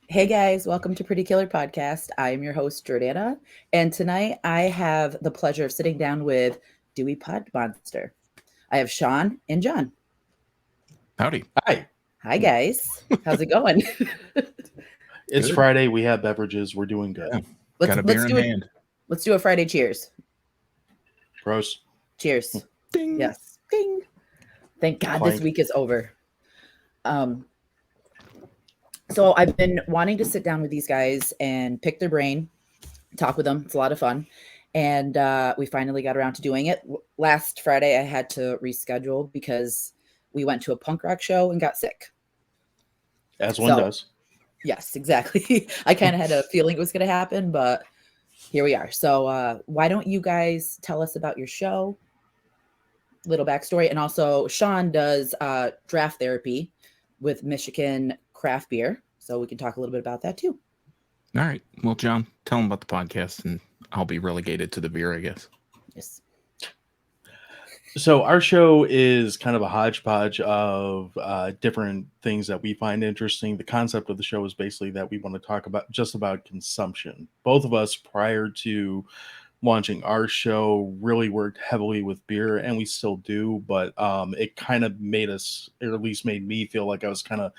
Hey guys, welcome to Pretty Killer Podcast. I am your host, Jordana, and tonight I have the pleasure of sitting down with DeweyPodMonster. I have Sean and John. Howdy. Hi. Hi guys, how's it going? It's Good. Friday. We have beverages. We're doing good. Yeah. Got a beer in hand. Let's do a Friday cheers. Pros. Cheers. Ding. Yes. Ding. Thank God Clank. this week is over. So I've been wanting to sit down with these guys and pick their brain, talk with them. It's a lot of fun. And we finally got around to doing it. Last Friday, I had to reschedule because we went to a punk rock show and got sick. As one does. Yes, exactly. I kind of had a feeling it was going to happen, but here we are. So why don't you guys tell us about your show, little backstory, and also Sean does draft therapy with Michigan craft beer, so we can talk a little bit about that too. All right. Well, John, tell them about the podcast, and I'll be relegated to the beer, I guess. Yes. So our show is kind of a hodgepodge of different things that we find interesting. The concept of the show is basically that we want to talk about consumption. Both of us, prior to launching our show, really worked heavily with beer, and we still do, but it kind of made us, or at least made me feel like I was kind of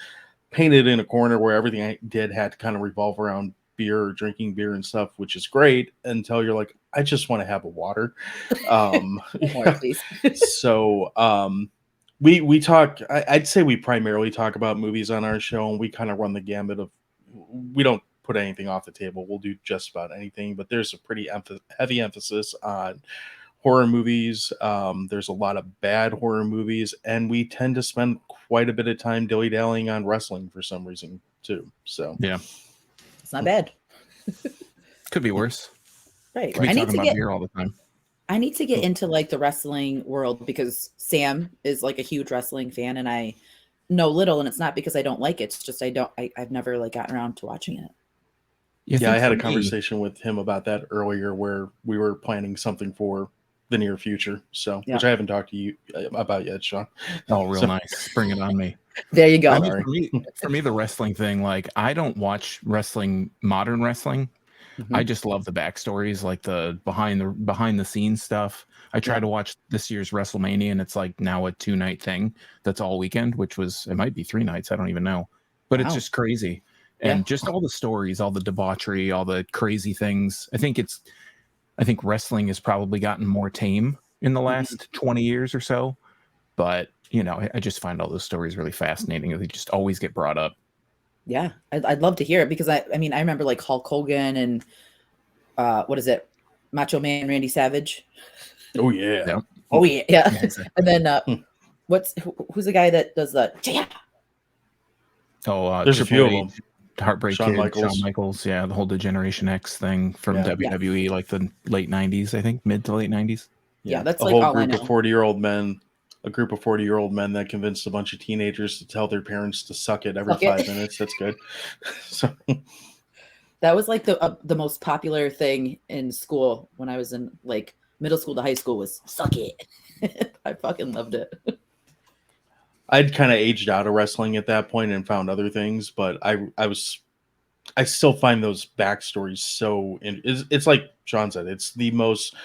painted in a corner where everything I did had to kind of revolve around beer or drinking beer and stuff, which is great until you're like, I just want to have a water. More, please. So we talk, I'd say we primarily talk about movies on our show, and we kind of run the gambit of, we don't put anything off the table. We'll do just about anything, but there's a pretty heavy emphasis on horror movies. There's a lot of bad horror movies, and we tend to spend quite a bit of time dilly-dallying on wrestling for some reason too. So yeah, it's not bad. Could be worse. Right. Could be talking about beer all the time. I need to get into like the wrestling world because Sam is like a huge wrestling fan, and I know little, and it's not because I don't like it. It's just I've never like gotten around to watching it. Yeah, I had a conversation with him about that earlier, where we were planning something for the near future. So, which I haven't talked to you about yet, Sean. Oh, real nice. Bring it on me. There you go. I mean, for me, the wrestling thing, like, I don't watch wrestling, modern wrestling. Mm-hmm. I just love the backstories, like the behind the scenes stuff. I try to watch this year's WrestleMania, and it's like now a 2-night thing that's all weekend, which it might be 3 nights. I don't even know, but it's just crazy. And just all the stories, all the debauchery, all the crazy things. I think wrestling has probably gotten more tame in the last 20 years or so. But, I just find all those stories really fascinating. They just always get brought up. Yeah, I'd love to hear it because I remember like Hulk Hogan and what is it? Macho Man Randy Savage. Oh, yeah. Yep. Oh, yeah. Yeah. Exactly. And then who's the guy that does the... Oh, there's a few of them. Heartbreak Kid, Shawn Michaels, the whole Degeneration X thing from WWE, like the late 90s, I think, mid to late 90s. Yeah, that's a like whole all group of 40-year-old men. A group of 40-year-old men that convinced a bunch of teenagers to tell their parents to suck it every 5 minutes. That's good. So that was like the most popular thing in school when I was in like middle school to high school was suck it. I fucking loved it. I'd kind of aged out of wrestling at that point and found other things, but I still find those backstories so. It's like Sean said, it's the most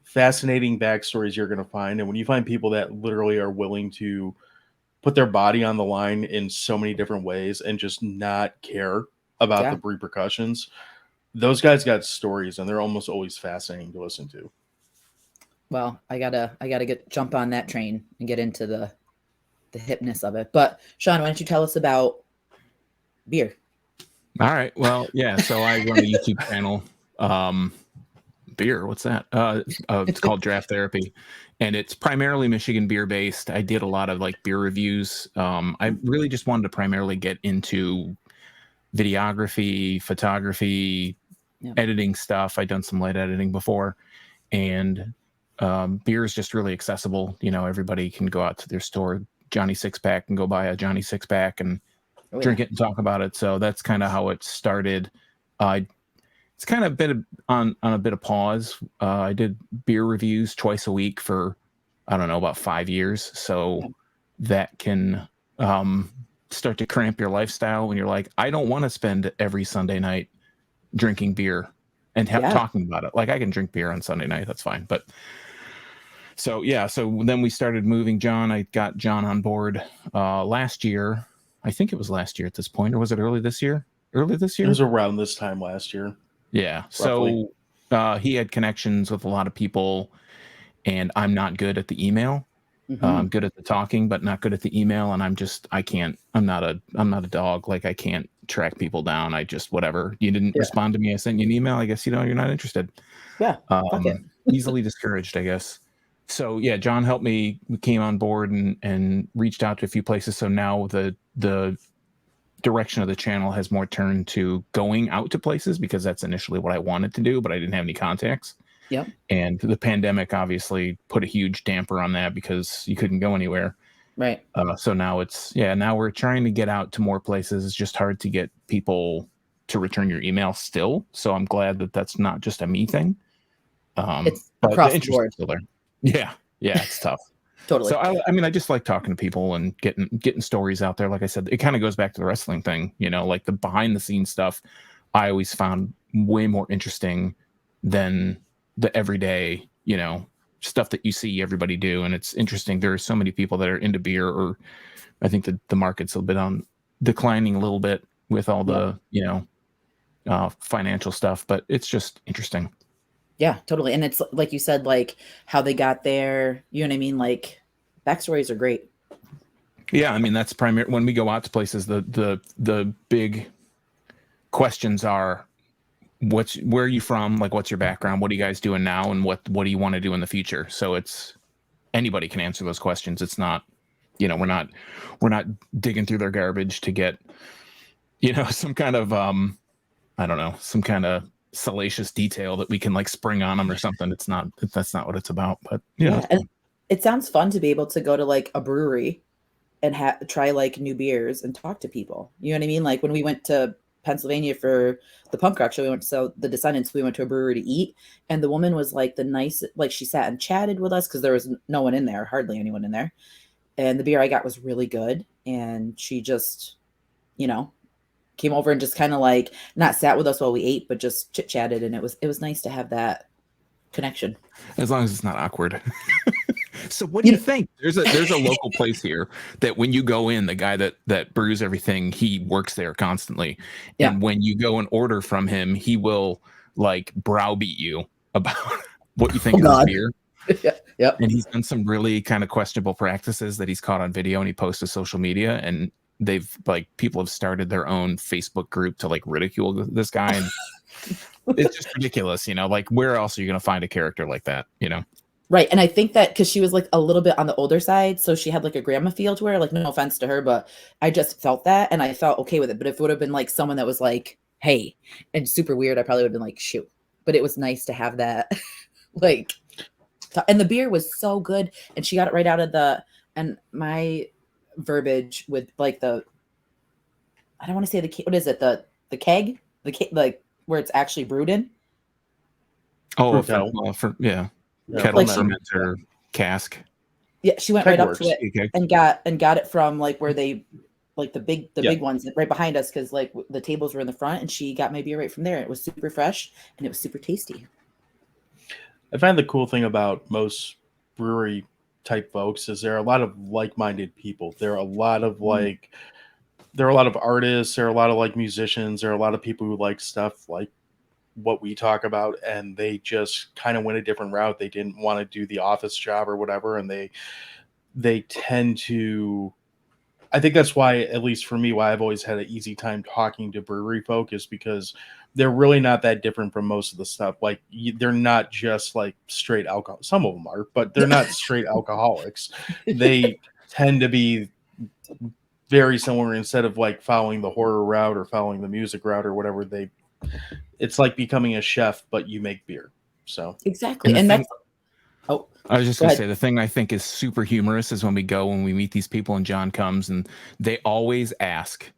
fascinating backstories you're going to find, and when you find people that literally are willing to put their body on the line in so many different ways and just not care about the repercussions, those guys got stories, and they're almost always fascinating to listen to. Well, I gotta jump on that train and get into the hipness of it. But Sean, why don't you tell us about beer? All right. Well, yeah. So I run a YouTube channel. Beer, what's that? It's called Draft Therapy, and it's primarily Michigan beer based. I did a lot of like beer reviews. I really just wanted to primarily get into videography, photography, editing stuff. I'd done some light editing before, and beer is just really accessible. Everybody can go out to their store, Johnny Six Pack, and go buy a Johnny Six Pack and drink it and talk about it. So that's kind of how it started. It's kind of been on a bit of pause. I did beer reviews twice a week for, I don't know, about 5 years. So that can start to cramp your lifestyle when you're like, I don't want to spend every Sunday night drinking beer and talking about it. Like, I can drink beer on Sunday night, that's fine. But so then we started moving John. I got John on board last year. I think it was last year at this point, or was it early this year? It was around this time last year. Yeah. Roughly. So he had connections with a lot of people, and I'm not good at the email. I'm good at the talking, but not good at the email. And I'm not a dog. Like, I can't track people down. I just, whatever. You didn't respond to me. I sent you an email. I guess, you're not interested. Yeah. Easily discouraged, I guess. So yeah, John helped me. We came on board and reached out to a few places. So now the direction of the channel has more turned to going out to places, because that's initially what I wanted to do, but I didn't have any contacts. Yep. And the pandemic obviously put a huge damper on that because you couldn't go anywhere. Right. So now now we're trying to get out to more places. It's just hard to get people to return your email still. So I'm glad that that's not just a me thing. It's across the board. Still there. Yeah, it's tough. Totally. So I just like talking to people and getting stories out there. Like I said, it kind of goes back to the wrestling thing, like the behind the scenes stuff. I always found way more interesting than the everyday, stuff that you see everybody do. And it's interesting. There are so many people that are into beer, or I think that the market's a bit on declining a little bit with all the, financial stuff, but it's just interesting. Yeah, totally. And it's like you said, like how they got there, you know what I mean? Like, backstories are great. Yeah, I mean, that's primary. When we go out to places, the big questions are, where are you from? Like, what's your background? What are you guys doing now? And what do you want to do in the future? So it's, anybody can answer those questions. It's not, we're not digging through their garbage to get, some kind of, I don't know, some kind of salacious detail that we can like spring on them or something. That's not what it's about. But yeah, and it sounds fun to be able to go to like a brewery and try like new beers and talk to people. You know what I mean? Like when we went to Pennsylvania for the punk rock show, we went to the Descendants. We went to a brewery to eat, and the woman was like the nice, like she sat and chatted with us because there was no one in there, hardly anyone in there, and the beer I got was really good. And she just, came over and just kind of like not sat with us while we ate, but just chit chatted, and it was nice to have that connection. As long as it's not awkward. So what do you think? There's a local place here that when you go in, the guy that brews everything, he works there constantly. Yeah. And when you go and order from him, he will like browbeat you about what you think of his beer. Yeah. Yep. And he's done some really kind of questionable practices that he's caught on video, and he posts to social media, and people have started their own Facebook group to like ridicule this guy. And it's just ridiculous, like where else are you going to find a character like that, Right. And I think that because she was like a little bit on the older side, so she had like a grandma feel to her, like no offense to her, but I just felt that and I felt okay with it. But if it would have been like someone that was like, hey, and super weird, I probably would have been like, shoot. But it was nice to have that like, and the beer was so good, and she got it right out of and my verbiage with like I don't want to say what is it? The keg, like where it's actually brewed in. Oh, yeah. Kettle, like fermenter, cask. Yeah, she went right up to it and got it from like where they like the big ones right behind us, because like the tables were in the front, and she got my beer right from there. It was super fresh and it was super tasty. I find the cool thing about most brewery type folks is there are a lot of like-minded people. There are a lot of there are a lot of artists, there are a lot of like musicians, there are a lot of people who like stuff like what we talk about, and they just kind of went a different route. They didn't want to do the office job or whatever, and they tend to, I think that's why, at least for me, why I've always had an easy time talking to brewery folk, is because they're really not that different from most of the stuff. Like they're not just like straight alcohol. Some of them are, but they're not straight alcoholics. They tend to be very similar. Instead of like following the horror route or following the music route or whatever, it's like becoming a chef, but you make beer. So exactly. And that's, I was just going to say, the thing I think is super humorous is when we meet these people and John comes and they always ask,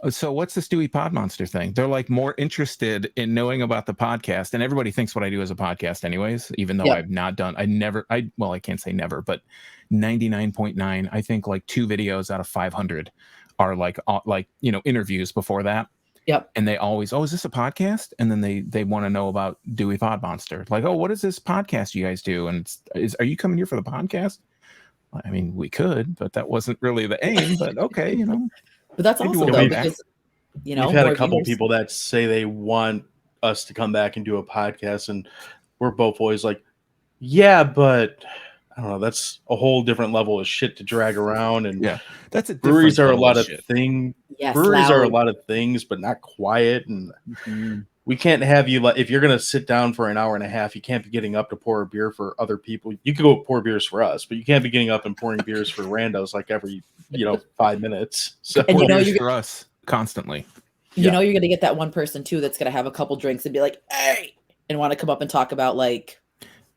so what's this DeweyPodMonster thing? They're like more interested in knowing about the podcast, and everybody thinks what I do is a podcast anyways, even though I've not done, I can't say never, but 99.9, I think like 2 videos out of 500 our like interviews before that. Yep. And they always, oh, is this a podcast? And then they want to know about Dewey Podmonster. Like, oh, what is this podcast you guys do? And are you coming here for the podcast? I mean, we could, but that wasn't really the aim. But okay, But that's maybe awesome we'll though, be back. because we've had a more couple viewers. people that say they want us to come back and do a podcast, and we're both always like, yeah, but I don't know, that's a whole different level of shit to drag around. And Yeah, that's a breweries are a different lot level of shit. things. Yes, Breweries are a loud. lot of things, but not quiet. And Mhm. we can't have you if you're gonna sit down for an hour and a half, you can't be getting up to pour a beer for other people. You could go pour beers for us, but you can't be getting up and pouring beers for randos like every 5 minutes. So And Pour beers you're for us constantly. you're going to get that one person too that's going to have a couple drinks and be like, hey, and want to come up and talk about like,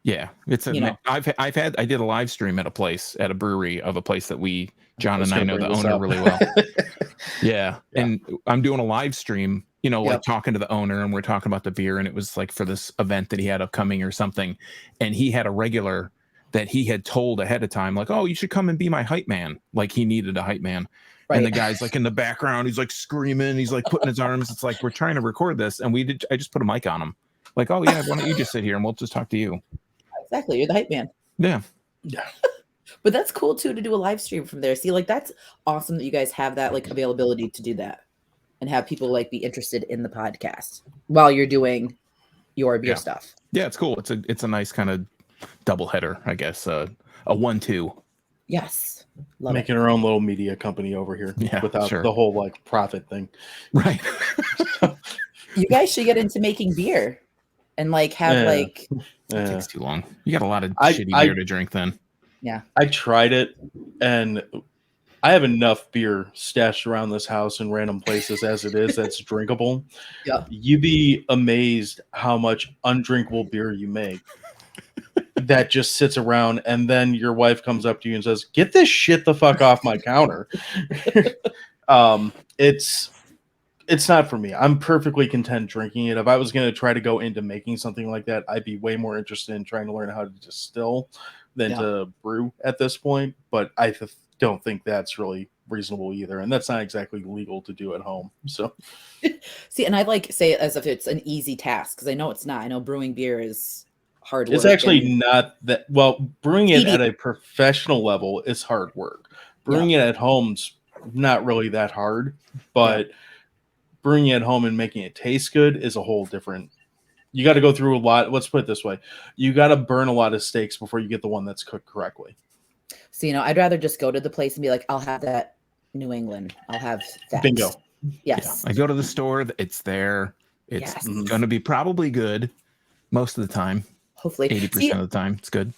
Yeah, it's I did a live stream at a brewery of a place that John and I know the owner really well. Yeah. And I'm doing a live stream, like talking to the owner, and we're talking about the beer, and it was like for this event that he had upcoming or something. And he had a regular that he had told ahead of time, like, oh, you should come and be my hype man. Like he needed a hype man. Right. And the guy's like in the background, he's like screaming, he's like putting his arms. It's like, we're trying to record this. And I just put a mic on him. Like, oh yeah, why don't you just sit here and we'll just talk to you. Exactly. You're the hype man. Yeah. Yeah. But that's cool too, to do a live stream from there. See, like that's awesome that you guys have that like availability to do that and have people like be interested in the podcast while you're doing your beer stuff. Yeah, it's cool. It's a nice kind of double header, I guess. A 1-2. Yes. Making our own little media company over here without the whole like profit thing. Right. You guys should get into making beer and like have like it takes too long. You got a lot of shitty beer to drink then. Yeah. I tried it, and I have enough beer stashed around this house in random places as it is that's drinkable. Yeah. You'd be amazed how much undrinkable beer you make that just sits around, and then your wife comes up to you and says, get this shit the fuck off my counter. It's not for me. I'm perfectly content drinking it. If I was going to try to go into making something like that, I'd be way more interested in trying to learn how to distill than to brew at this point. But I don't think that's really reasonable either. And that's not exactly legal to do at home. So see, and I like say it as if it's an easy task, because I know it's not. I know brewing beer is hard work. It's actually not that well. Brewing it at a professional level is hard work. Brewing it at home's not really that hard, but brewing it at home and making it taste good is a whole different. You got to go through a lot. Let's put it this way: you got to burn a lot of steaks before you get the one that's cooked correctly. So I'd rather just go to the place and be like, I'll have that New England. I'll have that. Bingo. Yes. I go to the store. It's there. It's going to be probably good most of the time. Hopefully 80% of the time it's good.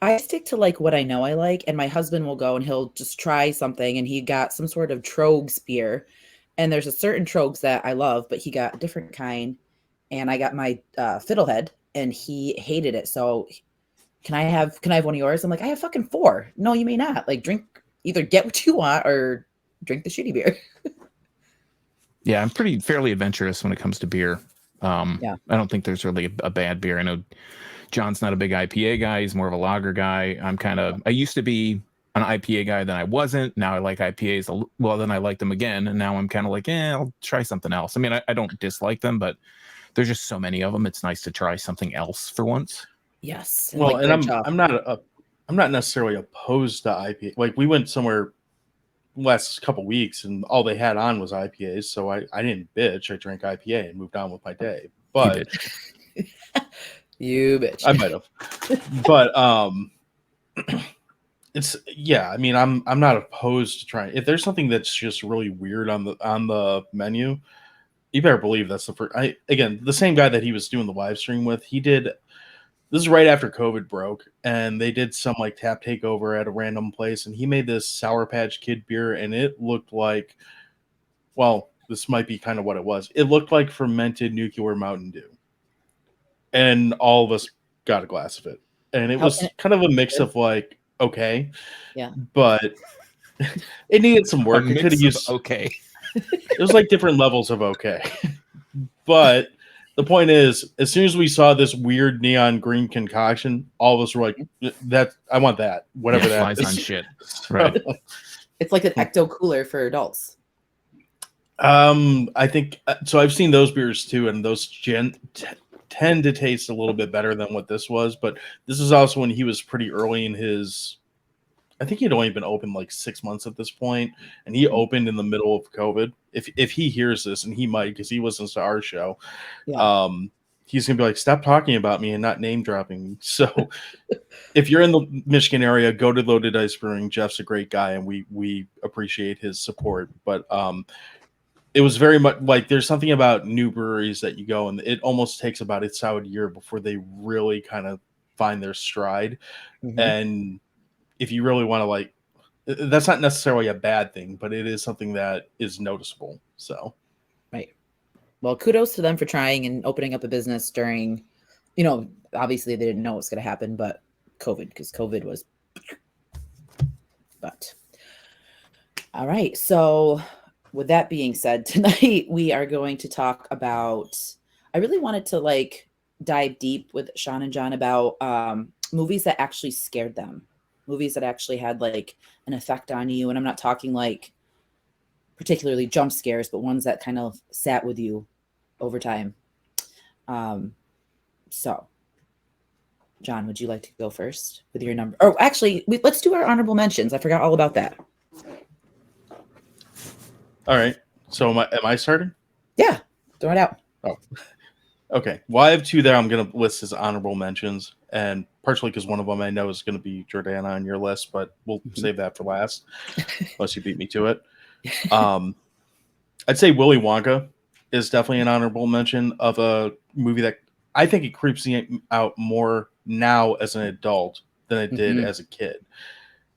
I stick to like what I know I like, and my husband will go and he'll just try something, and he got some sort of Trogs beer, and there's a certain Trogs that I love, but he got a different kind, and I got my Fiddlehead, and he hated it. So can I have one of yours? I'm like, I have fucking 4. No, you may not. Like either get what you want or drink the shitty beer. Yeah, I'm fairly adventurous when it comes to beer. I don't think there's really a bad beer. I know John's not a big IPA guy. He's more of a lager guy. I used to be an IPA guy, then I wasn't. Now I like IPAs. Well, then I like them again. And now I'm kind of like, I'll try something else. I mean, I don't dislike them, but there's just so many of them. It's nice to try something else for once. Yes. Well, like, and I'm not necessarily opposed to IPA. Like we went somewhere last couple weeks and all they had on was IPAs. So I didn't bitch. I drank IPA and moved on with my day. But you bitch. I might have. But it's I mean, I'm not opposed to trying. If there's something that's just really weird on the menu, you better believe that's the first. Again, the same guy that he was doing the live stream with, he did. This is right after COVID broke, and they did some like tap takeover at a random place, and he made this Sour Patch Kid beer, and it looked like, well, this might be kind of what it was. It looked like fermented nuclear Mountain Dew, and all of us got a glass of it, and it was kind of a mix of like but it needed some work. It could have used It was like different levels of but. The point is, as soon as we saw this weird neon green concoction, all of us were like, "That I want that, whatever that is." On shit. So, right? It's like an ecto cooler for adults. I think so. I've seen those beers too, and those tend to taste a little bit better than what this was. But this is also when he was pretty early in his. I think he'd only been open like 6 months at this point, and he opened in the middle of COVID. If he hears this, and he might because he listens to our show, Yeah. he's gonna be like, "Stop talking about me and not name dropping me." So, if you're in the Michigan area, go to Loaded Dice Brewing. Jeff's a great guy, and we appreciate his support. But it was very much like there's something about new breweries that you go and it almost takes about a solid year before they really kind of find their stride. Mhm. And if you really want to like, that's not necessarily a bad thing, but it is something that is noticeable. So, Right. Well, kudos to them for trying and opening up a business during, obviously they didn't know what's going to happen, but COVID, because COVID was. But all right. So, with that being said, tonight we are going to talk about. I really wanted to like dive deep with Sean and John about movies that actually scared them, movies that actually had like an effect on you. And I'm not talking like particularly jump scares, but ones that kind of sat with you over time. So, John, would you like to go first with your number? Oh, actually, let's do our honorable mentions. I forgot all about that. all right. So am I starting? Yeah, throw it out. Oh, okay. Well, I have two there I'm going to list as honorable mentions, and partially because one of them I know is going to be Jordana on your list, but we'll save that for last, unless you beat me to it. I'd say Willy Wonka is definitely an honorable mention of a movie that I think it creeps me out more now as an adult than it did as a kid.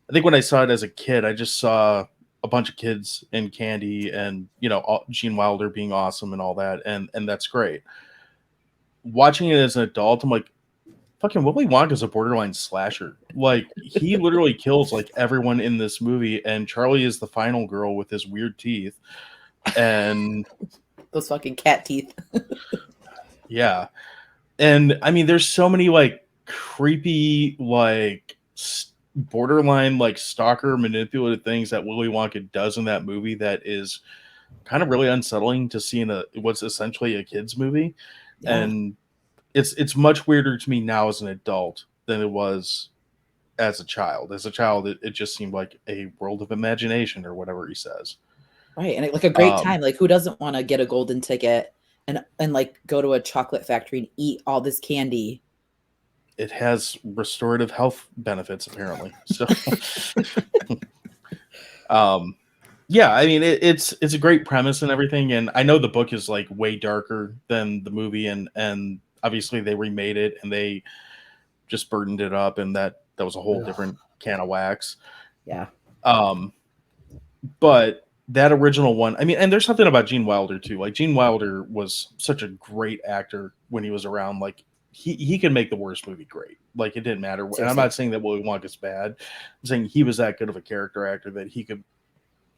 I think when I saw it as a kid, I just saw a bunch of kids in candy and, Gene Wilder being awesome and all that. And that's great. Watching it as an adult, I'm like, fucking Willy Wonka is a borderline slasher. Like, he literally kills like everyone in this movie. And Charlie is the final girl with his weird teeth. And those fucking cat teeth. yeah. And I mean, there's so many like creepy, like borderline, like stalker manipulative things that Willy Wonka does in that movie that is kind of really unsettling to see in what's essentially a kid's movie. Yeah. And it's much weirder to me now as an adult than it was as a child. As a child, it just seemed like a world of imagination or whatever he says. Right. And like a great time. Like, who doesn't want to get a golden ticket and like go to a chocolate factory and eat all this candy? It has restorative health benefits, apparently. So, yeah, I mean, it's a great premise and everything. And I know the book is like way darker than the movie, and obviously they remade it and they just burdened it up, and that was a whole different can of wax. Yeah. But that original one, I mean, and there's something about Gene Wilder too. Like, Gene Wilder was such a great actor when he was around. Like, he could make the worst movie great. Like, it didn't matter. Seriously. And I'm not saying that Willy Wonka's bad. I'm saying he was that good of a character actor that he could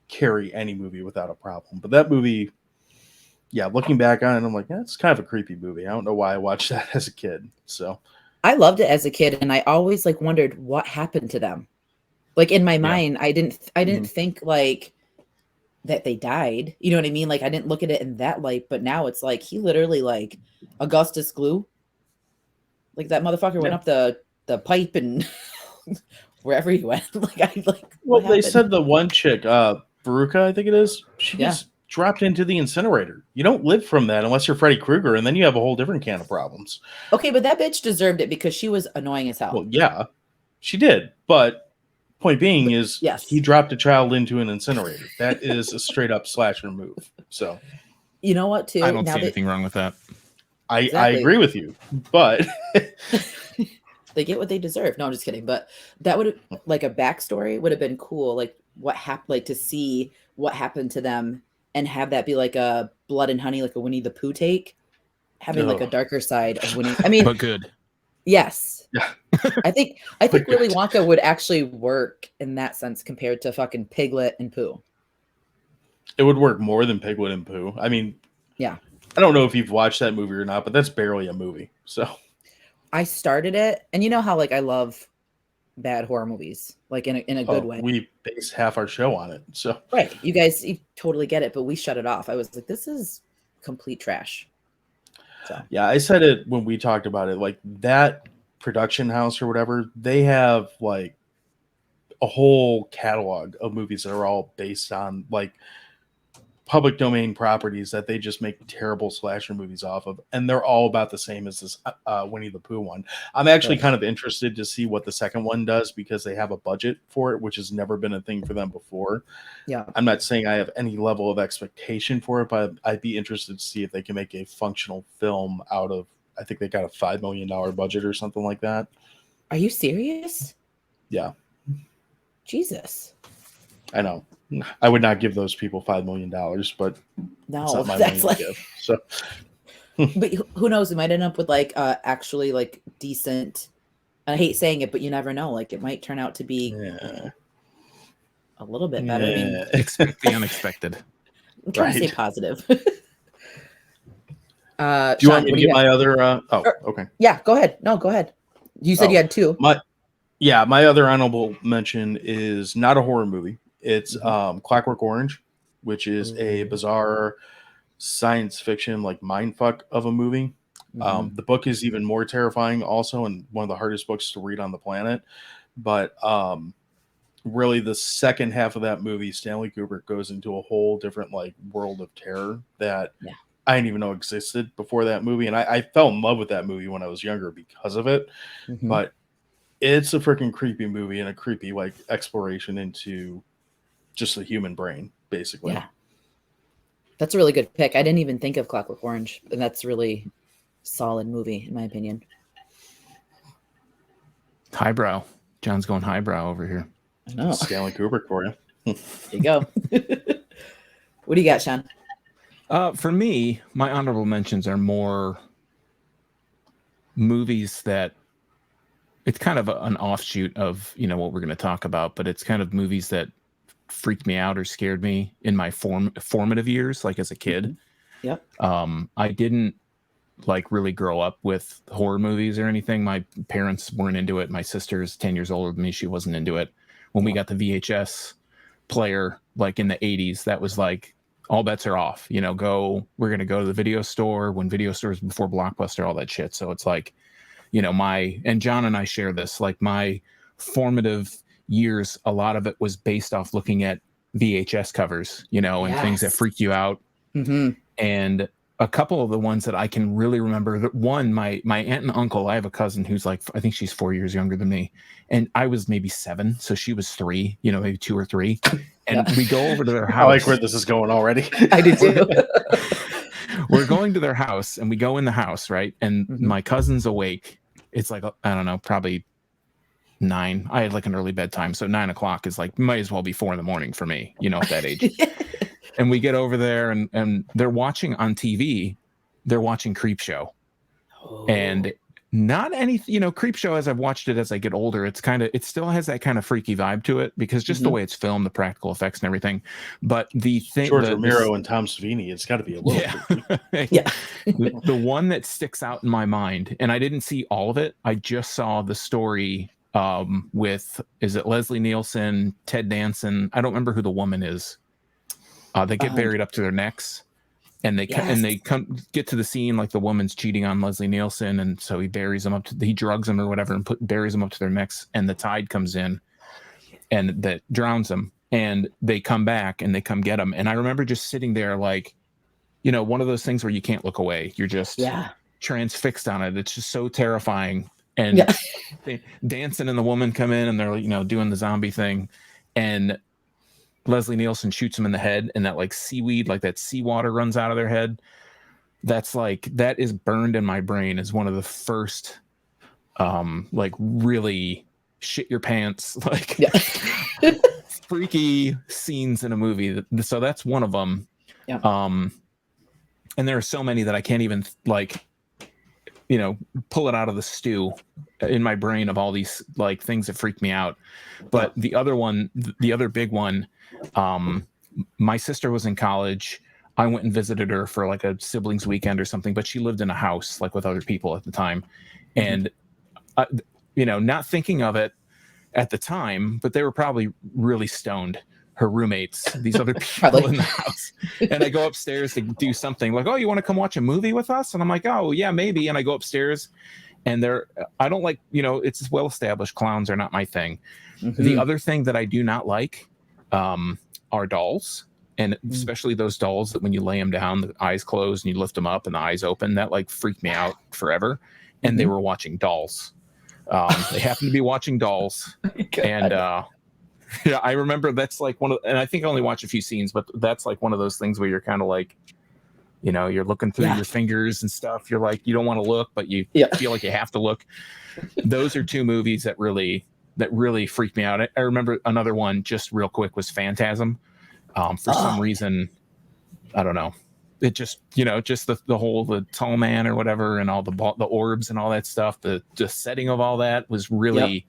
carry any movie without a problem. But that movie, yeah, looking back on it, I'm like, it's kind of a creepy movie. I don't know why I watched that as a kid. So I loved it as a kid, and I always like wondered what happened to them. Like, in my mind, I didn't think like that they died. You know what I mean? Like, I didn't look at it in that light, but now it's like he literally like Augustus Glue. Like, that motherfucker went up the pipe and wherever he went. Well, they said the one chick, Veruca, I think it is, she gets dropped into the incinerator. You don't live from that unless you're Freddy Krueger, and then you have a whole different can of problems. Okay, but that bitch deserved it because she was annoying as hell. Well, yeah, she did. But point being is, he dropped a child into an incinerator. That is a straight up slasher move. So, you know what, too? I don't see anything wrong with that. I agree with you, but they get what they deserve. No, I'm just kidding. But that would have, like, a backstory would have been cool. Like, what happened, like, to see what happened to them and have that be like a Blood and Honey, like a Winnie the Pooh take, having like a darker side of Winnie. I mean, but good. Yes. Yeah. I think Willy Wonka would actually work in that sense compared to fucking Piglet and Pooh. It would work more than Piglet and Pooh. I mean, yeah. I don't know if you've watched that movie or not, but that's barely a movie. So I started it, and you know how like I love bad horror movies, like in a good way. We base half our show on it. So right. You totally get it, but we shut it off. I was like, this is complete trash. So yeah, I said it when we talked about it, like that production house or whatever, they have like a whole catalog of movies that are all based on like public domain properties that they just make terrible slasher movies off of, and they're all about the same as this Winnie the Pooh one. I'm actually kind of interested to see what the second one does because they have a budget for it, which has never been a thing for them before. Yeah, I'm not saying I have any level of expectation for it, but I'd be interested to see if they can make a functional film out of. I think they got a $5 million budget or something like that. Are you serious? Yeah. Jesus. I know. I would not give those people $5 million, but no, that's like give, so. But who knows? We might end up with like actually like decent. I hate saying it, but you never know. Like it might turn out to be a little bit better. I mean, expect the unexpected. I'm trying to stay positive. Do you want me to get my other? Okay. Yeah, go ahead. No, go ahead. You said you had two. My other honorable mention is not a horror movie. It's Clockwork Orange, which is a bizarre science fiction like mindfuck of a movie. The book is even more terrifying also, and one of the hardest books to read on the planet. But really the second half of that movie, Stanley Kubrick goes into a whole different like world of terror that I didn't even know existed before that movie. And I fell in love with that movie when I was younger because of it. But it's a freaking creepy movie and a creepy like exploration into just the human brain, basically. Yeah. That's a really good pick. I didn't even think of Clockwork Orange, and that's really solid movie in my opinion. Highbrow. John's going highbrow over here. I know. Stanley Kubrick for you. There you go. What do you got, Sean? For me, my honorable mentions are more movies that it's kind of an offshoot of, you know, what we're going to talk about, but it's kind of movies that freaked me out or scared me in my formative years, like as a kid. Yep. I didn't like really grow up with horror movies or anything. My parents weren't into it. My sister's 10 years older than me. She wasn't into it. When we got the VHS player, like in the 80s, that was like, all bets are off, you know, we're going to go to the video store when video stores before Blockbuster, all that shit. So it's like, you know, and John and I share this, like my formative years, a lot of it was based off looking at VHS covers, you know, and things that freak you out. And a couple of the ones that I can really remember, that one, my aunt and uncle, I have a cousin who's like, I think she's 4 years younger than me. And I was maybe 7. So she was 3, you know, maybe 2 or 3. And we go over to their house. I like where this is going already. I do too. We're going to their house and we go in the house, right? And my cousin's awake. It's like, I don't know, probably 9. I had like an early bedtime. So 9 o'clock is like, might as well be 4 a.m. for me, you know, at that age. And we get over there and they're watching on TV, they're watching Creepshow. And not any, you know, Creepshow, as I've watched it as I get older, it still has that kind of freaky vibe to it because just the way it's filmed, the practical effects and everything. But the thing, George Romero and Tom Savini, it's got to be a little creepy. The one that sticks out in my mind, and I didn't see all of it, I just saw the story with, is it Leslie Nielsen, Ted Danson? I don't remember who the woman is. They get buried up to their necks, and they get to the scene like the woman's cheating on Leslie Nielsen, and so he buries them he drugs them or whatever and buries them up to their necks, and the tide comes in, and that drowns them, and they come back and they come get them, and I remember just sitting there like, you know, one of those things where you can't look away, you're just transfixed on it. It's just so terrifying, and Danson and the woman come in and they're, you know, doing the zombie thing, and Leslie Nielsen shoots him in the head, and that like seaweed, like that seawater runs out of their head. That's like, that is burned in my brain as one of the first like really shit your pants, like freaky scenes in a movie. So that's one of them. And there are so many that I can't even like, you know, pull it out of the stew in my brain of all these like things that freak me out. But the other big one, my sister was in college. I went and visited her for like a siblings weekend or something, but she lived in a house like with other people at the time. And, you know, not thinking of it, at the time, but they were probably really stoned. Her roommates, these other people in the house. And I go upstairs to do something like, oh, you want to come watch a movie with us? And I'm like, oh, yeah, maybe. And I go upstairs and I don't like, it's well established. Clowns are not my thing. Mm-hmm. The other thing that I do not like are dolls. And especially those dolls that when you lay them down, the eyes closed and you lift them up and the eyes open, that like freaked me out forever. And they were watching dolls. They happened to be watching dolls. And yeah, I remember that's like and I think I only watched a few scenes, but that's like one of those things where you're kind of like, you're looking through your fingers and stuff. You're like, you don't want to look, but you feel like you have to look. Those are two movies that really freaked me out. I remember another one just real quick was Phantasm. For some reason, I don't know. It just, just the whole, the tall man or whatever, and all the orbs and all that stuff. The setting of all that was really,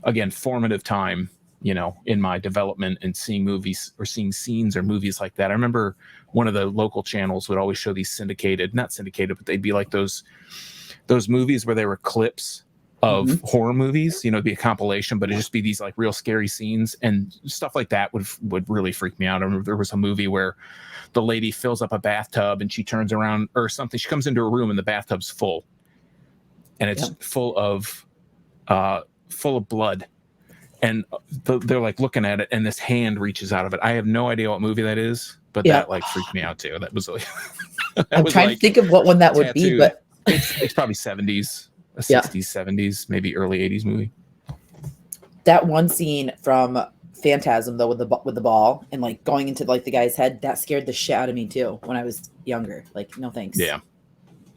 again, formative time, in my development and seeing movies or seeing scenes or movies like that. I remember one of the local channels would always show these not syndicated, but they'd be like those movies where there were clips of horror movies, it'd be a compilation, but it'd just be these like real scary scenes and stuff like that would really freak me out. I remember there was a movie where the lady fills up a bathtub and she turns around or something. She comes into a room and the bathtub's full and it's full of blood. And they're like looking at it and this hand reaches out of it. I have no idea what movie that is, but that like freaked me out too. That was like, I'm trying to think of what one that would be, but it's probably 70s, 60s, 70s, maybe early 80s movie. That one scene from Phantasm though with the ball and like going into like the guy's head, that scared the shit out of me too when I was younger. Like, no thanks. Yeah.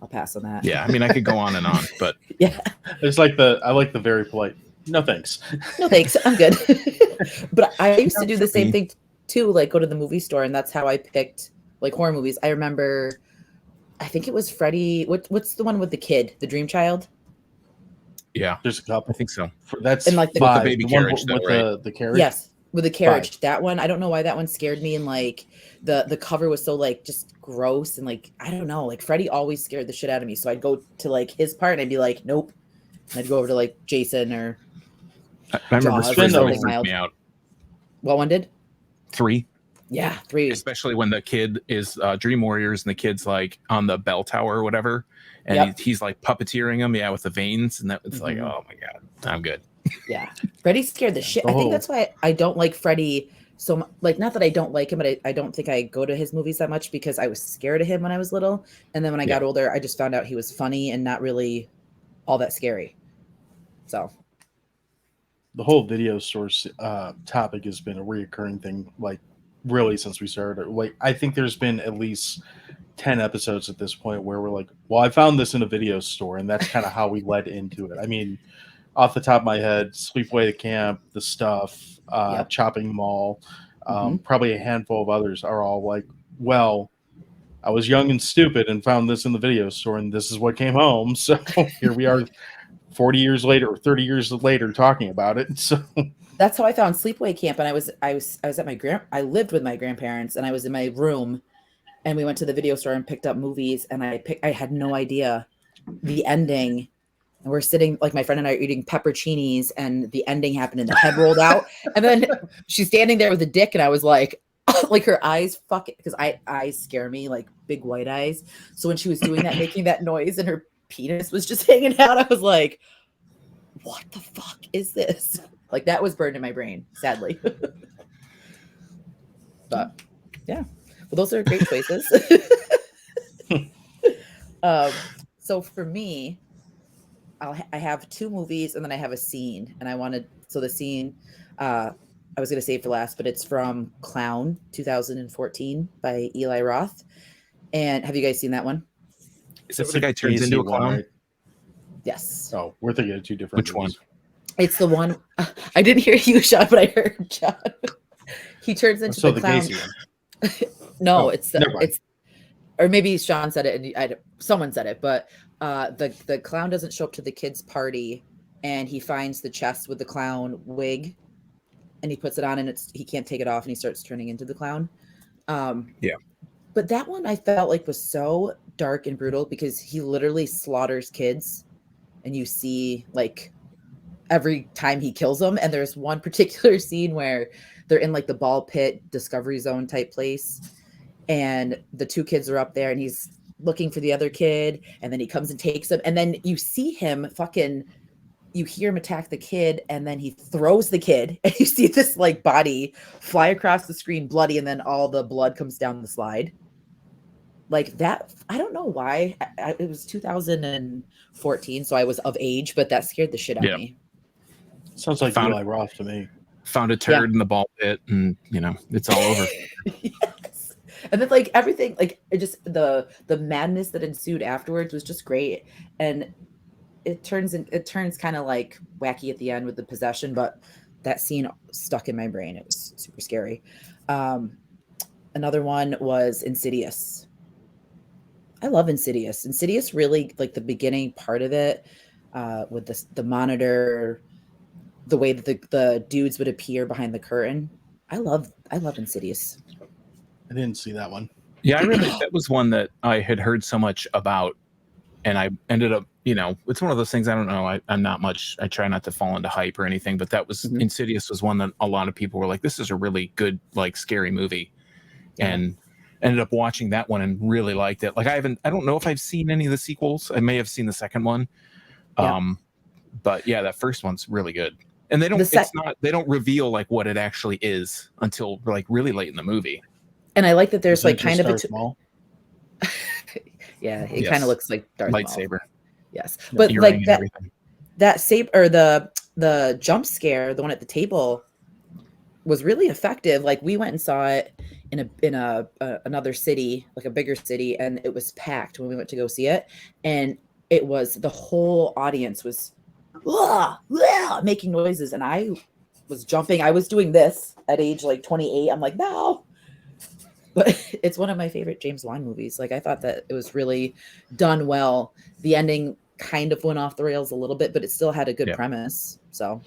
I'll pass on that. Yeah, I mean I could go on and on, but it's like I like the very polite. No thanks. No thanks. I'm good. But I used to do the same thing too, like go to the movie store, and that's how I picked like horror movies. I remember, I think it was Freddy. What's the one with the kid, the Dream Child? Yeah, there's a couple. I think so. That's and like the baby carriage, with right? the carriage. Yes, with the carriage. 5. That one, I don't know why that one scared me, and like the cover was so like just gross and like I don't know, like Freddy always scared the shit out of me. So I'd go to like his part and I'd be like, nope. And I'd go over to like Jason or. I remember Jaws, freaked me out. What one did? 3. Yeah, 3. Especially when the kid is Dream Warriors and the kid's like on the bell tower or whatever, and he's like puppeteering him, with the veins, and that it's like, oh my god, I'm good. Yeah, Freddy scared the shit. I think that's why I don't like Freddy so like. Not that I don't like him, but I don't think I go to his movies that much because I was scared of him when I was little, and then when I got older, I just found out he was funny and not really all that scary. So. The whole video store topic has been a reoccurring thing, like really since we started. Like I think there's been at least 10 episodes at this point where we're like, well, I found this in a video store, and that's kind of how we led into it. I mean, off the top of my head, Sleepaway to Camp, The Stuff, Chopping Mall, probably a handful of others are all like, well, I was young and stupid and found this in the video store, and this is what came home. So here we are. 40 years later or 30 years later talking about it. So that's how I found Sleepaway Camp. And I was at I lived with my grandparents, and I was in my room, and we went to the video store and picked up movies, and I had no idea the ending. And we're sitting, like my friend and I are eating pepperoncinis, and the ending happened and the head rolled out. And then she's standing there with a dick, and I was like her eyes because eyes scare me, like big white eyes. So when she was doing that, making that noise and her penis was just hanging out, I was like, what the fuck is this? Like that was burned in my brain, sadly. But yeah, well, those are great choices. So for me, I have 2 movies and then I have a scene, and the scene I was going to save for last, but it's from Clown 2014 by Eli Roth. And have you guys seen that one? Is that the guy turns into a clown? Right? Yes. Oh, we're thinking of 2 different. Which one? It's the one. I didn't hear you, Sean, but I heard John. He turns into the clown. No, it's or maybe Sean said it and someone said it, but the clown doesn't show up to the kids' party, and he finds the chest with the clown wig, and he puts it on, and he can't take it off, and he starts turning into the clown. But that one I felt like was so dark and brutal because he literally slaughters kids, and you see like every time he kills them. And there's one particular scene where they're in like the ball pit Discovery Zone type place, and the two kids are up there, and he's looking for the other kid, and then he comes and takes him, and then you see him you hear him attack the kid, and then he throws the kid, and you see this like body fly across the screen bloody, and then all the blood comes down the slide. Like that, I don't know why. It was 2014, so I was of age, but that scared the shit out of me. Sounds like Eli Roth to me. Found a turd in the ball pit, and it's all over. Yes. And then like everything, like it just the madness that ensued afterwards was just great. And it turns kind of like wacky at the end with the possession, but that scene stuck in my brain. It was super scary. Another one was Insidious. I love Insidious. Insidious really, like the beginning part of it, with the monitor, the way that the dudes would appear behind the curtain. I love Insidious. I didn't see that one. Yeah, that was one that I had heard so much about, and I ended up, it's one of those things. I don't know. I'm not much. I try not to fall into hype or anything, but that was Insidious was one that a lot of people were like, "This is a really good, like, scary movie," and ended up watching that one and really liked it. Like I don't know if I've seen any of the sequels. I may have seen the second one. But yeah, that first one's really good. And they don't reveal like what it actually is until like really late in the movie. And I like that there's like kind of yeah, it kind of looks like Darth lightsaber. Maul. Yes. But like that saber, or the jump scare, the one at the table, was really effective. Like we went and saw it in another city, like a bigger city, and it was packed when we went to go see it. And it was, the whole audience was making noises, and I was jumping. I was doing this at age like 28. I'm like, no. But it's one of my favorite James Wan movies. Like I thought that it was really done well. The ending kind of went off the rails a little bit, but it still had a good premise. So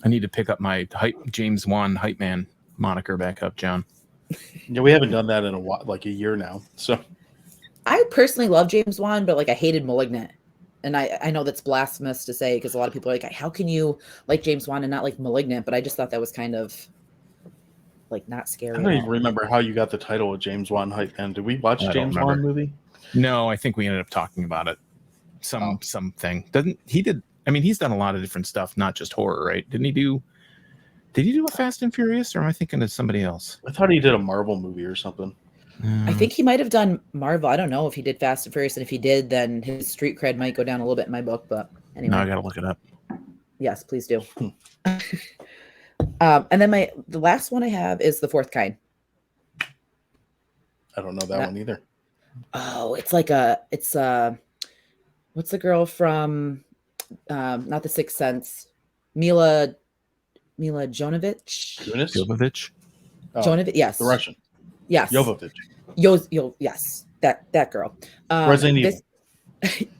I need to pick up my James Wan hype man moniker back up, John. Yeah, we haven't done that in a year now. So I personally love James Wan, but like I hated Malignant. And I know that's blasphemous to say, because a lot of people are like, how can you like James Wan and not like Malignant? But I just thought that was kind of like not scary. I don't even remember how you got the title of James Wan hype man. Did we watch a James Wan movie? No, I think we ended up talking about it. Something. He's done a lot of different stuff, not just horror, right? Did he do a Fast and Furious, or am I thinking of somebody else? I thought he did a Marvel movie or something. I think he might have done Marvel. I don't know if he did Fast and Furious, and if he did, then his street cred might go down a little bit in my book. But anyway, now I gotta look it up. Yes, please do. And then the last one I have is The Fourth Kind. I don't know that one either. Oh, it's what's the girl from not The Sixth Sense? Mila Jovovich. Jovovich. Jovovich, yes. The Russian. Yes. Jovovich. Yes. That girl. Resident Evil.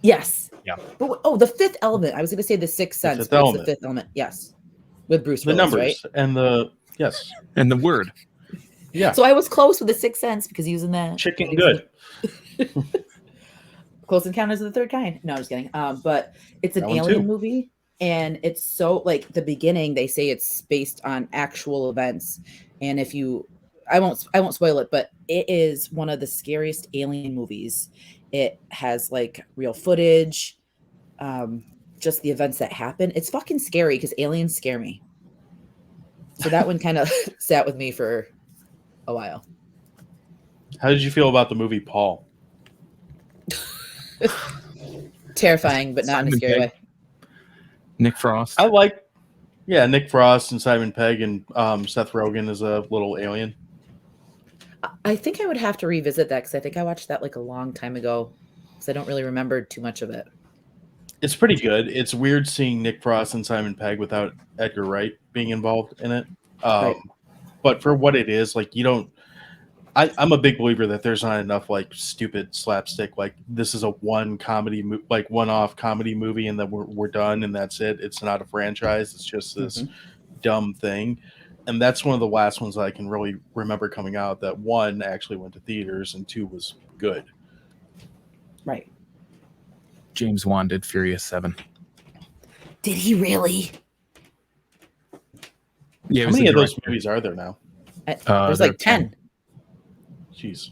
Yes. Yeah. But, The Fifth Element. I was going to say The Sixth Sense. But it's The Fifth Element. Yes. With Bruce Willis, numbers, right? And and the word. Yeah. So I was close with The Sixth Sense because he was in that. Chicken Good. Close Encounters of the Third Kind. No, I'm just kidding. But it's an alien movie, and it's so like the beginning. They say it's based on actual events, and I won't spoil it, but it is one of the scariest alien movies. It has like real footage, just the events that happen. It's fucking scary because aliens scare me. So that one kind of sat with me for a while. How did you feel about the movie Paul? Terrifying, but not in a scary way. Nick Frost. I like, Nick Frost and Simon Pegg and Seth Rogen as a little alien. I think I would have to revisit that because I think I watched that like a long time ago because I don't really remember too much of it. It's pretty good. It's weird seeing Nick Frost and Simon Pegg without Edgar Wright being involved in it. Right. But for what it is, like I'm a big believer that there's not enough like stupid slapstick. Like this is a one-off comedy movie, and then we're done, and that's it. It's not a franchise. It's just this dumb thing. And that's one of the last ones I can really remember coming out that one actually went to theaters and two was good. Right. James Wan did Furious 7. Did he really? Yeah, it How was many the of those director. movies are there now? There's There like are 10. 10. Jeez.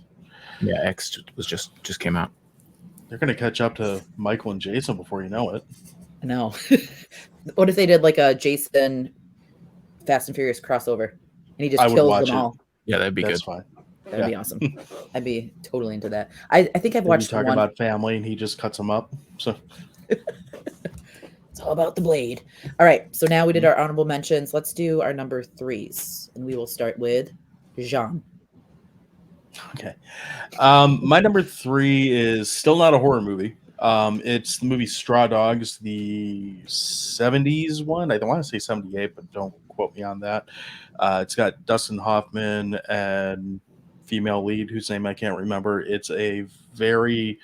Yeah, X was just came out. They're going to catch up to Michael and Jason before you know it. I know. What if they did like a Jason Fast and Furious crossover and he just I would kills watch them it. all? Yeah, that'd be That's good. fine. That'd Yeah. be awesome. I'd be totally into that. I think I've They watched the talk one. about family and he just cuts them up. So It's all about the blade. All right. So now we did our honorable mentions. Let's do our number 3s. And we will start with Jean. okay. My number 3 is still not a horror movie. It's the movie Straw Dogs, the 70s one. I don't want to say 78, but don't quote me on that. It's got Dustin Hoffman and female lead whose name I can't remember. It's a very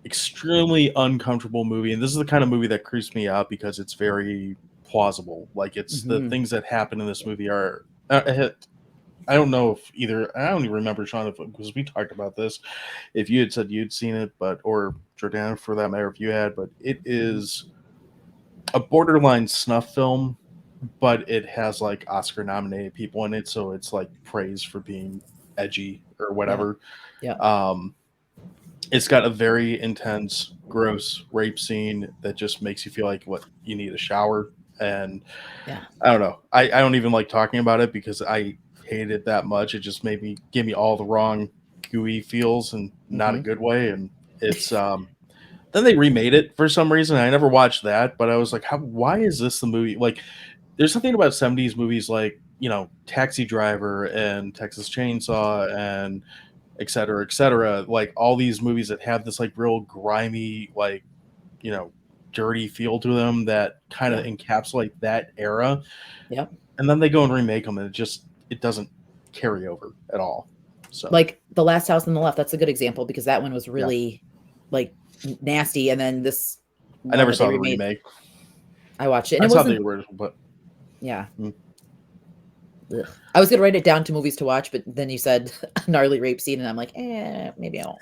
extremely uncomfortable movie, and this is the kind of movie that creeps me out because it's very plausible. Like it's the Mhm. things that happen in this movie are I don't know if either I don't even remember, Sean, if because we talked about this, if you had said you'd seen it, but or Jordana for that matter, if you had, but it is a borderline snuff film, but it has like Oscar nominated people in it, so it's like praised for being edgy or whatever. Yeah. It's got a very intense, gross rape scene that just makes you feel like what you need a shower. And Yeah. I don't know. I don't even like talking about it because I hate it that much. It just give me all the wrong gooey feels and not a good way. And it's then they remade it for some reason. I never watched that, but I was like, why is this the movie? Like, there's something about 70s movies like, Taxi Driver and Texas Chainsaw and et cetera, like all these movies that have this like real grimy, like, dirty feel to them that kind of encapsulate that era. Yep. And then they go and remake them and it doesn't carry over at all. So Like The Last House on the Left, that's a good example because that one was really like nasty. And then this I one never that they saw the remade, remake. I watched it. And I it saw wasn't, the original, but yeah. Mm. Ugh. I was gonna write it down to movies to watch, but then you said a gnarly rape scene, and I'm like, maybe I won't.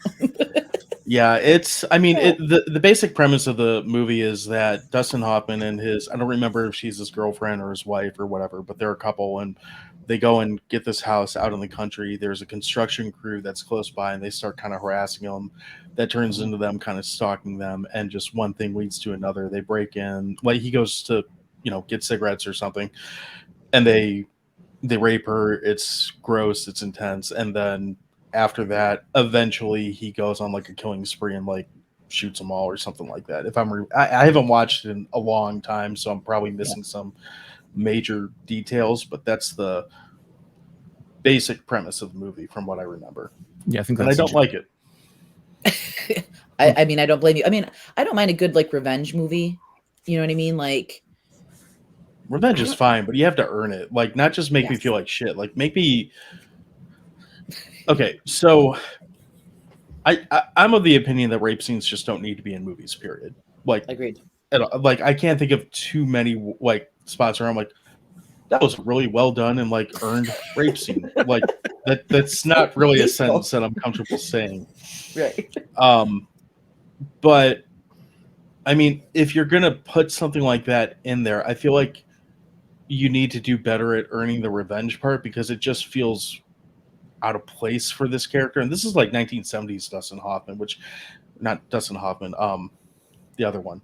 yeah, the basic premise of the movie is that Dustin Hoffman and I don't remember if she's his girlfriend or his wife or whatever, but they're a couple and they go and get this house out in the country. There's a construction crew that's close by and they start kind of harassing them. That turns into them kind of stalking them, and just one thing leads to another. They break in, like he goes to, get cigarettes or something, and they rape her. It's gross, it's intense, and then after that, eventually he goes on like a killing spree and like shoots them all or something like that. If I haven't watched it in a long time, so I'm probably missing some major details, but that's the basic premise of the movie from what I remember. Yeah, I think and I don't like it. I mean, I don't blame you. I mean, I don't mind a good like revenge movie. You know what I mean? Like, revenge is fine, but you have to earn it. Like, not just make me feel like shit. Like, make me. Okay, so I'm of the opinion that rape scenes just don't need to be in movies. Period. Like, agreed. Like, I can't think of too many like spots where I'm like, that was really well done and like earned rape scene. Like that's not really a sentence that I'm comfortable saying. Right. But I mean, if you're gonna put something like that in there, I feel like you need to do better at earning the revenge part because it just feels out of place for this character. And this is like 1970s Dustin Hoffman, which not Dustin Hoffman, the other one.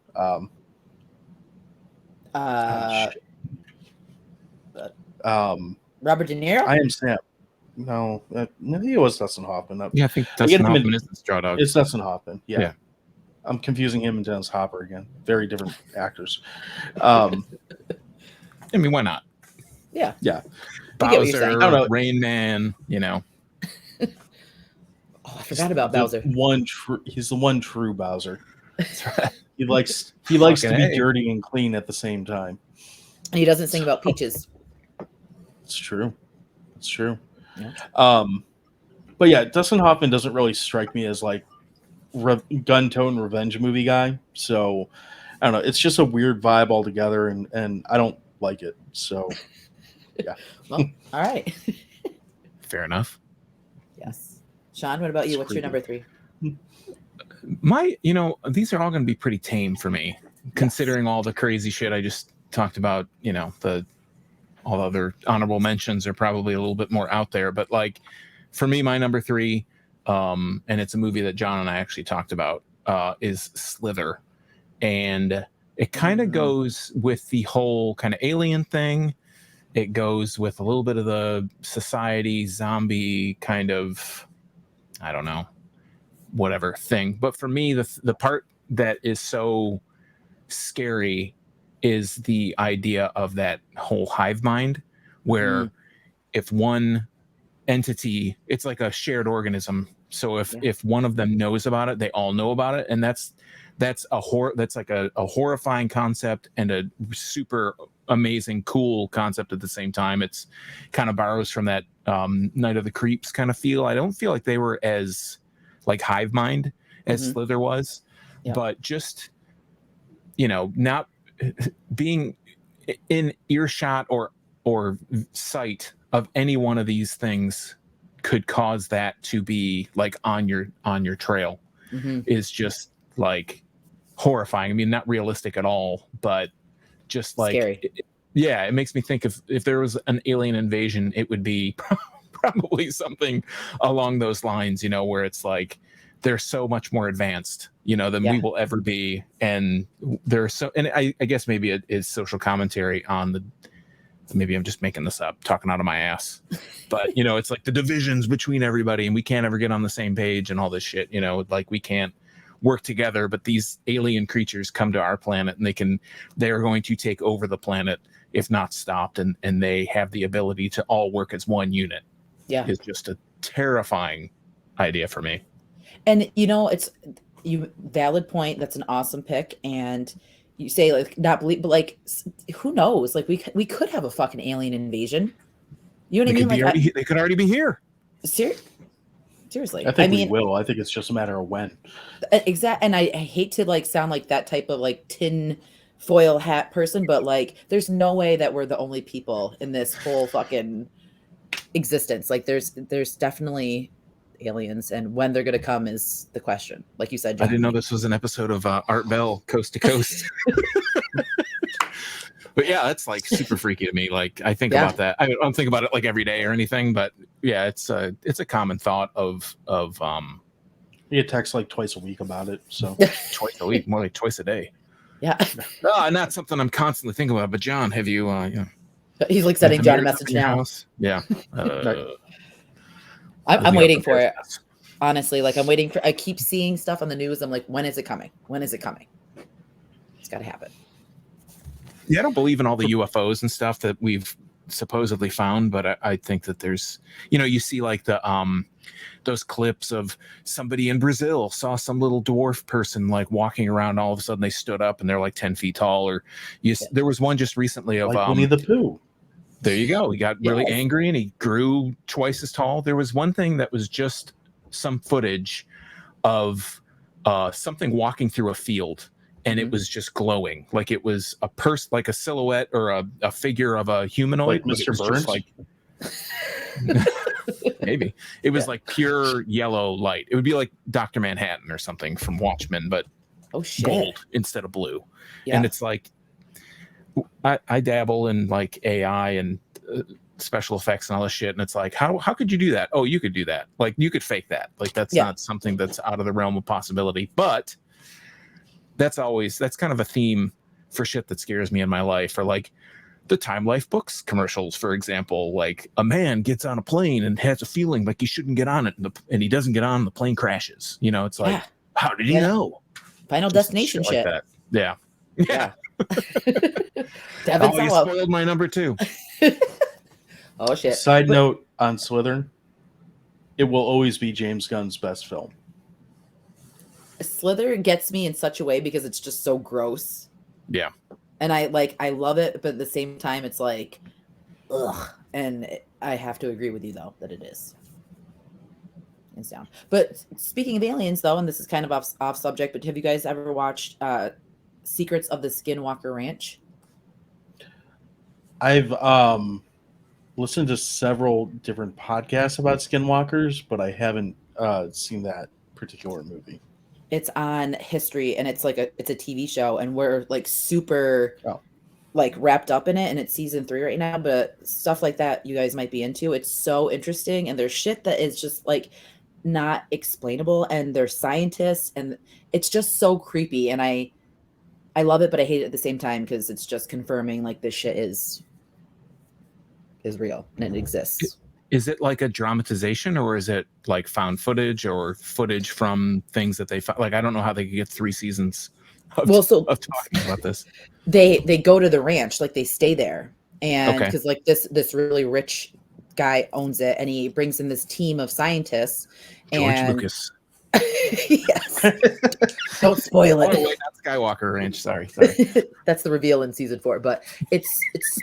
Robert De Niro? I Am Sam. No, he was Dustin Hoffman. Yeah, I think Dustin Hoffman is in Straw Dogs. It's Dustin Hoffman. Yeah. I'm confusing him and Dennis Hopper again. Very different actors. I mean, why not? Yeah. Yeah. Bowser, Rain Man, Oh, I forgot about Bowser. He's the one true Bowser. He likes to be dirty and clean at the same time. And he doesn't sing about peaches. It's true. It's true. Yeah. But yeah, Dustin Hoffman doesn't really strike me as like gun-tone revenge movie guy. So I don't know. It's just a weird vibe altogether, and I don't like it. So yeah. Well, all right. Fair enough. Yes. Sean, what about you? What's your number 3? These are all going to be pretty tame for me, considering all the crazy shit I just talked about. The all other honorable mentions are probably a little bit more out there. But like for me, my number 3, and it's a movie that John and I actually talked about, is Slither. And it kind of goes with the whole kind of alien thing. It goes with a little bit of the society zombie kind of, I don't know, whatever thing. But for me, the part that is so scary is the idea of that whole hive mind, where if one entity, it's like a shared organism. So if one of them knows about it, they all know about it, and that's like a horrifying concept and a super amazing, cool concept at the same time. It's kind of borrows from that Night of the Creeps kind of feel. I don't feel like they were as like hive mind as Slither was, but just, you know, not being in earshot or sight of any one of these things could cause that to be like on your trail is just like horrifying. I mean, not realistic at all, but just like scary. It makes me think if there was an alien invasion, it would be probably something along those lines, you know, where it's like they're so much more advanced, you know, than we will ever be. And they're so, and I guess maybe it is social commentary on the, maybe I'm just making this up, talking out of my ass, but you know, it's like the divisions between everybody and we can't ever get on the same page and all this shit, you know, like we can't work together, but these alien creatures come to our planet and they are going to take over the planet if not stopped. And they have the ability to all work as one unit. Yeah. It's just a terrifying idea for me. And you know, valid point. That's an awesome pick. And you say like not believe, but like who knows? Like we could have a fucking alien invasion. You know what I mean? Like they could already be here. Seriously. I think we will. I think it's just a matter of when. Exactly. And I hate to like sound like that type of like tin foil hat person, but like there's no way that we're the only people in this whole fucking existence. Like there's definitely aliens, and when they're going to come is the question. Like you said, John. I didn't know this was an episode of Art Bell Coast to Coast. But yeah, that's like super freaky to me. Like I think about that. I don't think about it like every day or anything, but yeah, it's a common thought of you get texts like twice a week about it. So twice a week, more like twice a day. Yeah. No, not something I'm constantly thinking about. But John, have you? He's like sending John a message now. House? Yeah. I'm waiting for it. Honestly, like I'm waiting for. I keep seeing stuff on the news. I'm like, when is it coming? When is it coming? It's got to happen. Yeah, I don't believe in all the UFOs and stuff that we've supposedly found, but I think that there's, you know, you see like the those clips of somebody in Brazil saw some little dwarf person like walking around. All of a sudden they stood up and they're like 10 feet tall. Or there was one just recently of like Winnie the Pooh. There you go. He got really angry and he grew twice as tall. There was one thing that was just some footage of something walking through a field. And it was just glowing, like it was a person, like a silhouette or a figure of a humanoid. Like Mr. Burns? Like, maybe it was like pure yellow light. It would be like Dr. Manhattan or something from Watchmen, but gold instead of blue. Yeah. And it's like I dabble in like AI and special effects and all this shit, and it's like how could you do that? Oh, you could do that. Like you could fake that. Like that's not something that's out of the realm of possibility, but. That's kind of a theme for shit that scares me in my life, or like the Time Life Books commercials, for example. Like a man gets on a plane and has a feeling like he shouldn't get on it, and he doesn't get on, the plane crashes. You know, it's like, how did he know? Final Destination shit. Like that. Yeah. Devin you spoiled my number 2. Oh shit. Side note on Slytherin, it will always be James Gunn's best film. Slither gets me in such a way because it's just so gross. Yeah. And I love it, but at the same time it's like, ugh. And I have to agree with you though that it is. Hands down. But speaking of aliens though, and this is kind of off subject, but have you guys ever watched Secrets of the Skinwalker Ranch? I've listened to several different podcasts about skinwalkers, but I haven't seen that particular movie. It's on History, and it's like it's a TV show, and we're like super like wrapped up in it, and it's season 3 right now, but stuff like that you guys might be into. It's so interesting, and there's shit that is just like not explainable, and they're scientists, and it's just so creepy, and I love it, but I hate it at the same time because it's just confirming like this shit is real and it exists. Is it like a dramatization, or is it like found footage or footage from things that they found? Like, I don't know how they could get 3 seasons of talking about this. They go to the ranch, like they stay there, and Okay. because like this really rich guy owns it, and he brings in this team of scientists. George and Lucas. Yes. Don't spoil it. Oh wait, not Skywalker Ranch. Sorry. That's the reveal in season 4, but it's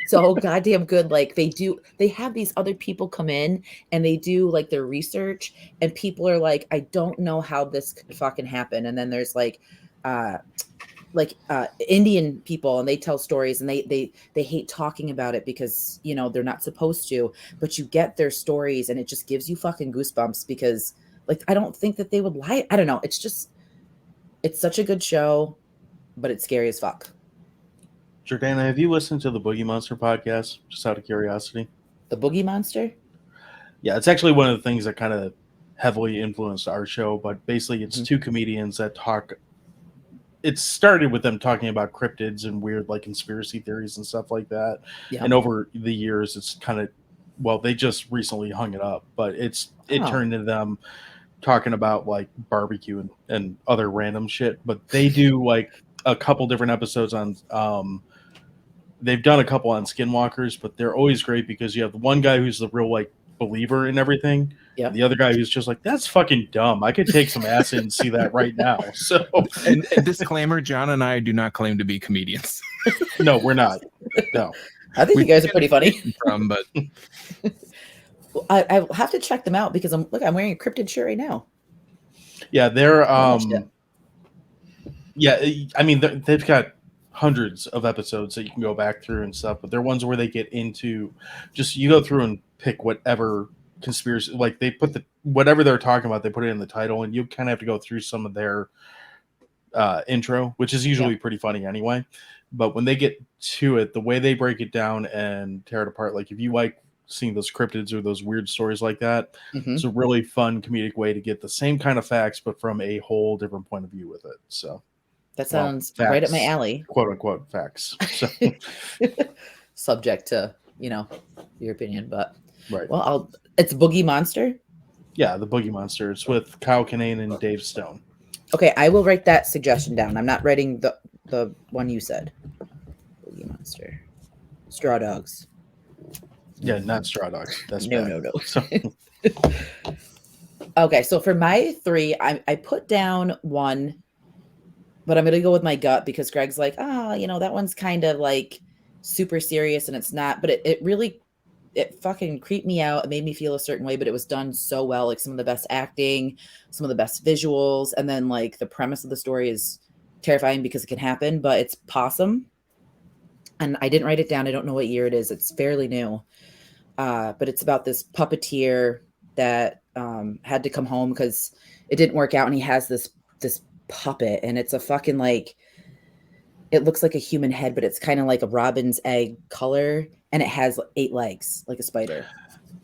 so goddamn good. Like they have these other people come in and they do like their research, and people are like, I don't know how this could fucking happen. And then there's like Indian people, and they tell stories, and they hate talking about it because, you know, they're not supposed to, but you get their stories and it just gives you fucking goosebumps because like, I don't think that they would lie. I don't know. It's such a good show, but it's scary as fuck. Jordana, have you listened to the Boogie Monster podcast? Just out of curiosity. The Boogie Monster? Yeah, it's actually one of the things that kind of heavily influenced our show, but basically it's 2 comedians that talk. It started with them talking about cryptids and weird like conspiracy theories and stuff like that. Yeah. And over the years, it's kind of, well, they just recently hung it up, but it turned into them talking about like barbecue and other random shit. But they do like a couple different episodes on they've done a couple on skinwalkers, but they're always great because you have the one guy who's the real like believer in everything. Yeah. The other guy who's just like, that's fucking dumb. I could take some acid and see that right now. So and disclaimer, John and I do not claim to be comedians. No, we're not. No. I think you guys are pretty funny. But I have to check them out because I'm wearing a cryptid shirt right now. Yeah, they're yeah, I mean they've got hundreds of episodes that you can go back through and stuff, but they're ones where they get into just, you go through and pick whatever conspiracy, like they put whatever they're talking about, they put it in the title, and you kind of have to go through some of their intro, which is usually pretty funny anyway. But when they get to it, the way they break it down and tear it apart, like if you like seeing those cryptids or those weird stories like that, it's a really fun comedic way to get the same kind of facts, but from a whole different point of view with it. So that sounds right up my alley. Quote unquote facts. So. Subject to, you know, your opinion, but right. Well, it's Boogie Monster. Yeah, the Boogie Monster. It's with Kyle Kinane and Dave Stone. Okay, I will write that suggestion down. I'm not writing the one you said. Boogie Monster. Straw Dogs. Yeah, not Straw Dogs. That's no. So. Okay, so for my 3, I put down one, but I'm gonna go with my gut because Greg's like, you know, that one's kind of like super serious, and it's not. But it really fucking creeped me out. It made me feel a certain way, but it was done so well. Like some of the best acting, some of the best visuals, and then like the premise of the story is terrifying because it can happen. But it's Possum, and I didn't write it down. I don't know what year it is. It's fairly new, but it's about this puppeteer that had to come home because it didn't work out, and he has this puppet, and it's a fucking like, it looks like a human head, but it's kind of like a robin's egg color, and it has 8 legs like a spider.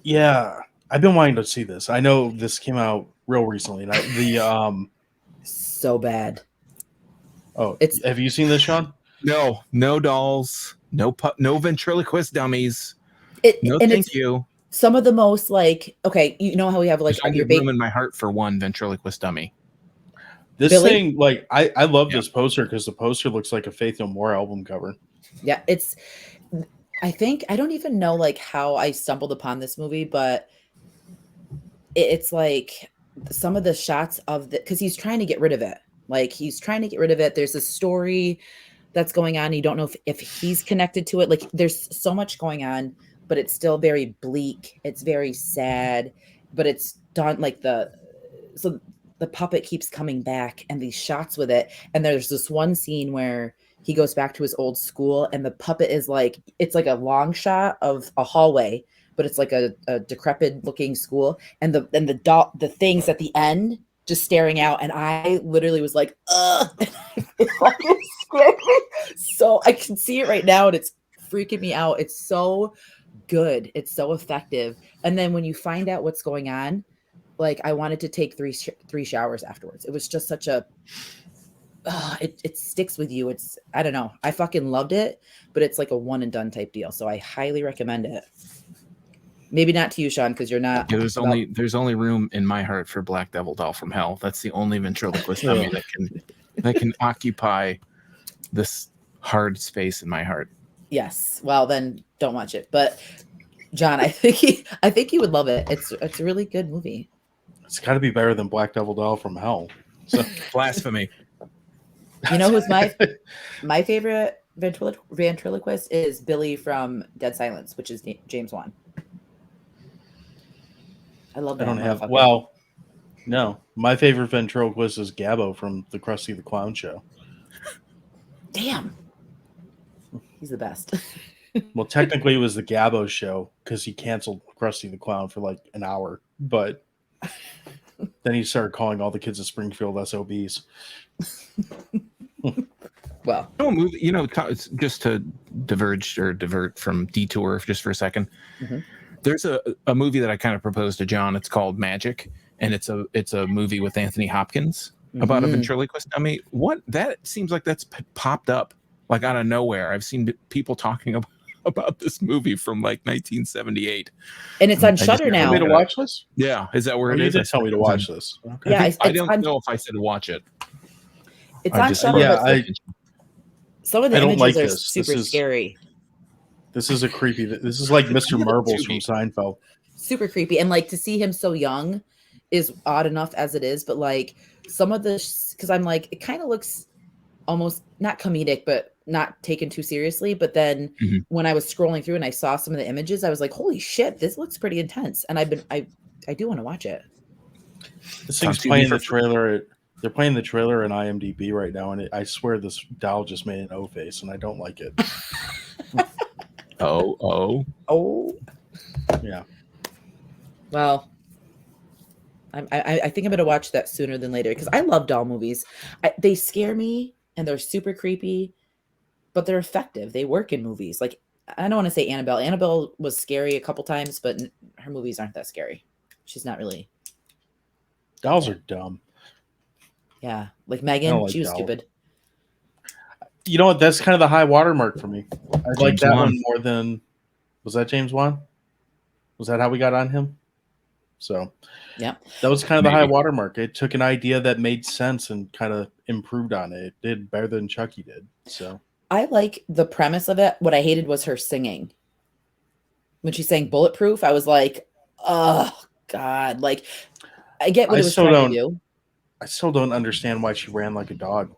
Yeah, I've been wanting to see this. I know this came out real recently. So bad. Oh, have you seen this, Sean? No dolls, no ventriloquist dummies. Thank you. Some of the most like, okay, you know how we have like your room in my heart for one ventriloquist dummy. This thing, like, I love this poster because the poster looks like a Faith No More album cover. Yeah, I don't even know like how I stumbled upon this movie, but it's like some of the shots of because he's trying to get rid of it. Like he's trying to get rid of it. There's a story that's going on. You don't know if he's connected to it. Like there's so much going on, but it's still very bleak. It's very sad, but it's done like the puppet keeps coming back and these shots with it. And there's this one scene where he goes back to his old school and the puppet is like, it's like a long shot of a hallway, but it's like a decrepit looking school. And the things at the end just staring out, and I literally was like, ugh. It fucking scared me. So I can see it right now, and it's freaking me out. It's so good. It's so effective. And then when you find out what's going on, like I wanted to take three showers afterwards. It was just such a it sticks with you. It's, I don't know. I fucking loved it, but it's like a one and done type deal. So I highly recommend it. Maybe not to you, Sean, because you're not. Yeah, there's only room in my heart for Black Devil Doll from Hell. That's the only ventriloquist dummy that can occupy this hard space in my heart. Yes. Well, then don't watch it. But John, I think you would love it. It's a really good movie. It's got to be better than Black Devil Doll from Hell. So blasphemy. You know who's my favorite ventriloquist is Billy from Dead Silence, which is James Wan. I love that. No, my favorite ventriloquist is Gabbo from the Krusty the Clown Show. Damn, he's the best. Well, technically, it was the Gabbo show because he canceled Krusty the Clown for like an hour, but then he started calling all the kids at Springfield SOBs. Well, just to divert from detour just for a second. Mm-hmm. There's a movie that I kind of proposed to John. It's called Magic, and it's a movie with Anthony Hopkins about a ventriloquist dummy. What, that seems like that's popped up like out of nowhere. I've seen people talking about this movie from like 1978, and it's on Shudder now. Want me to watch this? Yeah, is that where it is? You did tell me to watch this. Okay. Yeah, I don't know if I said watch it. It's on Shudder. Yeah, some of the images are super scary. This is a creepy. This is like Mr. Marbles from Seinfeld. Super creepy, and like to see him so young is odd enough as it is. But like some of this, because I'm like, it kind of looks almost not comedic, but not taken too seriously. But then when I was scrolling through and I saw some of the images, I was like, holy shit, this looks pretty intense. And I do want to watch it. This thing's playing the trailer. They're playing the trailer in IMDb right now, and I swear this doll just made an O face, and I don't like it. Oh. Yeah. Well, I think I'm going to watch that sooner than later because I love doll movies. They scare me, and they're super creepy, but they're effective. They work in movies. Like, I don't want to say Annabelle. Annabelle was scary a couple times, but her movies aren't that scary. She's not really. Dolls are dumb. Yeah, like Megan, like she was dolls. stupid. You know what? That's kind of the high watermark for me. I like that Wan. one more than. Was that James Wan? Was that how we got on him? So, yeah, that was kind of the high watermark. It took an idea that made sense and kind of improved on it. It did better than Chucky did. So, I like the premise of it. What I hated was her singing. When she sang "Bulletproof," I was like, "Oh God!" Like, I get what it was trying to do. I still don't understand why she ran like a dog.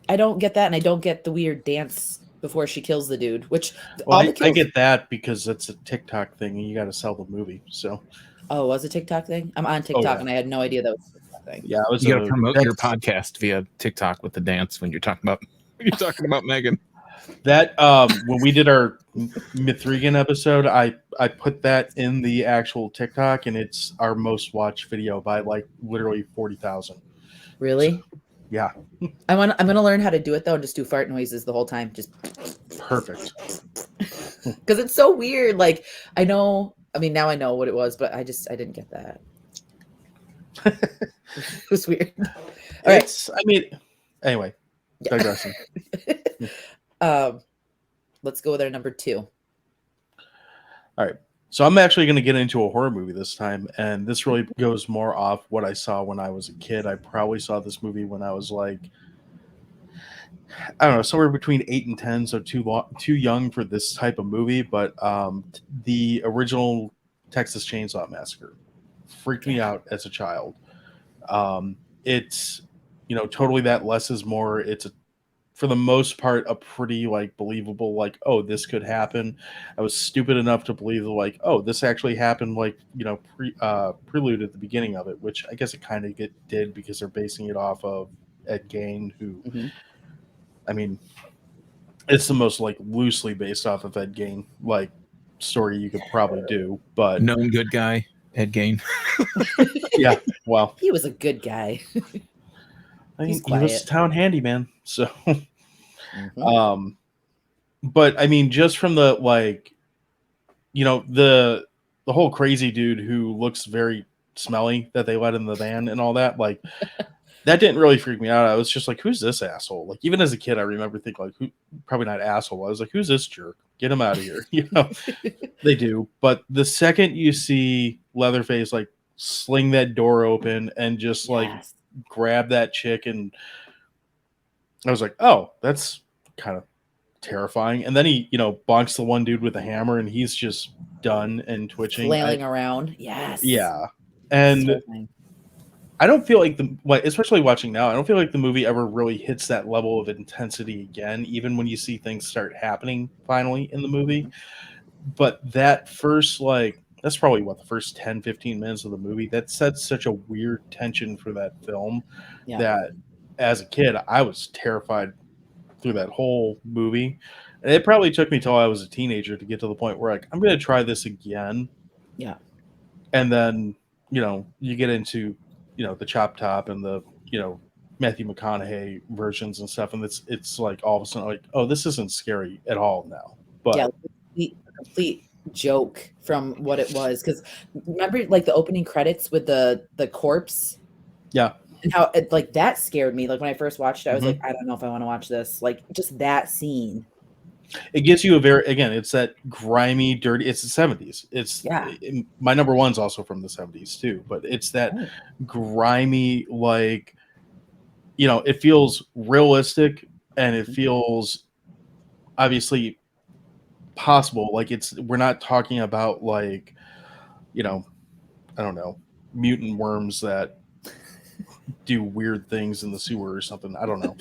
I don't get that, and I don't get the weird dance before she kills the dude. Which I get that because it's a TikTok thing, and you got to sell the movie. So, was it a TikTok thing? I'm on TikTok, and I had no idea that was a TikTok thing. Yeah, you got to promote your podcast via TikTok with the dance when you're talking about Megan. That when we did our Mithrigan episode, I put that in the actual TikTok, and it's our most watched video by like literally 40,000. Really? So, yeah. I'm gonna learn how to do it though, and just do fart noises the whole time. Just perfect. Because it's so weird. Like now I know what it was, but I didn't get that. It was weird. All right. Anyway, digressing. Let's go with our number 2. All right. So I'm actually going to get into a horror movie this time, and this really goes more off what I saw when I was a kid. I probably saw this movie when I was like, I don't know, somewhere between 8 and 10, so too young for this type of movie. But the original Texas Chainsaw Massacre freaked me out as a child. It's totally that less is more. It's for the most part, a pretty like believable, like, oh, this could happen. I was stupid enough to believe like, oh, this actually happened, like, prelude at the beginning of it, which I guess it kind of did because they're basing it off of Ed Gein, who, I mean, it's the most like loosely based off of Ed Gein like story you could probably do, but known good guy. Ed Gein. Yeah, well, He was a good guy. I mean, He's he quiet. was town handyman. So, Mhm. but I mean, just from the like, the whole crazy dude who looks very smelly that they let in the van and all that, like, that didn't really freak me out. I was just like, who's this asshole? Like, even as a kid, I remember thinking, like, who, probably not asshole. I was like, who's this jerk? Get him out of here. They do. But the second you see Leatherface, like, sling that door open and just, like, Yes. grab that chick, and I was like, oh, that's kind of terrifying. And then he, bonks the one dude with a hammer, and he's just done and twitching. Flailing around. Yes. Yeah. And So fun. I don't feel like especially watching now, I don't feel like the movie ever really hits that level of intensity again, even when you see things start happening finally in the movie. But that first, that's probably the first 10, 15 minutes of the movie, that sets such a weird tension for that film that as a kid, I was terrified through that whole movie. And it probably took me till I was a teenager to get to the point where, like, I'm going to try this again. Yeah. And then, you get into, the Chop Top and the, Matthew McConaughey versions and stuff. And it's like all of a sudden, like, oh, this isn't scary at all now. But yeah, complete joke from what it was. Because remember, like, the opening credits with the corpse? Yeah. And how like that scared me. Like when I first watched it, I was like, I don't know if I want to watch this. Like just that scene. It gives you it's that grimy, dirty. It's the 70s. My number one's also from the 70s too, but it's that grimy, like, it feels realistic and it feels obviously possible. Like we're not talking about like, I don't know, mutant worms that do weird things in the sewer or something. I don't know.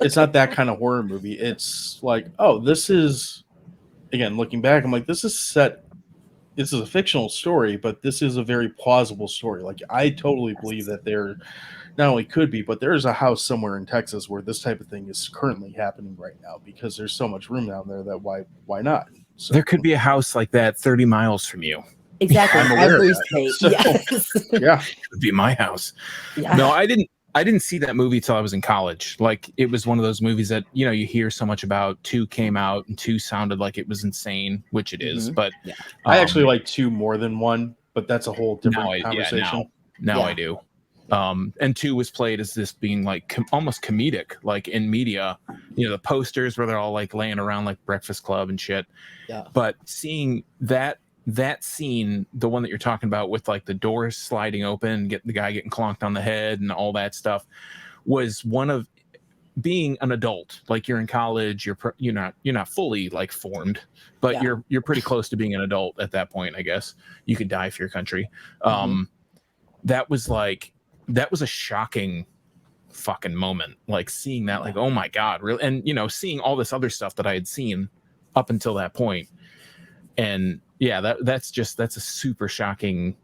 It's not that kind of horror movie. It's like, oh, this is, again, looking back, I'm like, this is a fictional story, but this is a very plausible story. Like, I totally believe that there not only could be, but there's a house somewhere in Texas where this type of thing is currently happening right now because there's so much room down there that why not? So, there could be a house like that 30 miles from you. Exactly. I'm aware of that. State. So, yes. Yeah. It would be my house. Yeah. No, I didn't see that movie till I was in college. Like, it was one of those movies that, you hear so much about. 2 came out and 2 sounded like it was insane, which it is. But I actually like 2 more than 1, but that's a whole different conversation. Now I do. And 2 was played as this being like almost comedic, like in media, the posters where they're all like laying around like Breakfast Club and shit. Yeah. But seeing that scene, the one that you're talking about with like the doors sliding open, the guy getting clonked on the head and all that stuff, was one of being an adult. Like, you're in college, you're not fully like formed, but you're pretty close to being an adult at that point. I guess you could die for your country. That was a shocking fucking moment. Like, seeing that, like, oh my God, really? And seeing all this other stuff that I had seen up until that point. And that's a super shocking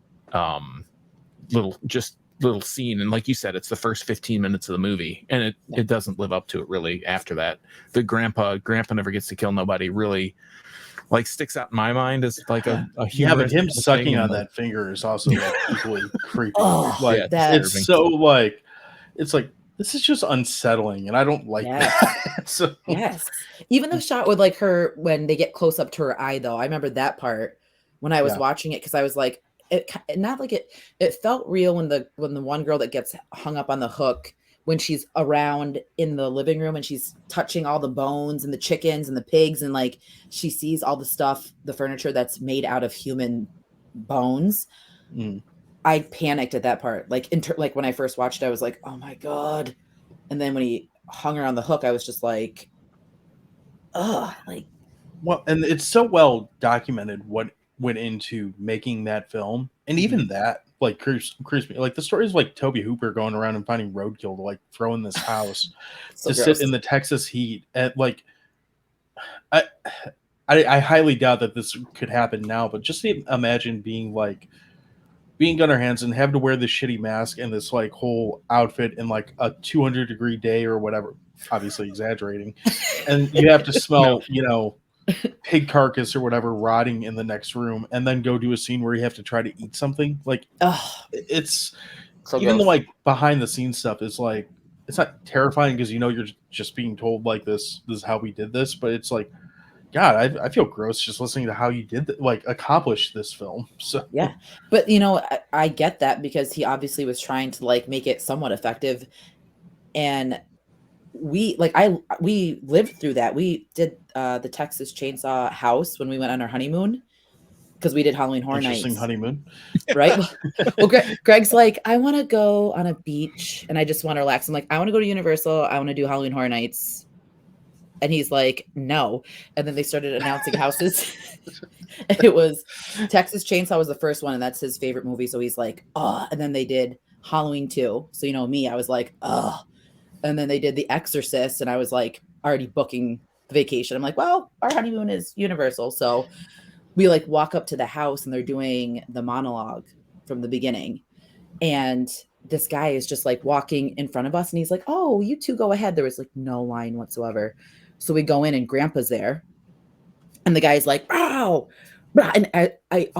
little scene. And like you said, it's the first 15 minutes of the movie, and it doesn't live up to it really after that. The grandpa never gets to kill nobody really, like, sticks out in my mind as like a humorous. But him sucking on that finger is also like equally creepy. It's so like, it's like, this is just unsettling, and I don't like that. So even the shot with like her when they get close up to her eye, though, I remember that part when I was watching it, because I was like, it felt real when the one girl that gets hung up on the hook, when she's around in the living room and she's touching all the bones and the chickens and the pigs, and like she sees all the stuff, the furniture that's made out of human bones. I panicked at that part. Like, like when I first watched it, I was like, oh my God. And then when he hung her on the hook, I was just like, ugh. Like, well, and it's so well documented what went into making that film. And even that, like, creeps me. Like, the stories of like Toby Hooper going around and finding roadkill to like throw in this house to sit in the Texas heat. And like, I highly doubt that this could happen now, but just imagine being Gunnar Hansen, have to wear this shitty mask and this like whole outfit in like a 200-degree day or whatever, obviously exaggerating, and you have to smell, pig carcass or whatever rotting in the next room, and then go do a scene where you have to try to eat something. Like, it's so even gross. the like behind the scenes stuff is like, it's not terrifying because you know you're just being told like this is how we did this, but it's like, God, I feel gross just listening to how you did like accomplish this film. So Yeah, but you know, I get that because he obviously was trying to like make it somewhat effective, and we lived through that. We did the Texas Chainsaw House when we went on our honeymoon because we did Halloween Horror interesting Nights, honeymoon. right? Well, Greg's like, I want to go on a beach and I just want to relax. I'm like, I want to go to Universal. I want to do Halloween Horror Nights. And he's like, no. And then they started announcing houses. And it was Texas Chainsaw was the first one, and that's his favorite movie. So he's like, oh. And then they did Halloween 2. So you know me, I was like, oh. And then they did The Exorcist, and I was like already booking the vacation. I'm like, well, our honeymoon is Universal. So we like walk up to the house and they're doing the monologue from the beginning. And this guy is just like walking in front of us and he's like, oh, you two go ahead. There was like no line whatsoever. So we go in and Grandpa's there. And the guy's like, oh, and I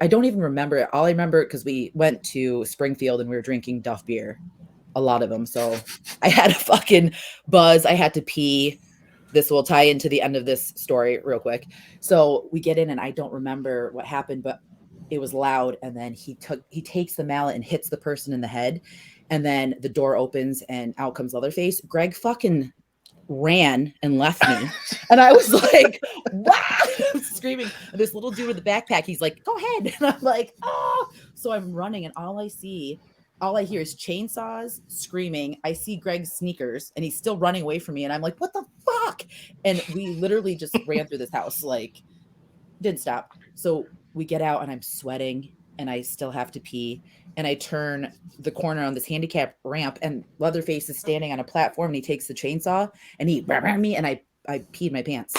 don't even remember it. All I remember, because we went to Springfield and we were drinking Duff beer, a lot of them. So I had a fucking buzz. I had to pee. This will tie into the end of this story real quick. So we get in and I don't remember what happened, but it was loud. And then he takes the mallet and hits the person in the head. And then the door opens and out comes Leatherface. Greg fucking ran and left me. And I was like, wow, I'm screaming. And this little dude with the backpack, he's like, go ahead. And I'm like, oh. So I'm running and all I hear is chainsaws, screaming. I see Greg's sneakers and he's still running away from me. And I'm like, what the fuck? And we literally just ran through this house, like didn't stop. So we get out and I'm sweating and I still have to pee. And I turn the corner on this handicap ramp and Leatherface is standing on a platform and he takes the chainsaw and he me and I peed my pants.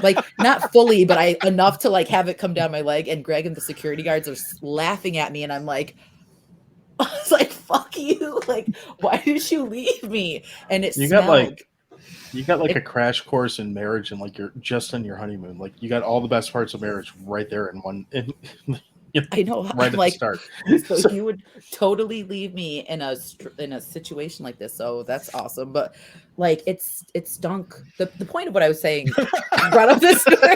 Like not fully, but enough to like have it come down my leg. And Greg and the security guards are laughing at me and I'm like, I was like, fuck you. Like, why did you leave me? And it smelled. You got like a crash course in marriage and like you're just on your honeymoon. Like you got all the best parts of marriage right there in one. I know. Right at the start. So you would totally leave me in a situation like this. So that's awesome. But like it stunk. The point of what I was saying brought up this story.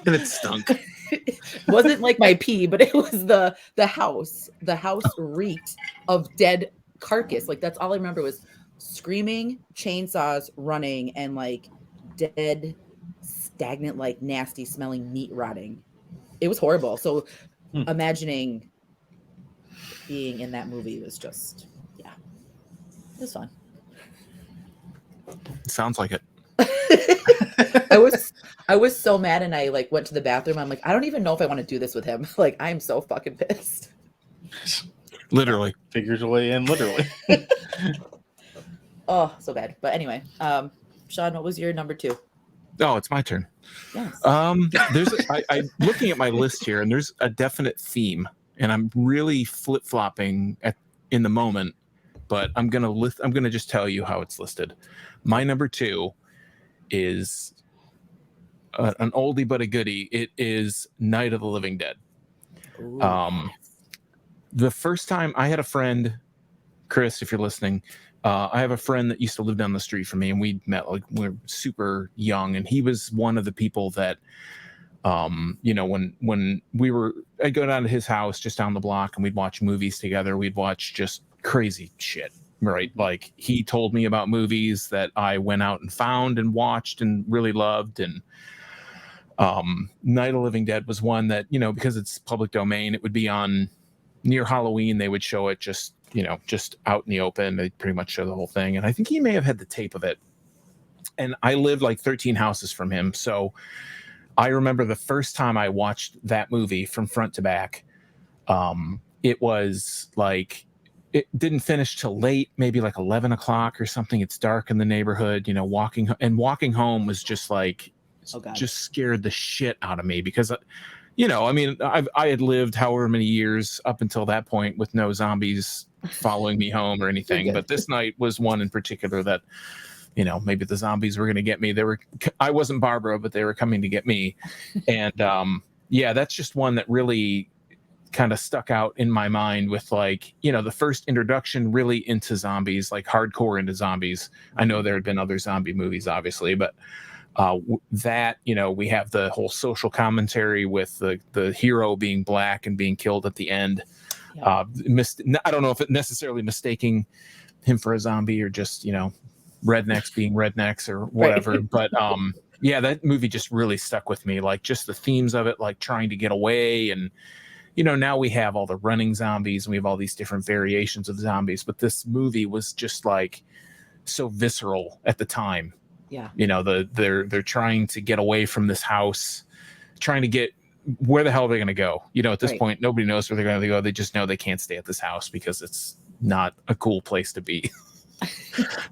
And it stunk. It wasn't like my pee, but it was the house. The house reeked of dead carcass. Like that's all I remember was screaming, chainsaws, running, and like dead, stagnant, like nasty smelling meat rotting. It was horrible. So imagining being in that movie was just, yeah, it was fun. Sounds like it. I was so mad and I like went to the bathroom. I'm like, I don't even know if I want to do this with him. Like, I'm so fucking pissed. Literally. Figuratively and literally. Oh, so bad. But anyway, Sean, what was your number 2? Oh, it's my turn. Yes. I'm looking at my list here, and there's a definite theme, and I'm really flip-flopping in the moment, but I'm gonna just tell you how it's listed. My number 2 is an oldie but a goodie. It is Night of the Living Dead. Ooh. The first time I had a friend, Chris, if you're listening. I have a friend that used to live down the street from me, and we met like we were super young. And he was one of the people that, when I'd go down to his house just down the block, and we'd watch movies together. We'd watch just crazy shit, right? Like he told me about movies that I went out and found and watched and really loved. And Night of the Living Dead was one that, because it's public domain, it would be on near Halloween. They would show it just out in the open. They pretty much show the whole thing. And I think he may have had the tape of it. And I lived like 13 houses from him. So I remember the first time I watched that movie from front to back. It was like, it didn't finish till late, maybe like 11 o'clock or something. It's dark in the neighborhood, walking home was just like, just scared the shit out of me because I had lived however many years up until that point with no zombies following me home or anything. But this night was one in particular that maybe the zombies were going to get me. I wasn't Barbara, but they were coming to get me. And that's just one that really kind of stuck out in my mind with like, the first introduction really into zombies, like hardcore into zombies. I know there had been other zombie movies, obviously, but that, we have the whole social commentary with the hero being black and being killed at the end. Yeah. I don't know if it necessarily mistaking him for a zombie or just, rednecks being rednecks or whatever. Right. But that movie just really stuck with me. Like just the themes of it, like trying to get away. And, now we have all the running zombies and we have all these different variations of zombies. But this movie was just like so visceral at the time. Yeah. They're trying to get away from this house, trying to get where the hell are they going to go? At this point, nobody knows where they're going to go. They just know they can't stay at this house because it's not a cool place to be.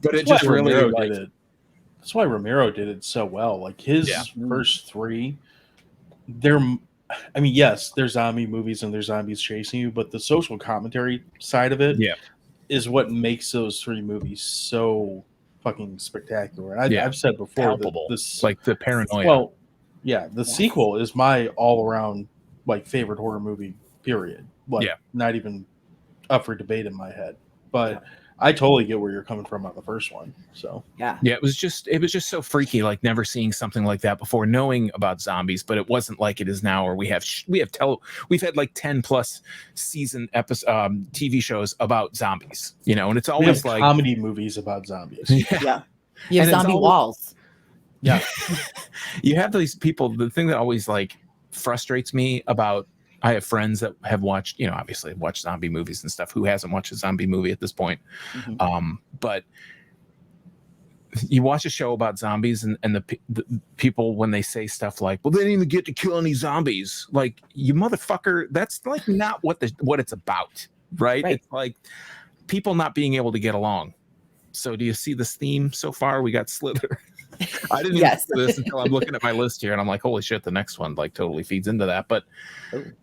But it just really did it. That's why Romero did it so well. Like his first three, yes, there's zombie movies and there's zombies chasing you, but the social commentary side of it is what makes those three movies so fucking spectacular. And I've said before that this, like the paranoia. Well, the sequel is my all around like favorite horror movie. Period. Like not even up for debate in my head. But I totally get where you're coming from on the first one. So it was just so freaky, like never seeing something like that before, knowing about zombies, but it wasn't like it is now, where we've had like 10 plus season TV shows about zombies, and it's always like comedy movies about zombies. You have zombie walls. Yeah. You have these people. The thing that always like frustrates me about, I have friends that have watched, obviously watched zombie movies and stuff. Who hasn't watched a zombie movie at this point? Mm-hmm. But you watch a show about zombies and the people, when they say stuff like, well, they didn't even get to kill any zombies. Like, you motherfucker, that's like not what it's about, right? It's like people not being able to get along. So do you see this theme so far? We got Slither. I didn't even see this until I'm looking at my list here and I'm like, holy shit, the next one like totally feeds into that. But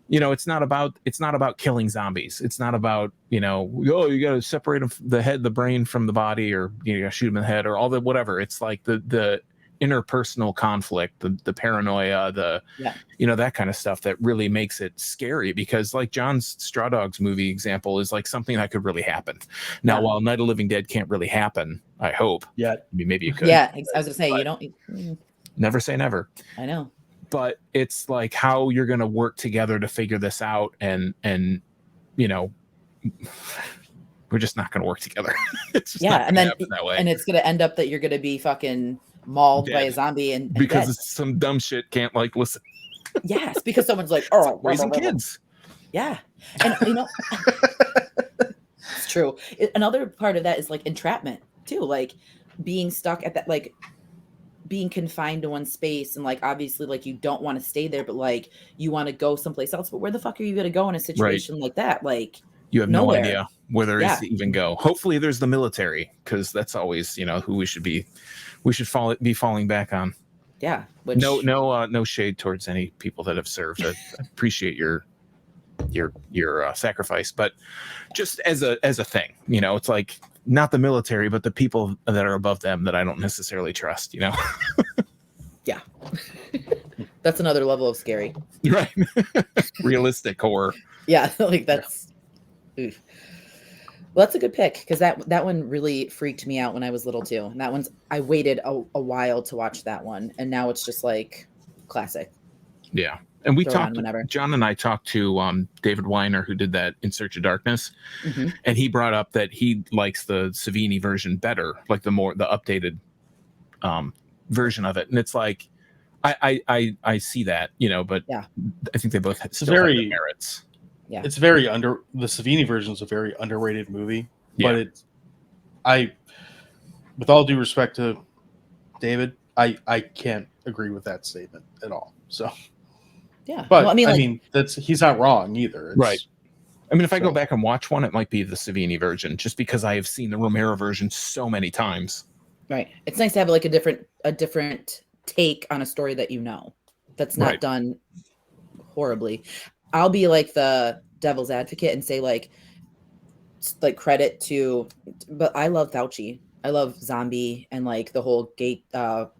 it's not about killing zombies. It's not about, you got to separate the brain from the body, or you got to shoot them in the head, or all the whatever. It's like the interpersonal conflict, the paranoia, that kind of stuff that really makes it scary, because like John's Straw Dogs movie example is like something that could really happen. Now, while Night of the Living Dead can't really happen, I hope. Yeah. I mean, maybe it could. Yeah. I was gonna say, you don't never say never. I know. But it's like how you're going to work together to figure this out. And, we're just not going to work together. It's just not gonna happen that way. And it's going to end up that you're going to be fucking mauled by a zombie and because dead. Some dumb shit can't like listen. Yes, because someone's like, oh, raising kids. Yeah. And it's true. Another part of that is like entrapment too, like being stuck at that, like being confined to one space, and like obviously like you don't want to stay there, but like you want to go someplace else. But where the fuck are you going to go in a situation like that? Like you have no idea where there is to even go. Hopefully there's the military, because that's always who we should be falling back on. Yeah. No shade towards any people that have served. I appreciate your sacrifice, but just as a thing, it's like not the military, but the people that are above them that I don't necessarily trust. Yeah. That's another level of scary. Right. Realistic horror. Yeah, like that's. Yeah. Well, that's a good pick, because that one really freaked me out when I was little too. And I waited a while to watch that one, and now it's just like classic. Yeah. And John and I talked to David Weiner, who did that In Search of Darkness. Mm-hmm. And he brought up that he likes the Savini version better, like the updated version of it. And it's like, I see that, but I think they both have the merits. Yeah. It's the Savini version is a very underrated movie, but with all due respect to David, I can't agree with that statement at all. So. Yeah, but well, he's not wrong either. Right. I mean, if I go back and watch one, it might be the Savini version, just because I have seen the Romero version so many times. Right. It's nice to have like a different take on a story that that's not done horribly. I'll be like the devil's advocate and say like credit to, but I love Fauci. I love Zombie and like the whole Gates of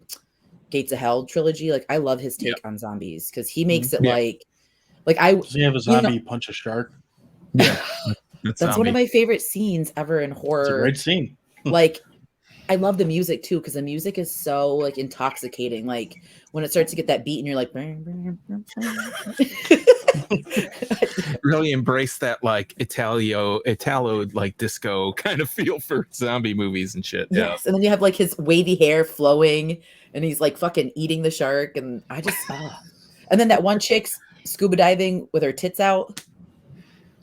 Hell trilogy. Like I love his take on zombies because he makes it Yeah. like Does he have a zombie punch a shark? Yeah. That's one of my favorite scenes ever in It's a horror. great scene. Like I love the music too because the music is so like intoxicating. Like when it starts to get that beat and you're like, really embrace that like Italo like disco kind of feel for zombie movies and shit. Yes, and then you have like his wavy hair flowing, and he's like fucking eating the shark, and I just, and then that one chick's scuba diving with her tits out,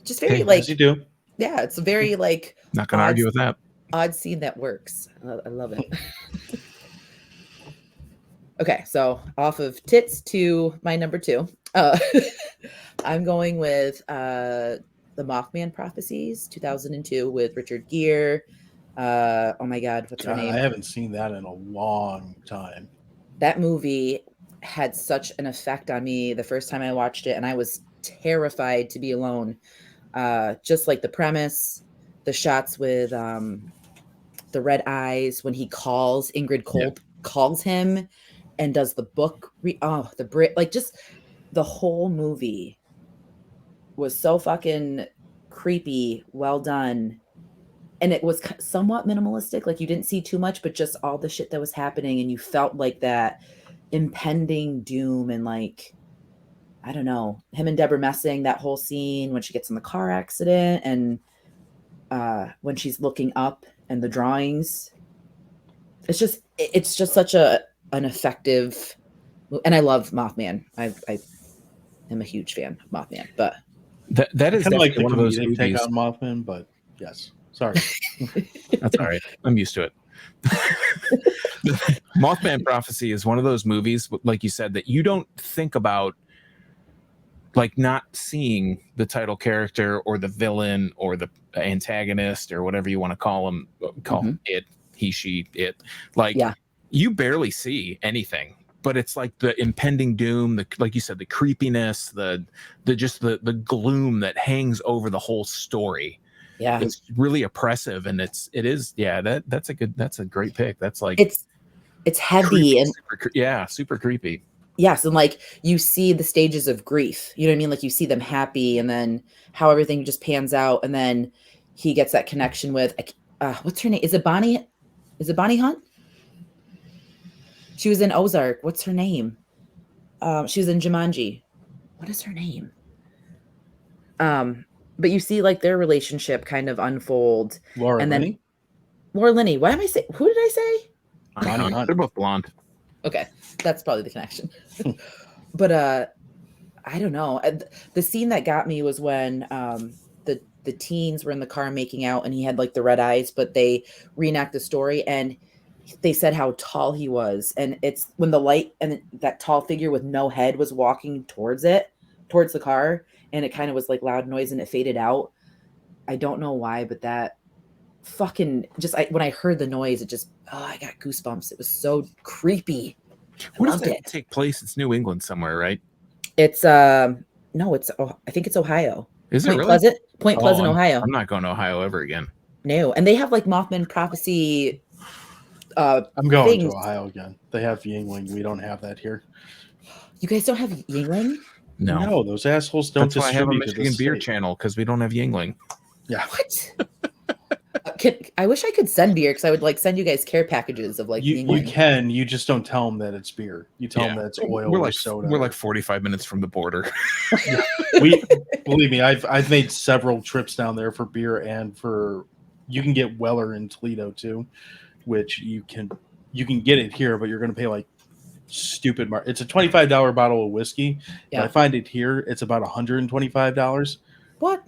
just very like, as you do. Yeah, it's a very like Not gonna argue with that. Odd scene that works. I love it. Okay, so off of tits to my number 2. I'm going with the Mothman Prophecies, 2002 with Richard Gere. Oh my God, what's her name? I haven't seen that in a long time. That movie had such an effect on me the first time I watched it, and I was terrified to be alone. Just like the premise, the shots with the red eyes when he calls, Ingrid Kolb calls him and does the book. Like just the whole movie was so fucking creepy, well done. And it was somewhat minimalistic. Like you didn't see too much, but just all the shit that was happening. And you felt like that impending doom and like, I don't know, him and Deborah Messing, that whole scene when she gets in the car accident and when she's looking up and the drawings. It's just such an effective, and I love Mothman. I am a huge fan of Mothman, but that is kind of like the one of those comedic movies. take on Mothman, but yes. Sorry. That's all right. I'm used to it. Mothman Prophecy is one of those movies, like you said, that you don't think about like not seeing the title character or the villain or the antagonist or whatever you want to call him, it, he, she, it. Like you barely see anything, but it's like the impending doom, like you said, the creepiness, the gloom that hangs over the whole story. Yeah, it's really oppressive, and that's a great pick. That's like it's heavy and super creepy. Yes, and like you see the stages of grief. You know what I mean? Like you see them happy, and then how everything just pans out, and then he gets that connection with what's her name? Is it Bonnie? Is it Bonnie Hunt? She was in Ozark. What's her name? She was in Jumanji. What is her name? But you see like their relationship kind of unfold. Laura Linney? Laura Linney. Why am I saying? Who did I say? Bonnie Hunt. They're both blonde. Okay, that's probably the connection. But I don't know. The scene that got me was when the teens were in the car making out, and he had like the red eyes, but they reenact the story, and they said how tall he was, and it's when the light and that tall figure with no head was walking towards the car, and it kind of was like loud noise, and it faded out. I don't know why, but that fucking when I heard the noise, it just I got goosebumps. It was so creepy. Where does that take place? It's New England somewhere, right? It's no, it's I think it's Ohio. Is it really? Point Pleasant, Ohio. I'm not going to Ohio ever again. No, and they have like Mothman Prophecy. I'm going to Ohio again. They have Yingling. We don't have that here. You guys don't have Yingling? No, those assholes don't. That's why I have a Michigan beer channel, because we don't have Yingling. Yeah. What? I wish I could send beer, because I would like send you guys care packages of like you can. You just don't tell them that it's beer. You tell them that it's oil or soda. We're like 45 minutes from the border. Believe me, I've made several trips down there for beer and for. You can get Weller in Toledo too, which you can get it here, but you're going to pay like stupid. It's a $25 bottle of whiskey. Yeah. I find it here. It's about $125. What?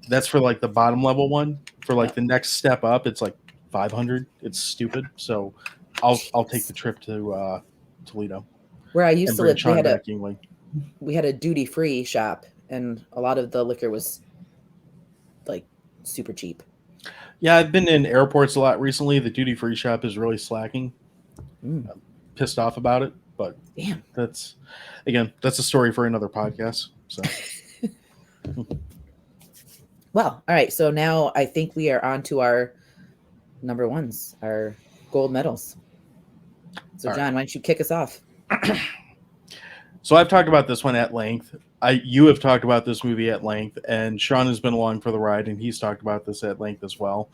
That's for like the bottom level one. For like the next step up, it's like $500. It's stupid. So I'll take the trip to Toledo. Where I used to live, we had a duty free shop, and a lot of the liquor was like super cheap. Yeah, I've been in airports a lot recently. The duty free shop is really slacking. I'm pissed off about it, but damn, that's a story for another podcast. So. Well, all right. So now I think we are on to our number ones, our gold medals. So, All John, why don't you kick us off? So I've talked about this one at length. You have talked about this movie at length, and Sean has been along for the ride, and he's talked about this at length as well.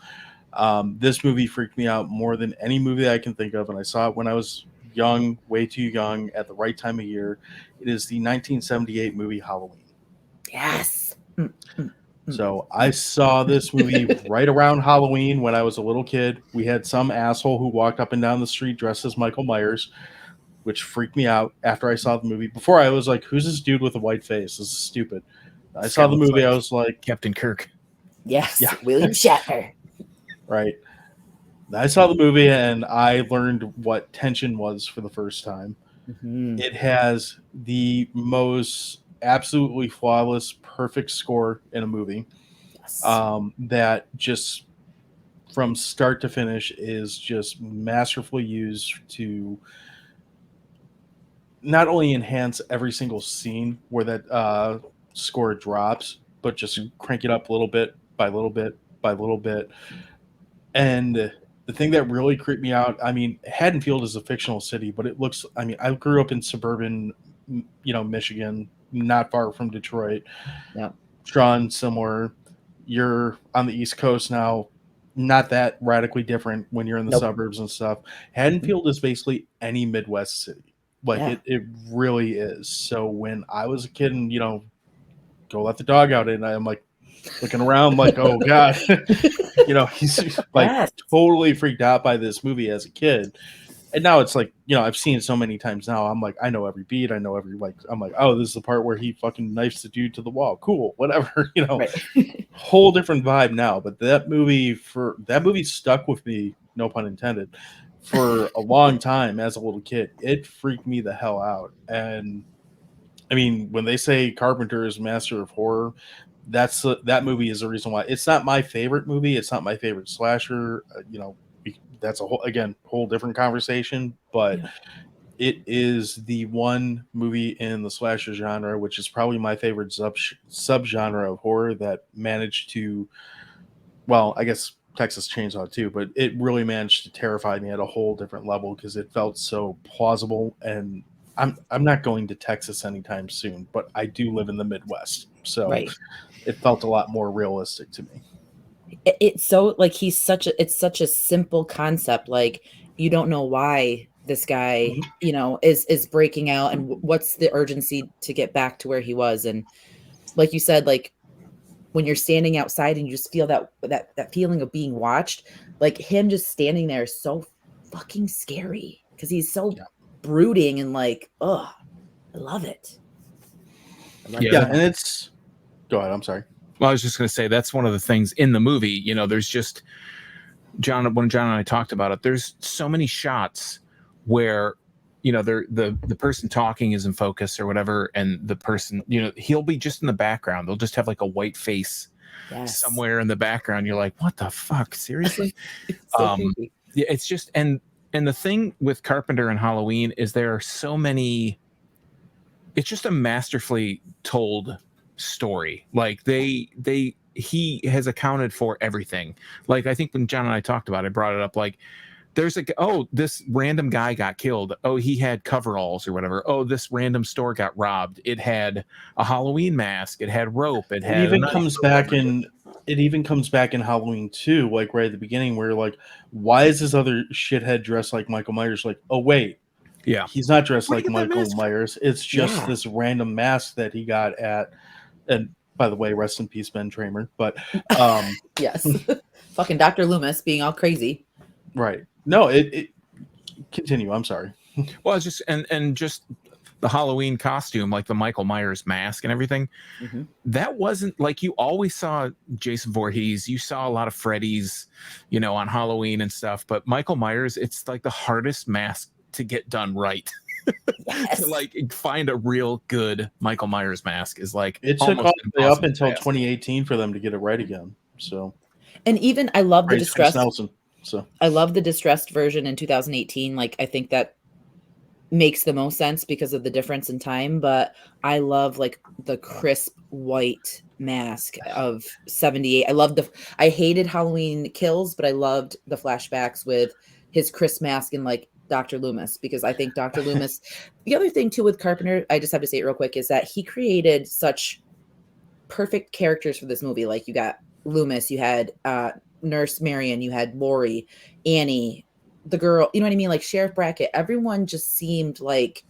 This movie freaked me out more than any movie I can think of, and I saw it when I was young, way too young, at the right time of year. It is the 1978 movie Halloween. Yes. So I saw this movie right around Halloween when I was a little kid. We had some asshole who walked up and down the street dressed as Michael Myers, which freaked me out after I saw the movie. Before I was like, who's this dude with a white face? This is stupid. I saw the movie, I was like, Captain Kirk. Yes. Yeah. William Shatner. Right. I saw the movie and I learned what tension was for the first time. Mm-hmm. It has the most absolutely flawless, perfect score in a movie. Yes. That just from start to finish is just masterfully used to not only enhance every single scene where that score drops, but just crank it up little bit by little bit by little bit. And the thing that really creeped me out, I mean, Haddonfield is a fictional city, but it looks, I mean, I grew up in suburban, Michigan, not far from Detroit. Yep. Sean, similar. You're on the East Coast now, not that radically different when you're in the Nope. suburbs and stuff. Haddonfield is basically any Midwest city. Like Yeah. it really is. So when I was a kid and, go let the dog out and I'm like looking around like, oh God, he's like Yes. totally freaked out by this movie as a kid. And now it's like, I've seen it so many times now. I'm like, I know every beat. I know every, I'm like, oh, this is the part where he fucking knifes the dude to the wall. Cool. Whatever, Right. whole different vibe now. But that movie stuck with me, no pun intended, for a long time as a little kid. It freaked me the hell out. And I mean, when they say Carpenter is master of horror, that movie is the reason why. It's not my favorite movie. It's not my favorite slasher. That's a whole different conversation. But Yeah. it is the one movie in the slasher genre, which is probably my favorite subgenre of horror, that managed to, well, I guess Texas Chainsaw too, but it really managed to terrify me at a whole different level because it felt so plausible. And I'm not going to Texas anytime soon, but I do live in the Midwest, so Right. it felt a lot more realistic to me. It's so like it's such a simple concept. Like you don't know why this guy, is breaking out and what's the urgency to get back to where he was. And like you said, like when you're standing outside and you just feel that feeling of being watched, like him just standing there is so fucking scary because he's so brooding and like, oh, I love it. Yeah, and it's. Go ahead. I'm sorry. Well, I was just going to say that's one of the things in the movie. There's just when John and I talked about it, there's so many shots where the person talking is in focus or whatever, and the person he'll be just in the background. They'll just have like a white face somewhere in the background. You're like, what the fuck? Seriously? It's so creepy. Yeah, it's just and the thing with Carpenter and Halloween is there are so many. It's just a masterfully told story. Like he has accounted for everything. Like I think when John and I talked about it, I brought it up. Like there's this random guy got killed. Oh, he had coveralls or whatever. Oh, this random store got robbed. It had a Halloween mask. It had rope. It even comes back in Halloween 2, like right at the beginning, where like, why is this other shithead dressed like Michael Myers? Like, oh wait, yeah, he's not dressed like Michael Myers. It's just this random mask that he got at. And by the way, rest in peace, Ben Tramer. But yes, fucking Dr. Loomis being all crazy. Right. No, it continue. I'm sorry. Well, it's just and just the Halloween costume, like the Michael Myers mask and everything. Mm-hmm. That wasn't like you always saw Jason Voorhees. You saw a lot of Freddy's, on Halloween and stuff. But Michael Myers, it's like the hardest mask to get done right. Yes. To like find a real good Michael Myers mask is like it took all the way up until 2018 for them to get it right again. So, and even I love the distressed. So I love the distressed version in 2018. Like I think that makes the most sense because of the difference in time. But I love like the crisp white mask of 78. I hated Halloween Kills, but I loved the flashbacks with his Chris mask and like Dr. Loomis, because I think Dr. Loomis, the other thing too with Carpenter, I just have to say it real quick, is that he created such perfect characters for this movie. Like you got Loomis, you had Nurse Marion, you had Lori, Annie, the girl, you know what I mean? Like Sheriff Brackett, everyone just seemed like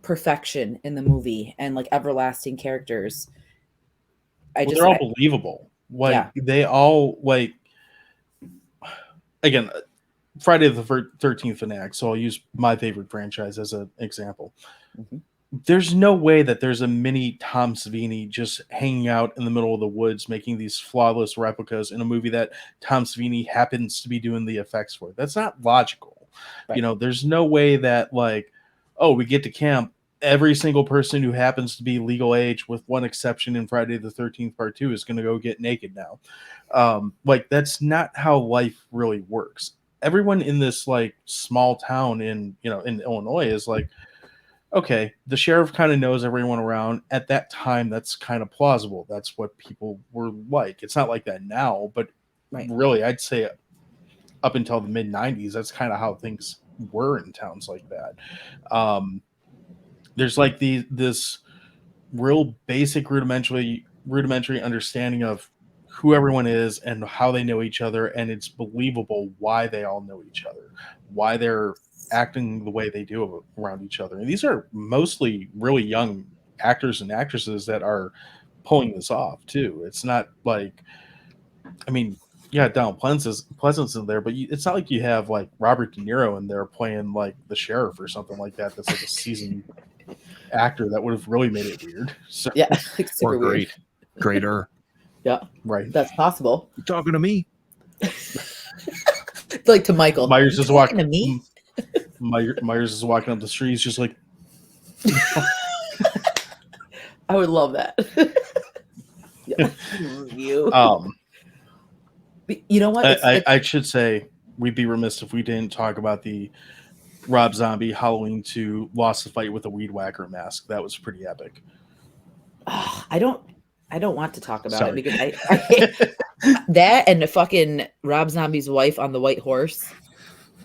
perfection in the movie and like everlasting characters. They're all believable. Like they all like, again, Friday the 13th fanatic. So I'll use my favorite franchise as an example. Mm-hmm. There's no way that there's a mini Tom Savini just hanging out in the middle of the woods making these flawless replicas in a movie that Tom Savini happens to be doing the effects for. That's not logical. Right. You know, there's no way that like, oh, we get to camp, every single person who happens to be legal age, with one exception in Friday the 13th Part 2, is going to go get naked now. Like, that's not how life really works. Everyone in this like small town in Illinois is like, okay, the sheriff kind of knows everyone around. At that time, that's kind of plausible. That's what people were like. It's not like that now, but really, I'd say up until the mid 90s, that's kind of how things were in towns like that. There's like this real basic rudimentary understanding of who everyone is and how they know each other, and it's believable why they all know each other, why they're acting the way they do around each other. And these are mostly really young actors and actresses that are pulling this off too. It's not like, I mean, yeah, Donald Pleasant's in there, but it's not like you have like Robert De Niro in there playing like the sheriff or something like that. That's like a seasoned actor. That would have really made it weird. So, yeah, like super weird. Greater. Yeah, right. That's possible. You're talking to me. Like to Michael. Myers is walking to me. Myers is walking up the street. He's just like, I would love that. Yeah. You. You know what? I should say we'd be remiss if we didn't talk about the Rob Zombie Halloween 2 lost the fight with a weed whacker mask. That was pretty epic. I don't want to talk about it because I that and the fucking Rob Zombie's wife on the white horse.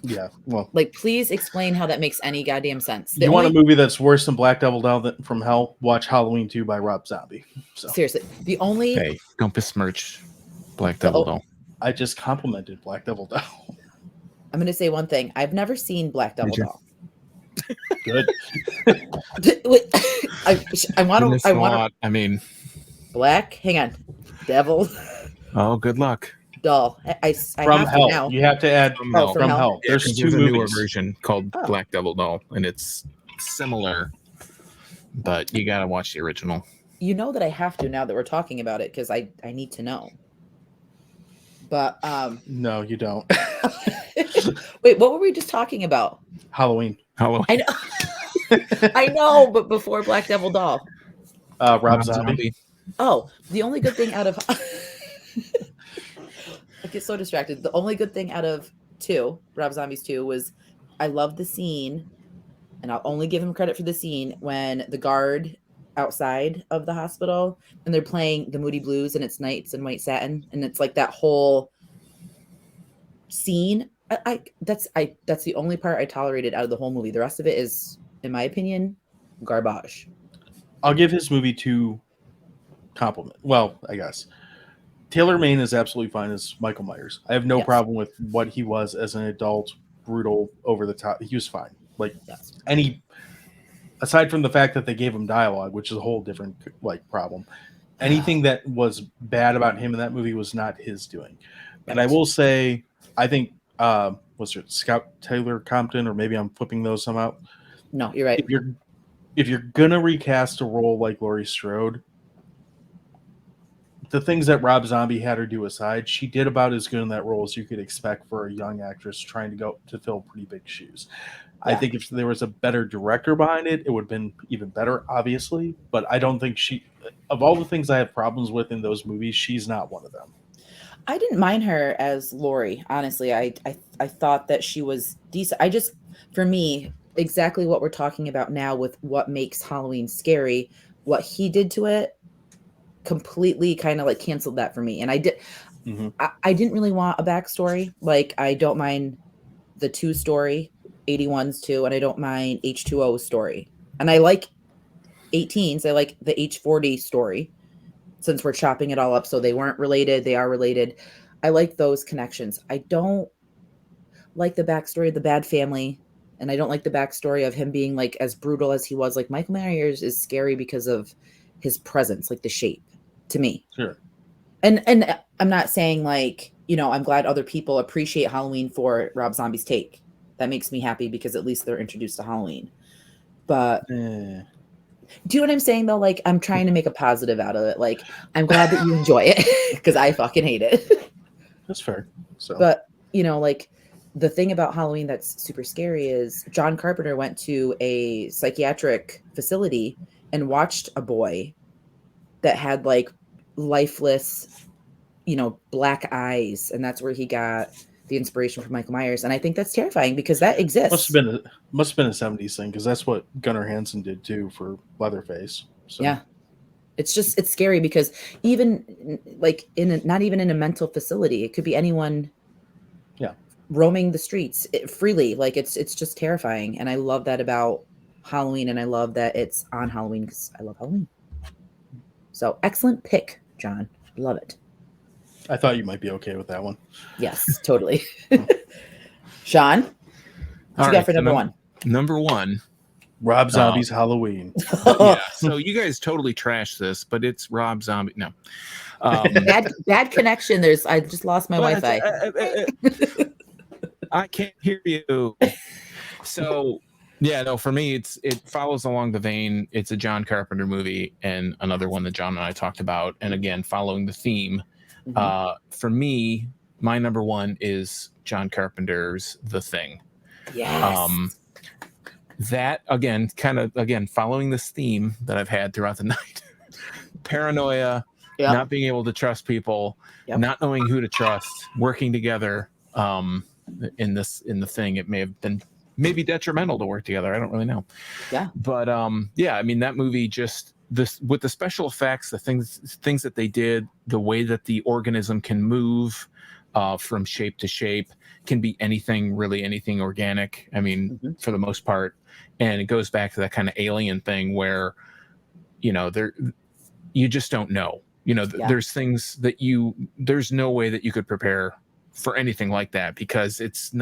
Yeah, well, like, please explain how that makes any goddamn sense. You want a movie that's worse than Black Devil Down from Hell? Watch Halloween 2 by Rob Zombie. So. Seriously, the only don't besmirch Black Devil Doll. I just complimented Black Devil Doll. I'm going to say one thing. I've never seen Black Devil Doll. Good. I want to. I mean, Black. Hang on, Devil. Oh, good luck. Doll. I from have Hell. To now. You have to add from Hell. Yeah, there's a movies. newer version called Black Devil Doll, and it's similar, but you got to watch the original. You know that I have to now that we're talking about it because I need to know. But no, you don't. Wait, what were we just talking about? Halloween. I know. I know, but before Black Devil Doll. Rob Zombie. Oh, the only good thing out of I get so distracted. The only good thing out of Rob Zombie's 2 was I love the scene, and I'll only give him credit for the scene when the guard outside of the hospital and they're playing the Moody Blues and it's Nights in White Satin, and it's like that whole scene. That's the only part I tolerated out of the whole movie. The rest of it is, in my opinion, garbage. I'll give his movie 2 compliment. Well, I guess Taylor Maine is absolutely fine as Michael Myers. I have no problem with what he was as an adult, brutal, over the top. He was fine. Like aside from the fact that they gave him dialogue, which is a whole different problem. Anything that was bad about him in that movie was not his doing. And I will say, I think was it Scout Taylor Compton, or maybe I'm flipping those somehow. No, you're right. If you're gonna recast a role like Laurie Strode, the things that Rob Zombie had her do aside, she did about as good in that role as you could expect for a young actress trying to go to fill pretty big shoes. Yeah. I think if there was a better director behind it, it would have been even better, obviously. But I don't think of all the things I have problems with in those movies, she's not one of them. I didn't mind her as Laurie, honestly. I thought that she was decent. For me, exactly what we're talking about now with what makes Halloween scary, what he did to it completely kind of like canceled that for me. And I Mhm. I didn't really want a backstory. Like, I don't mind the 2 story, 81's 2, and I don't mind H2O's story. And I like 18's. I like the H40 story, since we're chopping it all up. So they weren't related. They are related. I like those connections. I don't like the backstory of the bad family. And I don't like the backstory of him being like as brutal as he was. Like, Michael Myers is scary because of his presence, like the shape to me. Sure. And I'm not saying like, you know, I'm glad other people appreciate Halloween for Rob Zombie's take. That makes me happy because at least they're introduced to Halloween. But do you know what I'm saying though? Like, I'm trying to make a positive out of it. Like, I'm glad that you enjoy it because I fucking hate it. That's fair. So, But, you know, like, the thing about Halloween that's super scary is John Carpenter went to a psychiatric facility and watched a boy that had like lifeless, you know, black eyes. And that's where he got the inspiration for Michael Myers. And I think that's terrifying because that exists. must have been a 70s thing, because that's what Gunnar Hansen did too for Leatherface. So. Yeah. It's scary because even like not even in a mental facility, it could be anyone roaming the streets freely. Like, it's just terrifying. And I love that about Halloween. And I love that it's on Halloween because I love Halloween. So excellent pick, John. Love it. I thought you might be okay with that one. Yes, totally. Sean, what you got for number one? Number one, Rob Zombie's Halloween. Yeah, so you guys totally trashed this, but it's Rob Zombie. No, bad connection. I just lost my Wi-Fi. I can't hear you. So yeah, no, for me, it follows along the vein. It's a John Carpenter movie and another one that John and I talked about. And again, following the theme, for me, my number one is John Carpenter's The Thing. Yes. That again, following this theme that I've had throughout the night. Paranoia, not being able to trust people, not knowing who to trust, working together. In The Thing, it may have been maybe detrimental to work together. I don't really know. Yeah. But I mean, that movie, just this with the special effects, the things that they did, the way that the organism can move from shape to shape, can be anything, really anything organic. I mean, for the most part. And it goes back to that kind of alien thing where, you know, you just don't know. You know, there's things that there's no way that you could prepare for anything like that because it's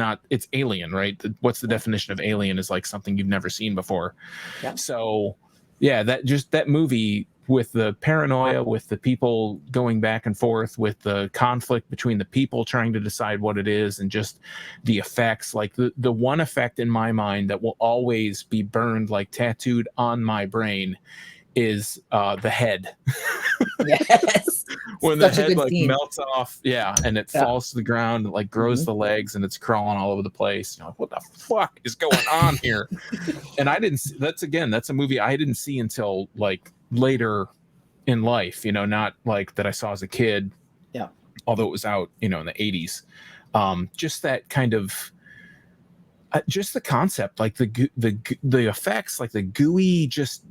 alien, right? What's the definition of alien is like something you've never seen before. Yeah. So yeah, that movie with the paranoia, with the people going back and forth, with the conflict between the people trying to decide what it is, and just the effects, like the one effect in my mind that will always be burned, like tattooed on my brain, is the head. Yes. When the head like melts off, and it falls to the ground, and like grows the legs, and it's crawling all over the place. You're like, what the fuck is going on here? And I didn't. That's a movie I didn't see until like later in life. You know, not like that I saw as a kid. Yeah. Although it was out, you know, in the 80s. Just that kind of. Just the concept, like the effects, like the gooey, just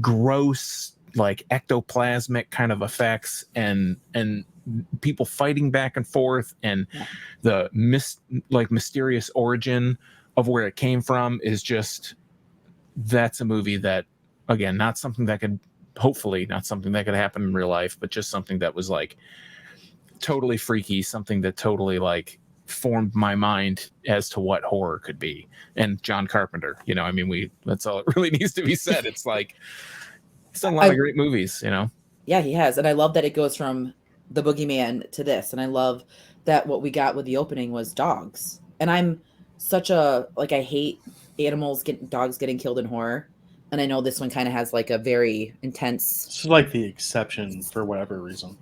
gross, like ectoplasmic kind of effects, and people fighting back and forth, and the mysterious origin of where it came from is just, that's a movie that, again, not something that could happen in real life, but just something that was like totally freaky, something that totally like formed my mind as to what horror could be. And John Carpenter, you know, I mean, that's all it really needs to be said. It's like, he's done a lot of great movies, you know? Yeah, he has. And I love that it goes from The Boogeyman to this. And I love that what we got with the opening was dogs. And I'm such a, like, I hate dogs getting killed in horror. And I know this one kind of has like a very intense. It's like the exception for whatever reason.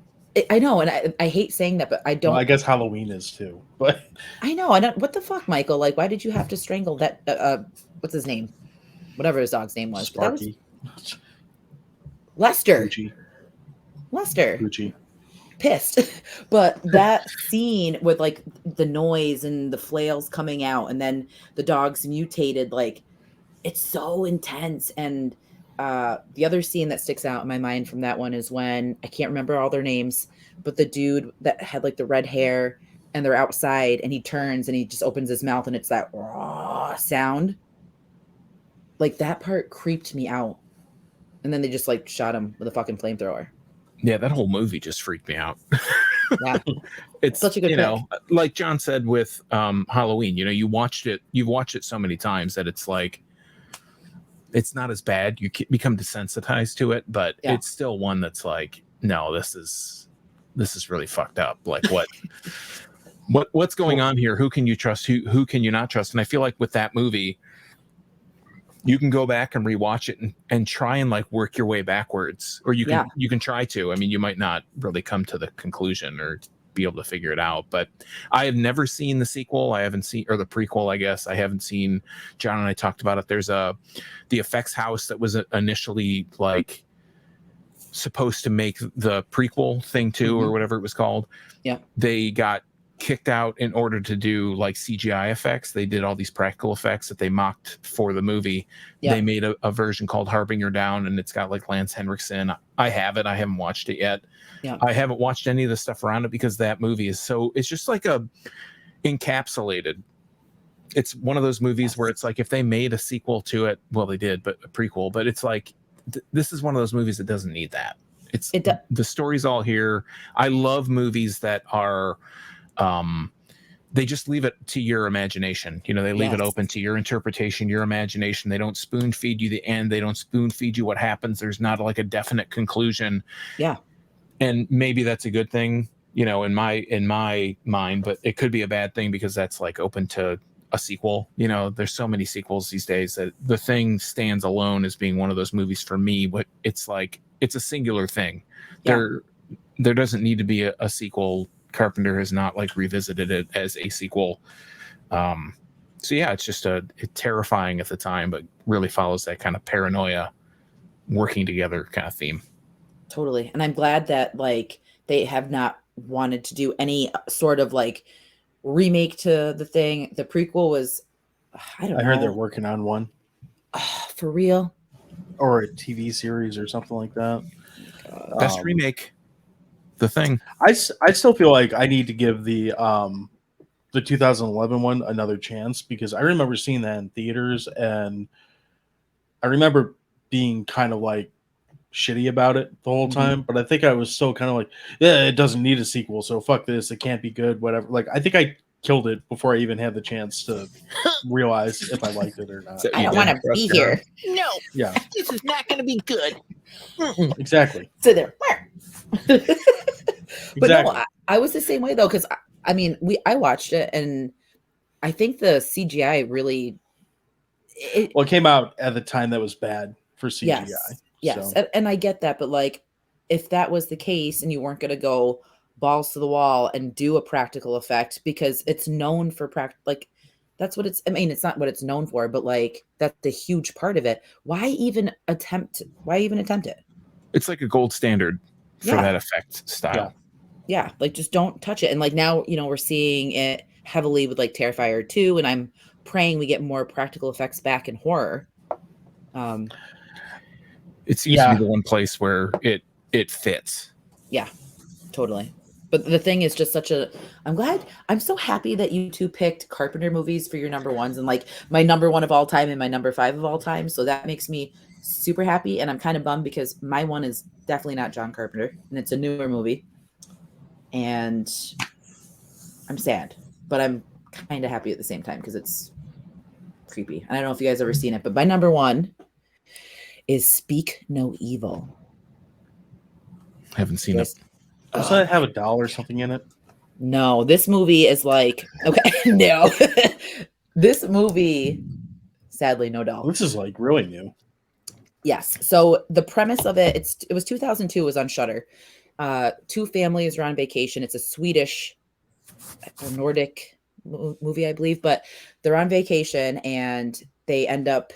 I know, and I hate saying that, but I don't. Well, I guess Halloween is too, but I know. What the fuck, Michael? Like, why did you have to strangle that? What's his name? Whatever his dog's name was. Sparky. Lester. Gucci. Lester. Gucci. Pissed. But that scene with like the noise and the flails coming out, and then the dogs mutated, like, it's so intense. And The other scene that sticks out in my mind from that one is when, I can't remember all their names, but the dude that had like the red hair and they're outside and he turns and he just opens his mouth and it's that raw sound. Like that part creeped me out. And then they just like shot him with a fucking flamethrower. Yeah, that whole movie just freaked me out. Yeah. It's such a good pick. Like John said with Halloween, you've watched it so many times that it's like, it's not as bad. You become desensitized to it, but it's still one that's like, no, this is really fucked up. Like what's going on here? Who can you trust? Who can you not trust? And I feel like with that movie, you can go back and rewatch it and try and like work your way backwards, or you can try to. I mean, you might not really come to the conclusion or be able to figure it out, but I have never seen the sequel. I haven't seen, or the prequel, I guess. I haven't seen. John and I talked about it. There's the effects house that was initially like supposed to make the prequel thing too, or whatever it was called. Yeah. They got kicked out in order to do like CGI effects. They did all these practical effects that they mocked for the movie. They made a version called Harbinger Down, and it's got like Lance Henriksen. I have it. I haven't watched it yet. I haven't watched any of the stuff around it because that movie is it's just like a encapsulated. It's one of those movies where it's like, if they made a sequel to it, well, they did, but a prequel, but it's like, this is one of those movies that doesn't need that. The story's all here. I love movies that are, they just leave it to your imagination. They leave it open to your interpretation, your imagination. They don't spoon feed you the end. They don't spoon feed you what happens. There's not like a definite conclusion. Yeah. And maybe that's a good thing, in my mind, but it could be a bad thing because that's like open to a sequel. There's so many sequels these days that The Thing stands alone as being one of those movies for me, but it's like, it's a singular thing. There doesn't need to be a sequel. Carpenter has not like revisited it as a sequel. So yeah, it's just terrifying at the time, but really follows that kind of paranoia working together kind of theme. Totally. And I'm glad that like they have not wanted to do any sort of like remake to The Thing. The prequel was, I heard they're working on one. For real? Or a TV series or something like that. Best remake, The Thing. I still feel like I need to give the 2011 one another chance, because I remember seeing that in theaters and I remember being kind of like shitty about it the whole time, but I think I was still kind of like, yeah, it doesn't need a sequel, so fuck this, it can't be good, whatever. Like, I think I killed it before I even had the chance to realize if I liked it or not. So I don't want to be here. No. Yeah. This is not going to be good. Exactly. So there. But Exactly. no, I was the same way though, because I watched it and I think the CGI really. It came out at the time that was bad for CGI. Yes, so. and I get that, but like, if that was the case and you weren't going to go balls to the wall and do a practical effect, because it's known for like, that's what it's. I mean, it's not what it's known for, but like that's the huge part of it. Why even attempt it? It's like a gold standard for that effect style. Yeah, like just don't touch it. And like now, we're seeing it heavily with like Terrifier 2, and I'm praying we get more practical effects back in horror. It seems to be the one place where it fits. Yeah, totally. But The Thing is just I'm so happy that you two picked Carpenter movies for your number ones, and like my number one of all time and my number 5 of all time. So that makes me super happy. And I'm kind of bummed because my one is definitely not John Carpenter and it's a newer movie. And I'm sad, but I'm kind of happy at the same time because it's creepy. And I don't know if you guys ever seen it, but my number 1 is Speak No Evil. I haven't seen it. Doesn't it have a doll or something in it? No, this movie is like, okay, no. This movie, sadly, no doll. This is like really new. Yes. So the premise of it, it was 2002, it was on Shudder. 2 families are on vacation. It's a Swedish or Nordic movie, I believe, but they're on vacation and they end up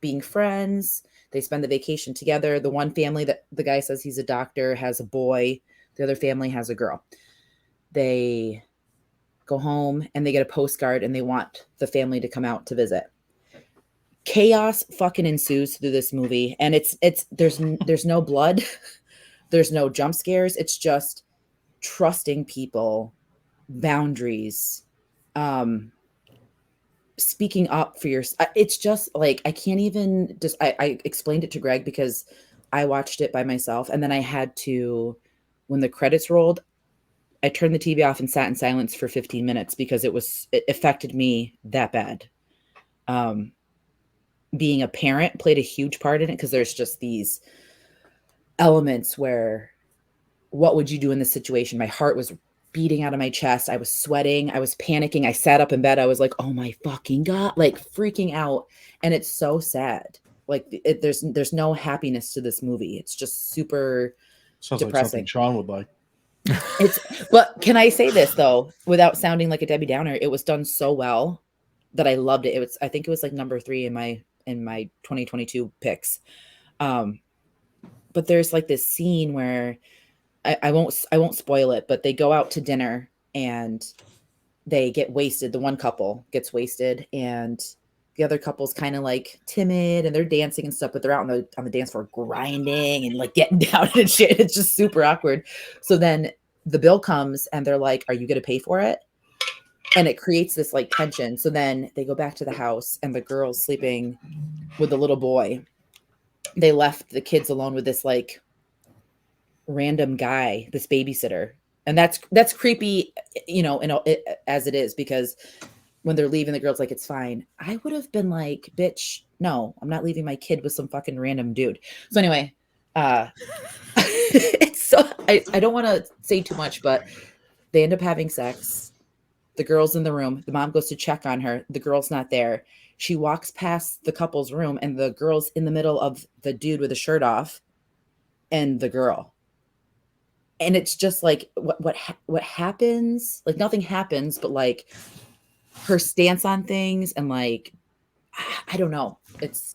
being friends. They spend the vacation together. The one family that the guy says he's a doctor has a boy. The other family has a girl. They go home and they get a postcard and they want the family to come out to visit. chaos fucking ensues through this movie, and there's no blood, there's no jump scares. It's just trusting people, boundaries, speaking up for your. It's just like I can't even just. I explained it to Greg because I watched it by myself, and then I had to, when the credits rolled, I turned the TV off and sat in silence for 15 minutes because it affected me that bad. Being a parent played a huge part in it because there's just these elements where, what would you do in this situation? My heart was beating out of my chest. I was sweating. I was panicking. I sat up in bed. I was like, oh my fucking God, like freaking out. And it's so sad. Like there's no happiness to this movie. It's just super Sounds depressing. like something Sean would like. But can I say this though, without sounding like a Debbie Downer, it was done so well that I loved it. I think it was like number 3 in my 2022 picks. But there's like this scene where I won't spoil it, but they go out to dinner and they get wasted. The one couple gets wasted and the other couple's kind of like timid and they're dancing and stuff, but they're out on the dance floor grinding and like getting down and shit. It's just super awkward. So then the bill comes and they're like, are you going to pay for it? And it creates this like tension. So then they go back to the house and the girl's sleeping with the little boy. They left the kids alone with this like random guy, this babysitter. And that's creepy, as it is, because when they're leaving, the girl's like, it's fine. I would have been like, bitch, no, I'm not leaving my kid with some fucking random dude. So anyway, it's so, I don't want to say too much, but they end up having sex. The girl's in the room. The mom goes to check on her. The girl's not there. She walks past the couple's room and the girl's in the middle of the dude with the shirt off and the girl. And it's just like what happens, like nothing happens, but like her stance on things and like, I don't know. It's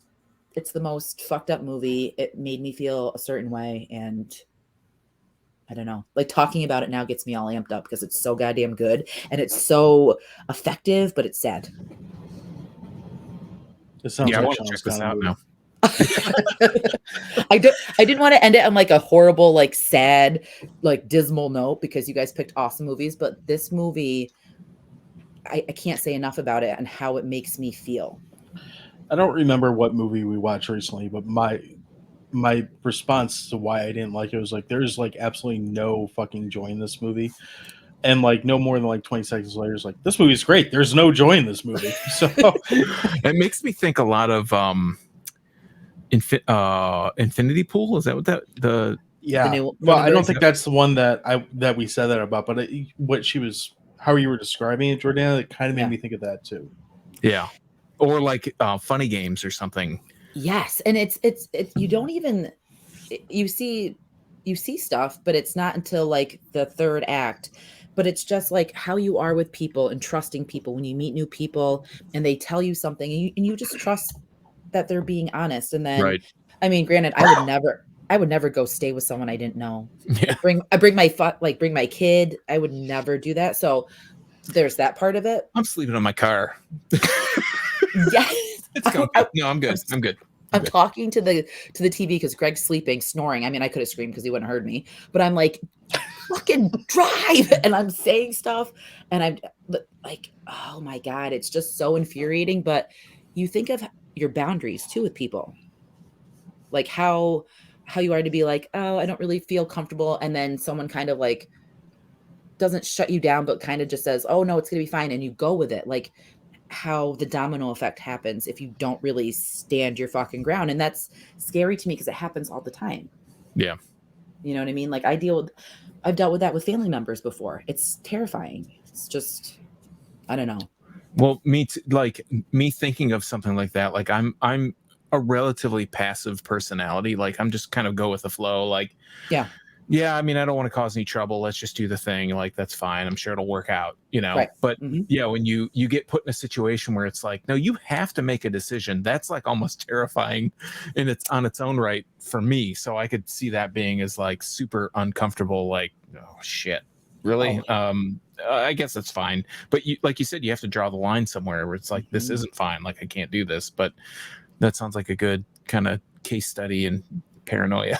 the most fucked up movie. It made me feel a certain way. And I don't know, like talking about it now gets me all amped up because it's so goddamn good and it's so effective, but it's sad. It sounds I like want to check this out now. I didn't want to end it on like a horrible, like sad, like dismal note because you guys picked awesome movies, but this movie, I can't say enough about it and how it makes me feel. I don't remember what movie we watched recently, but my response to why I didn't like it was like there's like absolutely no fucking joy in this movie. And like no more than like 20 seconds later, it's like this movie's great. There's no joy in this movie. So it makes me think a lot of Infinity Pool. Is that what the well, I don't think that's the one that we said that about, but how you were describing it, Jordana, it kind of made me think of that too. Yeah. Or like Funny Games or something. Yes, and it's you don't even you see stuff, but it's not until like the third act. But it's just like how you are with people and trusting people when you meet new people and they tell you something and you just trust that they're being honest. And then, right. I mean, granted, I would never go stay with someone I didn't know. Yeah. I bring my kid. I would never do that. So there's that part of it. I'm sleeping in my car. Yes. No, I'm good. I'm good. I'm talking to the TV because Greg's sleeping, snoring. I mean, I could have screamed because he wouldn't have heard me, but I'm like, fucking drive. And I'm saying stuff and I'm like, oh my God, it's just so infuriating. But you think of your boundaries too with people, like how you are to be like, oh, I don't really feel comfortable. And then someone kind of like doesn't shut you down, but kind of just says, oh no, it's going to be fine. And you go with it. Like how the domino effect happens if you don't really stand your fucking ground. And that's scary to me because it happens all the time. Yeah. You know what I mean? Like I've dealt with that with family members before. It's terrifying. It's just, I don't know. Well, me thinking of something like that, like I'm a relatively passive personality. Like I'm just kind of go with the flow. Like, yeah, I mean, I don't want to cause any trouble. Let's just do the thing. Like, that's fine. I'm sure it'll work out, Right. But yeah, when you get put in a situation where it's like, no, you have to make a decision. That's like almost terrifying and it's on its own right for me. So I could see that being as like super uncomfortable. Like, oh shit, really? I guess that's fine. But you, like you said, you have to draw the line somewhere where it's like, this isn't fine. Like, I can't do this. But that sounds like a good kind of case study in paranoia.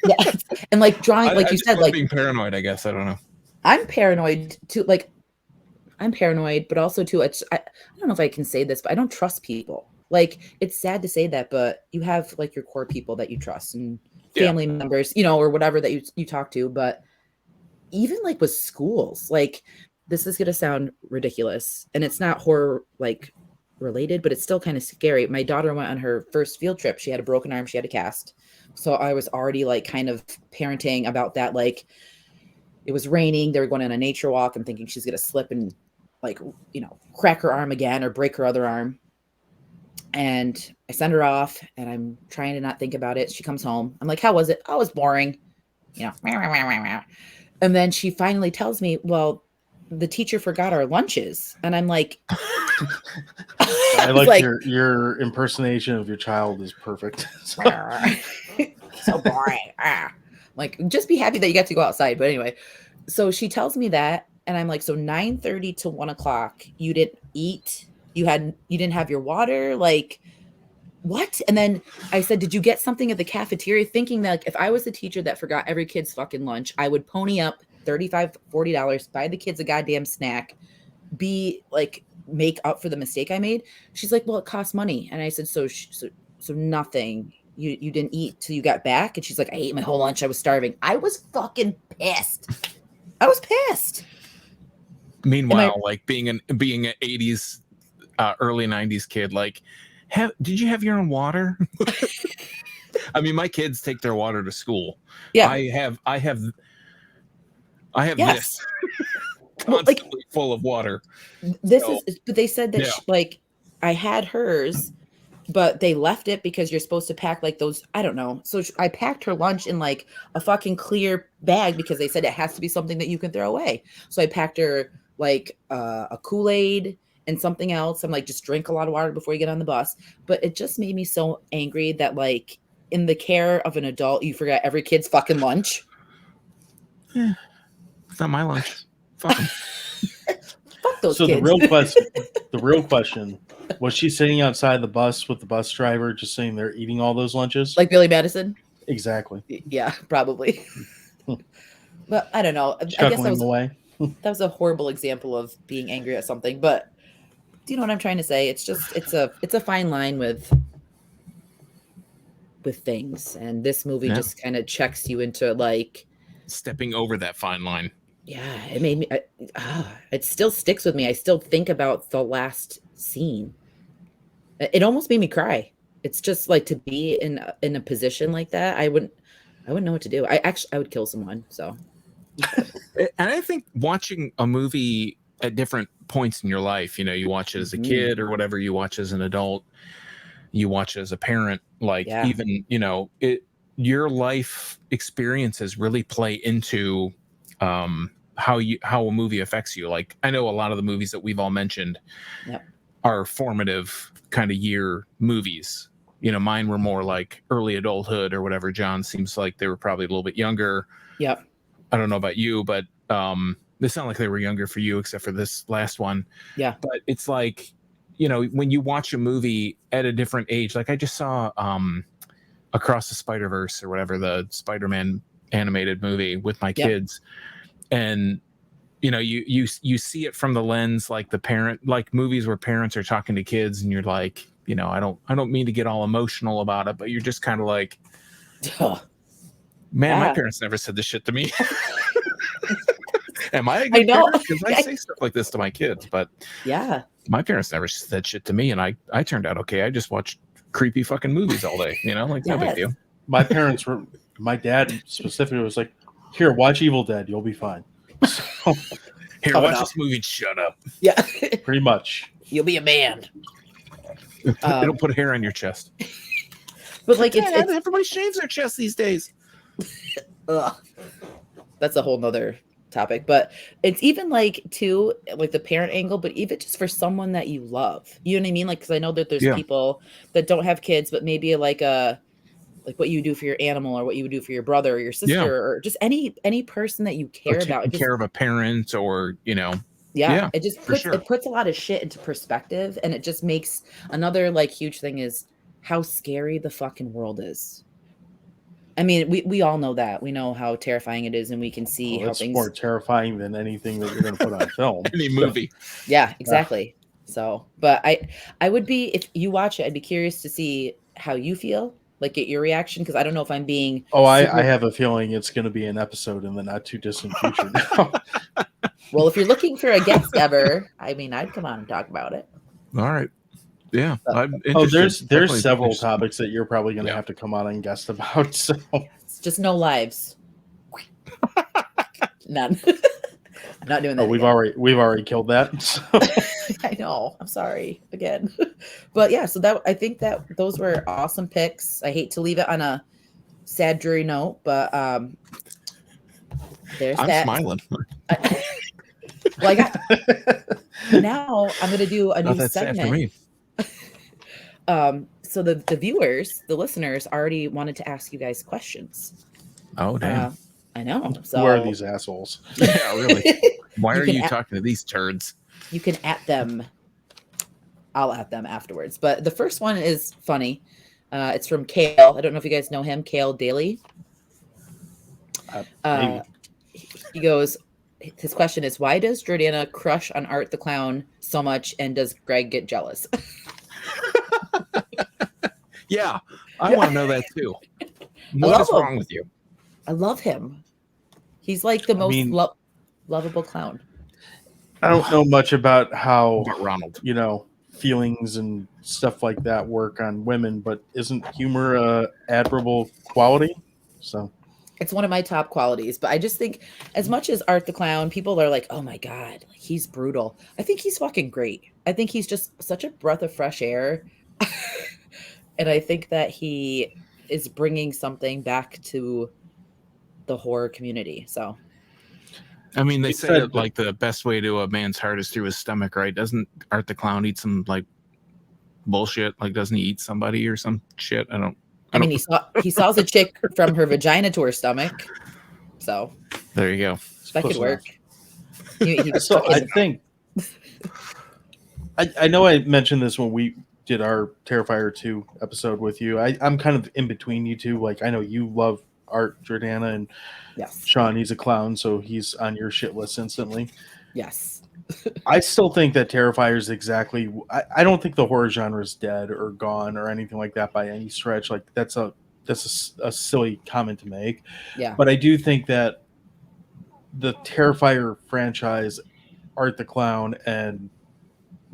Yeah. And like drawing, like I you just said, love like being paranoid, I guess. I don't know. I'm paranoid too. Like I'm paranoid, but also too, I don't know if I can say this, but I don't trust people. Like it's sad to say that, but you have like your core people that you trust and family members, you know, or whatever that you talk to. But even like with schools, like this is going to sound ridiculous and it's not horror like related, but it's still kind of scary. My daughter went on her first field trip. She had a broken arm. She had a cast. So I was already like kind of parenting about that. Like it was raining. They were going on a nature walk. I'm thinking she's going to slip and like, you know, crack her arm again or break her other arm. And I send her off and I'm trying to not think about it. She comes home. I'm like, how was it? Oh, it was boring. You know, and then she finally tells me, well, the teacher forgot our lunches. And I'm like, I like your impersonation of your child is perfect. So boring. Like, just be happy that you got to go outside. But anyway, so she tells me that. And I'm like, so 9:30 to 1 o'clock, you didn't eat. You didn't have your water. Like, what? And then I said, did you get something at the cafeteria? Thinking that like, if I was the teacher that forgot every kid's fucking lunch, I would pony up $35, $40, buy the kids a goddamn snack, be like, make up for the mistake I made. She's like, well, it costs money. And I said, so nothing. You didn't eat till you got back? And she's like, I ate my whole lunch. I was starving. I was fucking pissed. I was pissed. Meanwhile, like being an 80s, early 90s kid, like, did you have your own water? I mean, my kids take their water to school. Yeah, I have yes. This constantly like, full of water. This is, but they said that like I had hers, but they left it because you're supposed to pack like those. I don't know. So I packed her lunch in like a fucking clear bag because they said it has to be something that you can throw away. So I packed her like a Kool-Aid and something else. I'm like, just drink a lot of water before you get on the bus. But it just made me so angry that like in the care of an adult, you forgot every kid's fucking lunch. Yeah, it's not my lunch. Fuck them. Fuck those so kids. The real question, was she sitting outside the bus with the bus driver just sitting there eating all those lunches? Like Billy Madison? Exactly. Yeah, probably. But I don't know. Chuckling I guess away. That was a horrible example of being angry at something, but do you know what I'm trying to say? It's just it's a fine line with things, and this movie just kind of checks you into like stepping over that fine line. Yeah, it made me. It still sticks with me. I still think about the last scene. It almost made me cry. It's just like to be in a position like that. I wouldn't know what to do. I would kill someone. So. And I think watching a movie at different points in your life, you know, you watch it as a kid or whatever, you watch as an adult, you watch it as a parent, like even, you know, your life experiences really play into how a movie affects you. Like I know a lot of the movies that we've all mentioned are formative kind of year movies. You know, mine were more like early adulthood or whatever. John seems like they were probably a little bit younger. Yep. I don't know about you, but they sound like they were younger for you, except for this last one. Yeah. But it's like, you know, when you watch a movie at a different age, like I just saw Across the Spider-Verse or whatever, the Spider-Man animated movie with my kids. And, you know, you see it from the lens, like the parent, like movies where parents are talking to kids and you're like, you know, I don't mean to get all emotional about it, but you're just kind of like, man, my parents never said this shit to me. Am I a good parent? Because I say stuff like this to my kids, but my parents never said shit to me, and I turned out okay. I just watched creepy fucking movies all day, you know, like no big deal. My dad specifically was like, here, watch Evil Dead, you'll be fine. So, here, watch this movie and shut up. Yeah. Pretty much. You'll be a man. It'll put hair on your chest. But like it's everybody shaves their chest these days. Ugh. That's a whole nother topic, but it's even like too like the parent angle, but even just for someone that you love, you know what I mean? Like, because I know that there's people that don't have kids, but maybe like a like what you do for your animal or what you would do for your brother or your sister or just any person that you care about. Taking care of a parent or, yeah, it just for puts sure. it puts a lot of shit into perspective, and it just makes another like huge thing is how scary the fucking world is. I mean, we all know that. We know how terrifying it is, and we can see how it's things more terrifying than anything that you're going to put on film. Any movie. Yeah, exactly. So, but I would be, if you watch it, I'd be curious to see how you feel, like get your reaction, because I don't know if I'm being I have a feeling it's going to be an episode in the not too distant future now. Well, if you're looking for a guest ever, I mean, I'd come on and talk about it. All right. Yeah. There's several topics that you're probably going to have to come on and guest about. So it's just no lives. None. I'm not doing that. We've already killed that. So. I know. I'm sorry again. But yeah, so I think that those were awesome picks. I hate to leave it on a sad, dreary note, but there's I'm that. smiling. Well, now I'm going to do a new that's segment. Sad for me. So the viewers, the listeners already wanted to ask you guys questions. Oh, damn. I know. So who are these assholes? Yeah, really. Why are you talking to these turds? You can at them. I'll at them afterwards. But the first one is funny. It's from Kale. I don't know if you guys know him, Kale Daly. He goes, his question is, why does Jordana crush on Art the Clown so much, and does Greg get jealous? Yeah, I want to know that too. What is wrong with you? I love him. He's like the most lovable clown. I don't know much about how Ronald, feelings and stuff like that work on women, but isn't humor a admirable quality? So it's one of my top qualities, but I just think as much as Art the Clown, people are like, oh my God, he's brutal. I think he's fucking great. I think he's just such a breath of fresh air. And I think that he is bringing something back to the horror community. So, I mean, they say that like the best way to a man's heart is through his stomach, right? Doesn't Art the Clown eat some like bullshit? Like, doesn't he eat somebody or some shit? I mean, he saws a chick from her vagina to her stomach. So there you go. That could work. So I think I know I mentioned this when we did our Terrifier 2 episode with you. I'm kind of in between you two. Like, I know you love Art, Jordana, and Sean, he's a clown, so he's on your shit list instantly. Yes. I still think that Terrifier is exactly... I don't think the horror genre is dead or gone or anything like that by any stretch. Like, that's a silly comment to make. Yeah. But I do think that the Terrifier franchise, Art the Clown, and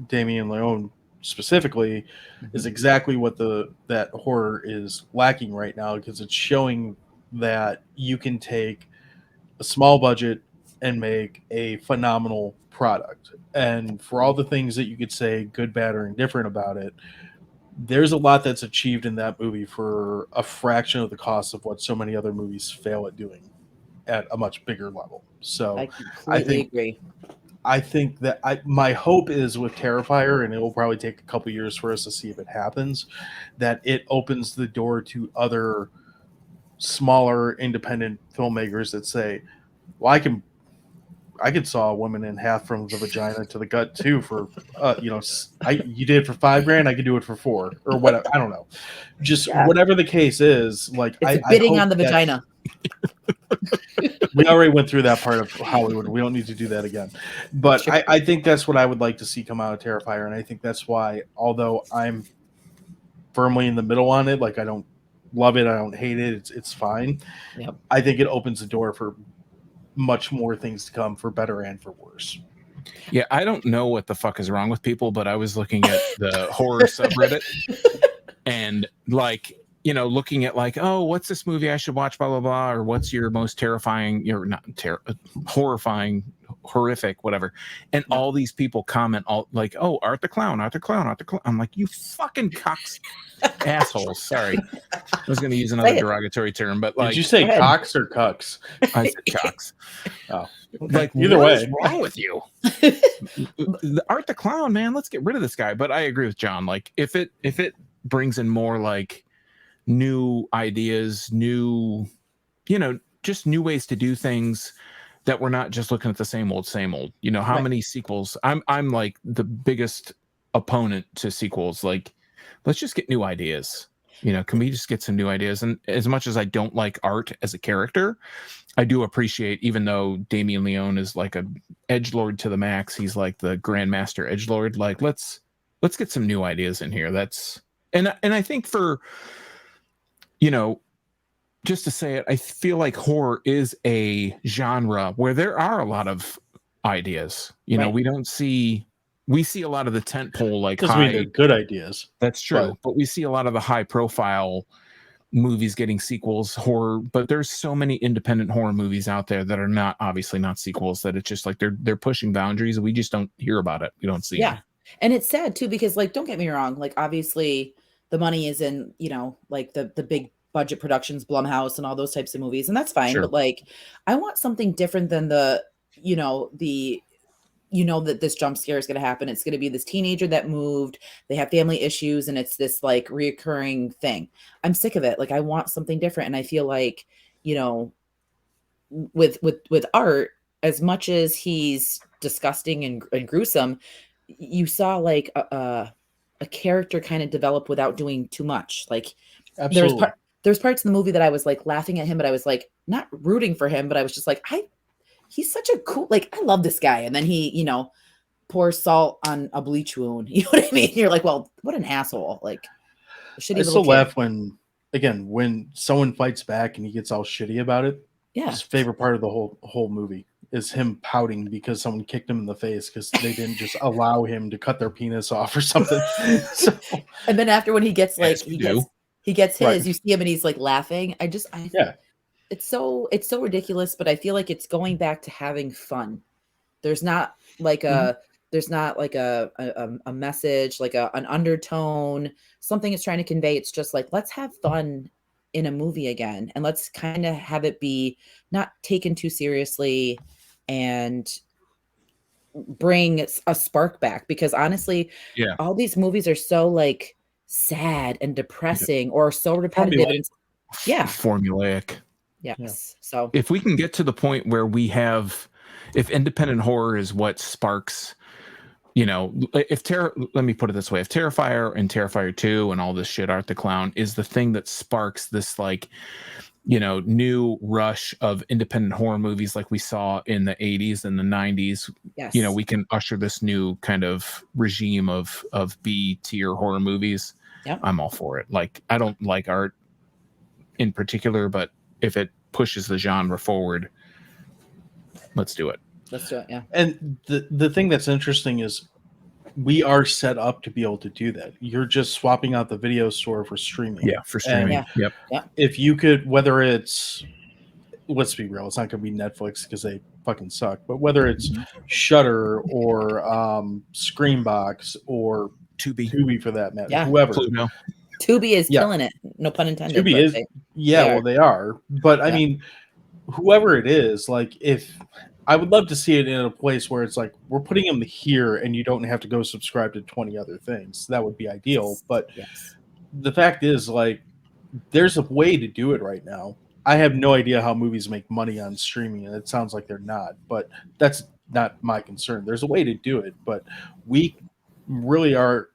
Damien Leone specifically, is exactly what that horror is lacking right now, because it's showing that you can take a small budget and make a phenomenal product. And for all the things that you could say good, bad, or indifferent about it, there's a lot that's achieved in that movie for a fraction of the cost of what so many other movies fail at doing at a much bigger level. So I completely agree. I think that my hope is with Terrifier, and it will probably take a couple years for us to see if it happens, that it opens the door to other smaller independent filmmakers that say, well, I could saw a woman in half from the vagina to the gut too for you did it for $5,000, I could do it for $4,000 or whatever. I don't know. Just whatever the case is, like it's bidding on the vagina. We already went through that part of Hollywood. We don't need to do that again. But sure. I think that's what I would like to see come out of Terrifier, and I think that's why, although I'm firmly in the middle on it, like I don't love it, I don't hate it, it's fine. Yep. I think it opens the door for much more things to come, for better and for worse. Yeah, I don't know what the fuck is wrong with people, but I was looking at the horror subreddit and like, looking at like, oh, what's this movie I should watch, blah, blah, blah, or what's your most terrifying, horrifying, horrific, whatever. And all these people comment all like, oh, Art the Clown, Art the Clown, Art the Clown. I'm like, you fucking cocks, assholes. Sorry. I was going to use another derogatory term, but like. Did you say cocks or cucks? I said cocks. Oh. Like, either way, what's wrong with you? Art the Clown, man, let's get rid of this guy. But I agree with John. Like, if it brings in more like new ideas, new, just new ways to do things that we're not just looking at the same old, how Right. many sequels. I'm like the biggest opponent to sequels. Like, let's just get new ideas. Can we just get some new ideas? And as much as I don't like Art as a character, I do appreciate, even though Damien Leone is like a edgelord to the max, he's like the grandmaster edgelord. Like, let's get some new ideas in here. And I think for, just to say it, I feel like horror is a genre where there are a lot of ideas. Right. We see a lot of the tentpole, like, Doesn't mean they're good ideas. That's true, but we see a lot of the high profile movies getting sequels, horror, but there's so many independent horror movies out there that are obviously not sequels, that it's just like they're pushing boundaries and we just don't hear about it. We don't see Yeah. them. And it's sad too, because like, don't get me wrong, like obviously the money is in, like the big budget productions, Blumhouse and all those types of movies, and that's fine. Sure. But like, I want something different than that this jump scare is going to happen. It's going to be this teenager that moved, they have family issues, and it's this like reoccurring thing. I'm sick of it. Like, I want something different. And I feel like, with Art, as much as he's disgusting and gruesome, you saw like a character kind of develop without doing too much. Like, Absolutely. there's parts in the movie that I was like laughing at him, but I was like not rooting for him, but I was just like, he's such a cool, like, I love this guy. And then he, pours salt on a bleach wound. You know what I mean? You're like, well, what an asshole. Like, shitty I still little laugh kid. when someone fights back and he gets all shitty about it. Yeah. His favorite part of the whole movie is him pouting because someone kicked him in the face because they didn't just allow him to cut their penis off or something. And then after, when he gets like, Yes, he gets his, Right. you see him and he's like laughing. Yeah. It's so ridiculous, but I feel like it's going back to having fun. There's not like a message, like an undertone, something it's trying to convey. It's just like, let's have fun in a movie again, and let's kind of have it be not taken too seriously and bring a spark back. Because honestly, Yeah. all these movies are so like sad and depressing or so repetitive. And yeah. Formulaic. Yes. Yeah. So if we can get to the point where if independent horror is what sparks, let me put it this way, if Terrifier and Terrifier 2 and all this shit, Art the Clown, is the thing that sparks this like, new rush of independent horror movies like we saw in the 80s and the 90s, yes, we can usher this new kind of regime of B tier horror movies. Yep. I'm all for it. Like, I don't like Art in particular, but if it pushes the genre forward, let's do it. Yeah. And the thing that's interesting is we are set up to be able to do that. You're just swapping out the video store for streaming. Yeah, for streaming. And, Yep. If you could, whether it's, let's be real, it's not going to be Netflix because they fucking suck, but whether it's Shudder or Screambox or Tubi for that matter, whoever. Pluto. Tubi is killing it. No pun intended. Tubi is, they are. But I mean, whoever it is, like, if I would love to see it in a place where it's like, we're putting them here and you don't have to go subscribe to 20 other things. That would be ideal. But the fact is, like, there's a way to do it right now. I have no idea how movies make money on streaming, and it sounds like they're not, but that's not my concern. There's a way to do it, but we really are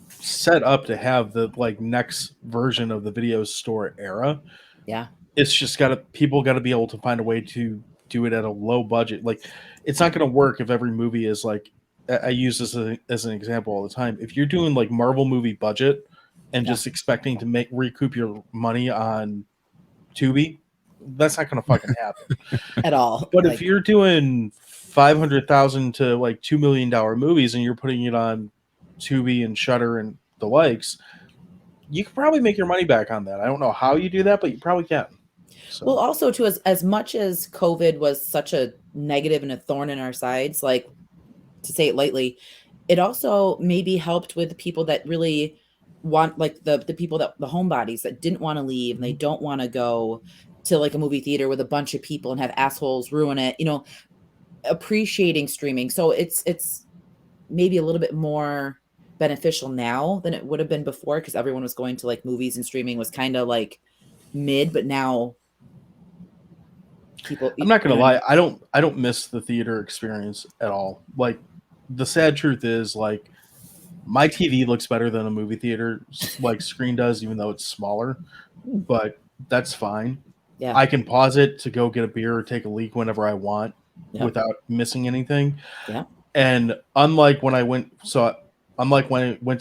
set up to have the like next version of the video store era. Yeah. It's just people got to be able to find a way to do it at a low budget. Like, it's not going to work if every movie is like, I use this as an example all the time. If you're doing like Marvel movie budget and just expecting to recoup your money on Tubi, that's not going to fucking happen at all. But if you're doing $500,000 to like $2 million movies and you're putting it on Tubi and Shudder and the likes, you can probably make your money back on that. I don't know how you do that, but you probably can. So. Well, also too, as much as COVID was such a negative and a thorn in our sides, like, to say it lightly, it also maybe helped with the people that really want, like the people that the homebodies that didn't want to leave and they don't want to go to like a movie theater with a bunch of people and have assholes ruin it, appreciating streaming. So it's maybe a little bit more beneficial now than it would have been before, because everyone was going to like movies and streaming was kind of like mid, but now people. I'm not gonna lie, I don't miss the theater experience at all. Like, the sad truth is, like, my TV looks better than a movie theater like screen does, even though it's smaller. But that's fine. Yeah. I can pause it to go get a beer or take a leak whenever I want without missing anything. Yeah. And unlike when I went to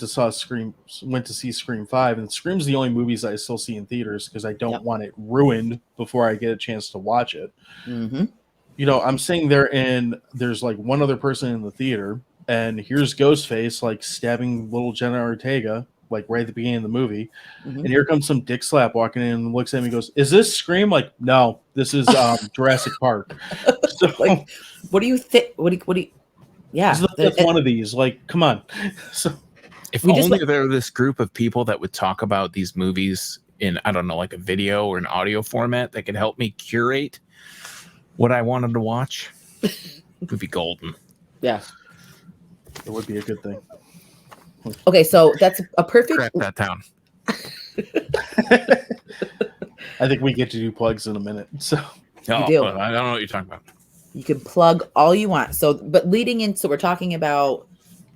see Scream 5, and Scream's the only movies I still see in theaters because I don't want it ruined before I get a chance to watch it. Mm-hmm. You know, I'm sitting there and there's like one other person in the theater, and here's Ghostface like stabbing little Jenna Ortega like right at the beginning of the movie. Mm-hmm. And here comes some dick slap walking in and looks at me and goes, "Is this Scream?" Like, no, this is Jurassic Park. So, like, what do you think? What do you? Yeah, that's one of these. Like, come on. So, if only there were this group of people that would talk about these movies in, I don't know, like a video or an audio format that could help me curate what I wanted to watch, it would be golden. Yeah, it would be a good thing. Okay, so that's a perfect. Crack that town. I think we get to do plugs in a minute. So I don't know what you're talking about. You can plug all you want. So, but leading into, we're talking about,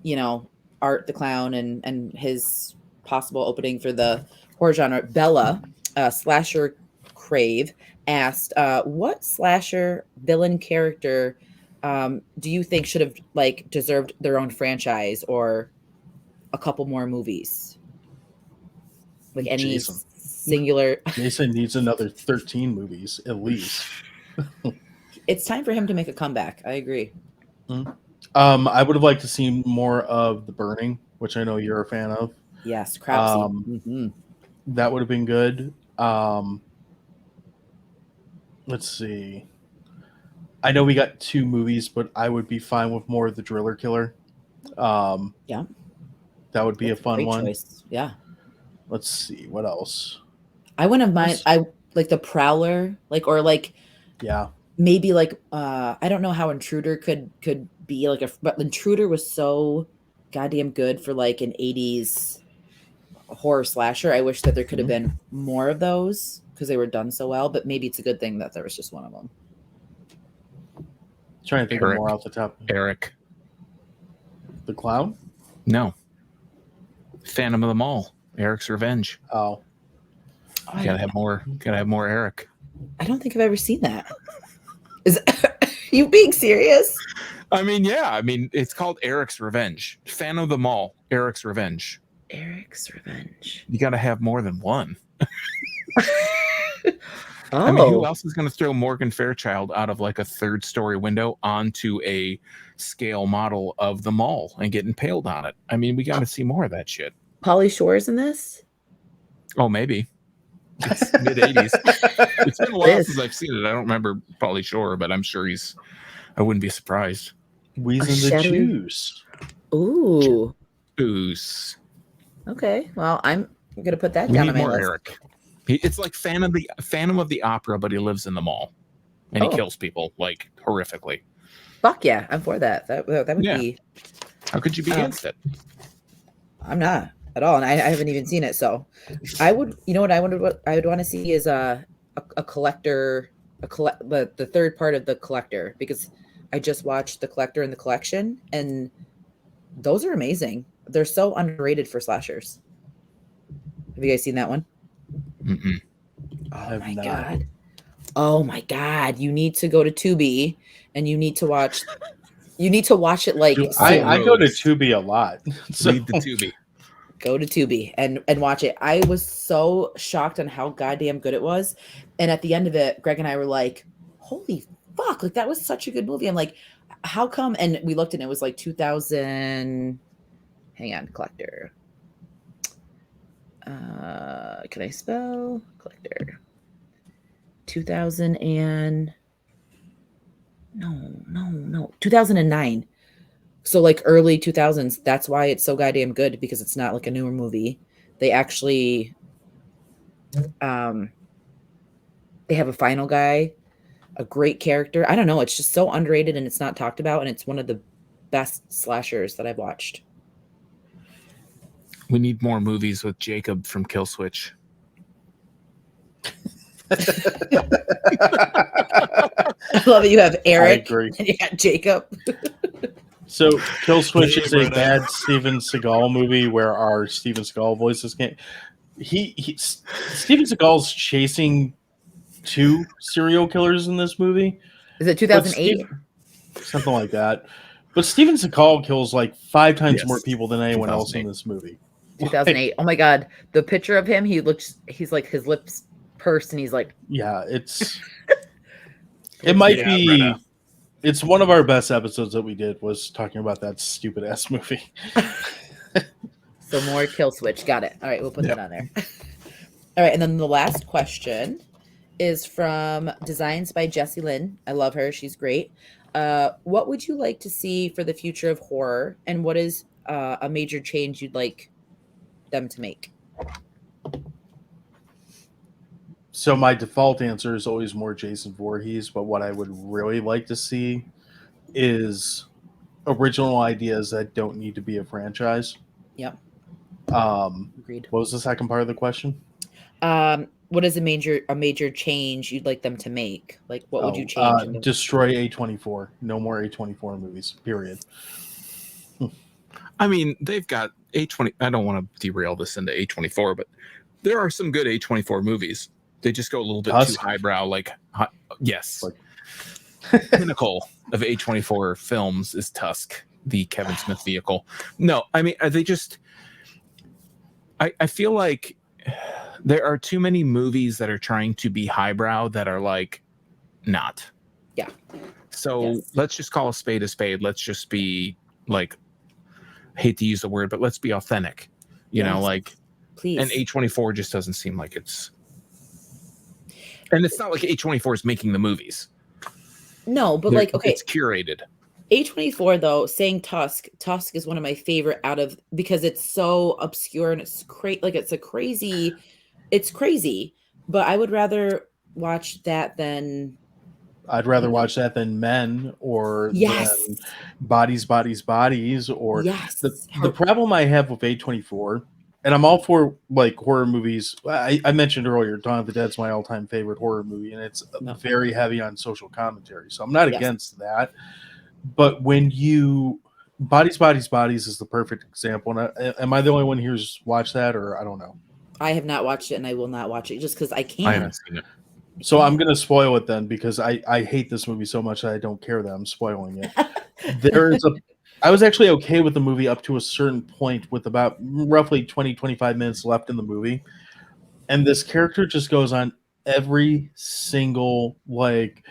you know, Art the Clown and his possible opening for the horror genre. Bella, Slasher Crave, asked, what slasher villain character do you think should have like deserved their own franchise or a couple more movies? Like any singular. Jason needs another 13 movies at least. It's time for him to make a comeback. I agree. Mm-hmm. I would have liked to see more of The Burning, which I know you're a fan of. Yes, Crapsy. That would have been good. Let's see. I know we got 2 movies, but I would be fine with more of The Driller Killer. Yeah. That would be a fun one. Choice. Yeah. Let's see. What else? I wouldn't have mind. I like The Prowler, like, or like, yeah. Maybe like I don't know how Intruder could be like but Intruder was so goddamn good for like an 80s horror slasher. I wish that there could have been more of those because they were done so well, but maybe it's a good thing that there was just one of them. Trying to think of more off the top. Eric. The Clown? No. Phantom of the Mall. Eric's Revenge. Oh. Gotta have more Eric. I don't think I've ever seen that. Is you being serious? I mean, yeah. I mean, it's called Eric's Revenge. Phantom of the Mall. Eric's Revenge. Eric's Revenge. You got to have more than one. Oh. I mean, who else is going to throw Morgan Fairchild out of like a 3rd-story window onto a scale model of the mall and get impaled on it? I mean, we got to see more of that shit. Pauly Shore's in this? Oh, maybe. It's mid-80s. It's been a while since I've seen it. I don't remember Pauly Shore, but I'm sure I wouldn't be surprised. Wheezing the Juice. Ooh. Juice. Okay. Well, I'm going to put that down on my list. Eric. It's like Phantom of the Opera, but he lives in the mall. And he kills people, like, horrifically. Fuck yeah. I'm for that. That would be... How could you be against it? I'm not at all, and I haven't even seen it. So, I would, you know, what I would want to see is a collector, the third part of The Collector, because I just watched The Collector and The Collection, and those are amazing. They're so underrated for slashers. Have you guys seen that one? Mm-mm. Oh my god! Oh my god! You need to go to Tubi, and you need to watch. You need to watch it like. I go to Tubi a lot. So. Read the Tubi. Go to Tubi and watch it. I was so shocked on how goddamn good it was. And at the end of it, Greg and I were like, holy fuck, like that was such a good movie. I'm like, how come? And we looked and it was like 2000. Hang on, Collector. Can I spell Collector? 2000 and no, 2009. So like early 2000s. That's why it's so goddamn good, because it's not like a newer movie. They actually, they have a final guy, a great character. I don't know. It's just so underrated and it's not talked about. And it's one of the best slashers that I've watched. We need more movies with Jacob from Kill Switch. I love that you have Eric agree. and you got Jacob. So Kill Switch Hey, is a brother. bad Steven Seagal movie where our Steven Seagal voices can't. Steven Seagal's chasing 2 serial killers in this movie. Is it 2008? Something like that. But Steven Seagal kills like 5 times Yes, more people than anyone else in 2008. this movie. 2008. Oh my god, the picture of him, he's like his lips pursed and he's like, Yeah, it might be. Brother. It's one of our best episodes that we did was talking about that stupid ass movie. so more Kill Switch. Got it. All right, we'll put that on there. All right, and then the last question is from Designs by Jessie Lynn. I love her. She's great. What would you like to see for the future of horror, and what is a major change you'd like them to make? So my default answer is always more Jason Voorhees, but what I would really like to see is original ideas that don't need to be a franchise. Yep. Agreed. What was the second part of the question? What is a major change you'd like them to make? Like, what would you change? Destroy A24. No more A24 movies. Period. I mean, they've got A20. I don't want to derail this into A24, but there are some good A24 movies. They just go a little bit too highbrow. Yes. Pinnacle of A24 films is Tusk, the Kevin Smith vehicle. No, I mean, they just. I feel like there are too many movies that are trying to be highbrow that are like not. Yeah. So let's just call a spade a spade. Let's just be like, hate to use the word, but let's be authentic. You know, like, please. And A24 just doesn't seem like it's. And it's not like A24 is making the movies. No, but like, okay. It's curated. A24 though, saying Tusk is one of my favorite because it's so obscure and it's crazy. It's crazy, but I would rather watch that than. I'd rather watch that than Men or than Bodies, or the problem I have with A24. And I'm all for like horror movies. I mentioned earlier, Dawn of the Dead's my all-time favorite horror movie, and it's very heavy on social commentary. So I'm not against that. But when Bodies is the perfect example. And am I the only one here who's watched that, or I don't know? I have not watched it, and I will not watch it just because I can't. I haven't seen it. So I'm going to spoil it then because I hate this movie so much that I don't care that I'm spoiling it. I was actually okay with the movie up to a certain point with about roughly 20-25 minutes left in the movie. And this character just goes on every single, like,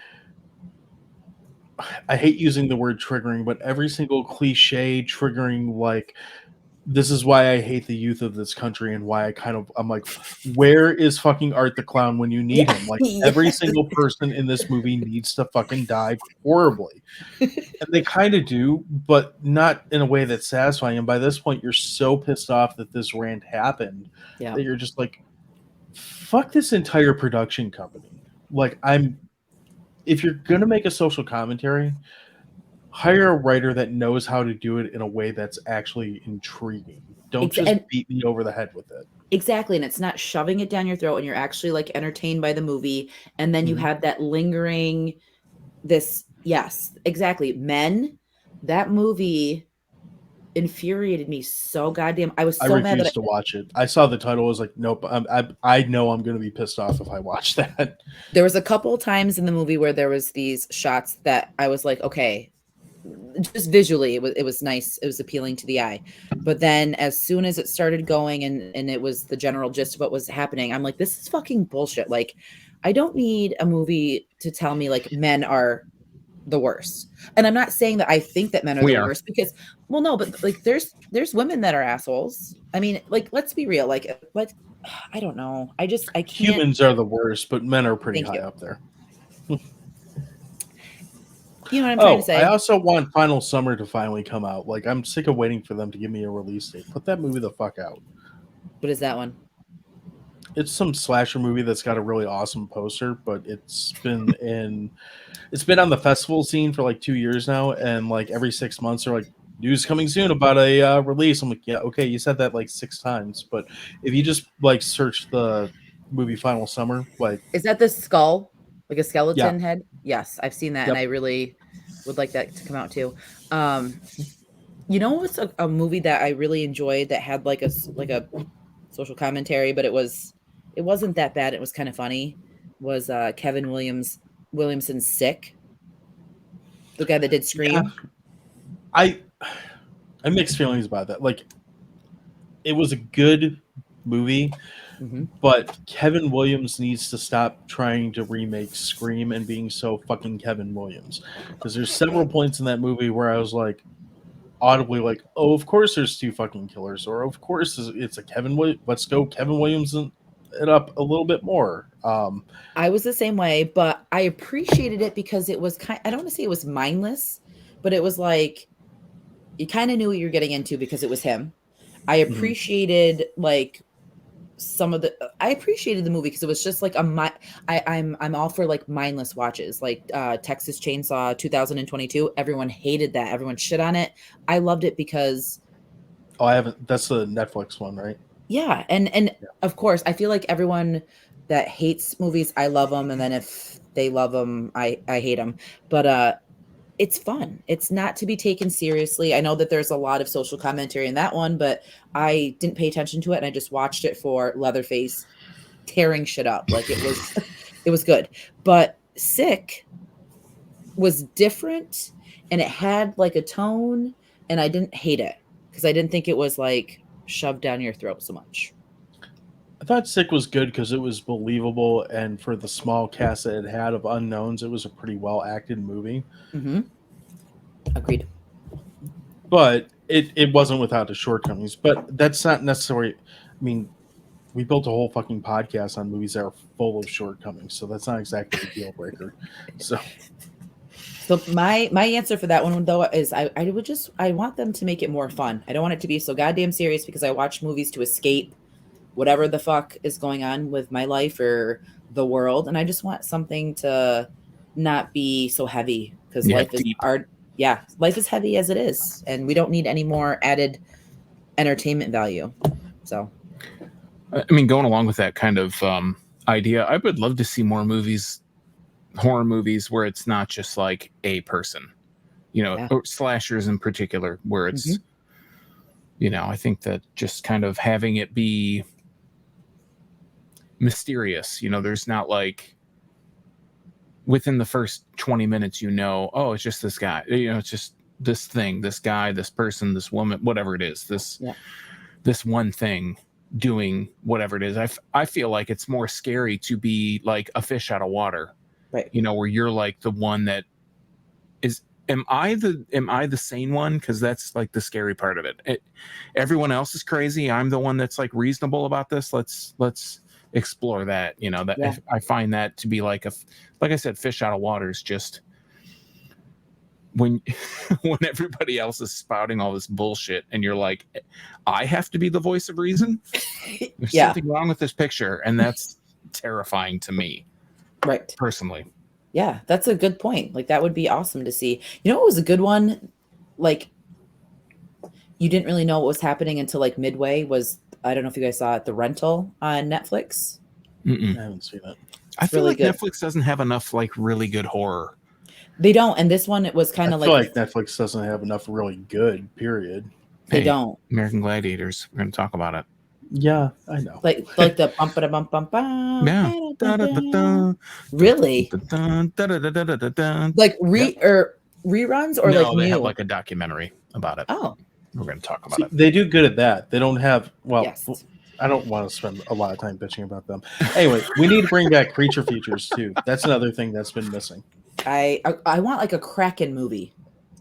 I hate using the word triggering, but every single cliche triggering, like, this is why I hate the youth of this country and why I'm like, where is fucking Art the Clown when you need him? Like, every single person in this movie needs to fucking die horribly. And they kind of do, but not in a way that's satisfying. And by this point, you're so pissed off that this rant happened that you're just like, fuck this entire production company. Like, if you're going to make a social commentary, hire a writer that knows how to do it in a way that's actually intriguing. Don't just beat me over the head with it. Exactly. And it's not shoving it down your throat and you're actually like entertained by the movie. And then you have that lingering yes, exactly. Men, that movie infuriated me so goddamn. I was so mad that I refused to watch it. I saw the title. I was like, nope. I know I'm going to be pissed off if I watch that. There was a couple of times in the movie where there was these shots that I was like, okay, just visually it was nice, it was appealing to the eye, but then as soon as it started going and it was the general gist of what was happening, I'm like, this is fucking bullshit. Like, I don't need a movie to tell me like men are the worst. And I'm not saying that I think that men are the worst, because no, but like there's women that are assholes. I mean, like, let's be real. Like, I don't know, I can't. Humans are the worst, but men are pretty high up there. You know what I'm trying to say? I also want Final Summer to finally come out. Like, I'm sick of waiting for them to give me a release date. Put that movie the fuck out. What is that one? It's some slasher movie that's got a really awesome poster, but it's been on the festival scene for like 2 years now, and like every 6 months they're like, news coming soon about a release. I'm like, yeah, okay, you said that like 6 times, but if you just like search the movie Final Summer, like, Is that the skull, like a yeah, skeleton head? Yes, I've seen that, and I yep, really would like that to come out too. Um, you know what's a movie that I really enjoyed that had like a social commentary, but it wasn't that bad. It was kind of funny. Was Kevin Williamson's Sick, the guy that did yeah. Scream? I mixed feelings about that. Like, it was a good movie, Hmm. but Kevin Williams needs to stop trying to remake Scream and being so fucking Kevin Williams. Because there's several points in that movie where I was like, audibly like, oh, of course there's 2 fucking killers, or of course it's a Kevin Williams. Let's go Kevin Williams it up a little bit more. I was the same way, but I appreciated it because it was I don't want to say it was mindless, but it was like you kind of knew what you were getting into because it was him. I Mhm. appreciated like I appreciated the movie because it was just like I'm all for like mindless watches, like Texas Chainsaw 2022. Everyone hated that. Everyone shit on it. I loved it because Oh, I haven't. That's the Netflix one, right? yeah, and Yeah. of course, I feel like everyone that hates movies, I love them, and then if they love them, I hate them. But it's fun. It's not to be taken seriously. I know that there's a lot of social commentary in that one, but I didn't pay attention to it, and I just watched it for Leatherface tearing shit up. Like it was, it was good. But Sick was different, and it had like a tone, and I didn't hate it because I didn't think it was like shoved down your throat so much. I thought Sick was good because it was believable, and for the small cast that it had of unknowns, it was a pretty well acted movie. Mm-hmm. Agreed. But it wasn't without the shortcomings. But that's not necessarily. I mean, we built a whole fucking podcast on movies that are full of shortcomings, so that's not exactly a deal breaker. So So my answer for that one though is I want them to make it more fun. I don't want it to be so goddamn serious because I watch movies to escape whatever the fuck is going on with my life or the world, and I just want something to not be so heavy because Yeah, life is deep. hard. Yeah, life is heavy as it is, and we don't need any more added entertainment value. So I mean, going along with that kind of idea, I would love to see more movies, horror movies, where it's not just like a person, yeah. or slashers in particular, where Hmm. it's, I think that just kind of having it be mysterious, there's not like within the first 20 minutes, oh, it's just this guy, it's just this thing, this guy, this person, this woman, whatever it is, Yeah. this one thing doing whatever it is. I feel like it's more scary to be like a fish out of water, Right. where you're like the one that is, am I the sane one? Because that's like the scary part of it. Everyone else is crazy. I'm the one that's like reasonable about this. Let's explore that. That Yeah. I find that to be like like I said, fish out of water is just when when everybody else is spouting all this bullshit and you're like, I have to be the voice of reason. There's Yeah. something wrong with this picture, and that's terrifying to me Right. personally. Yeah, that's a good point. Like that would be awesome to see. You know what was a good one? Like you didn't really know what was happening until like midway was I don't know if you guys saw it, The Rental on Netflix. Mm-mm. I haven't seen it. I It's feel really like good. Netflix doesn't have enough like really good horror. They don't, and this one it was kind I of feel like like Netflix doesn't have enough really good. Period. they Hey, don't. American Gladiators. We're going to talk about it. Yeah, I know. Like the bump ba bump bump bum. Yeah. Really? Like Yep. or reruns or like No, they have new? like a documentary about it. Oh, We're going to talk about See, it. they do good at that. They don't have yes. I don't want to spend a lot of time bitching about them. Anyway, we need to bring back creature features too. That's another thing that's been missing. I want like a Kraken movie.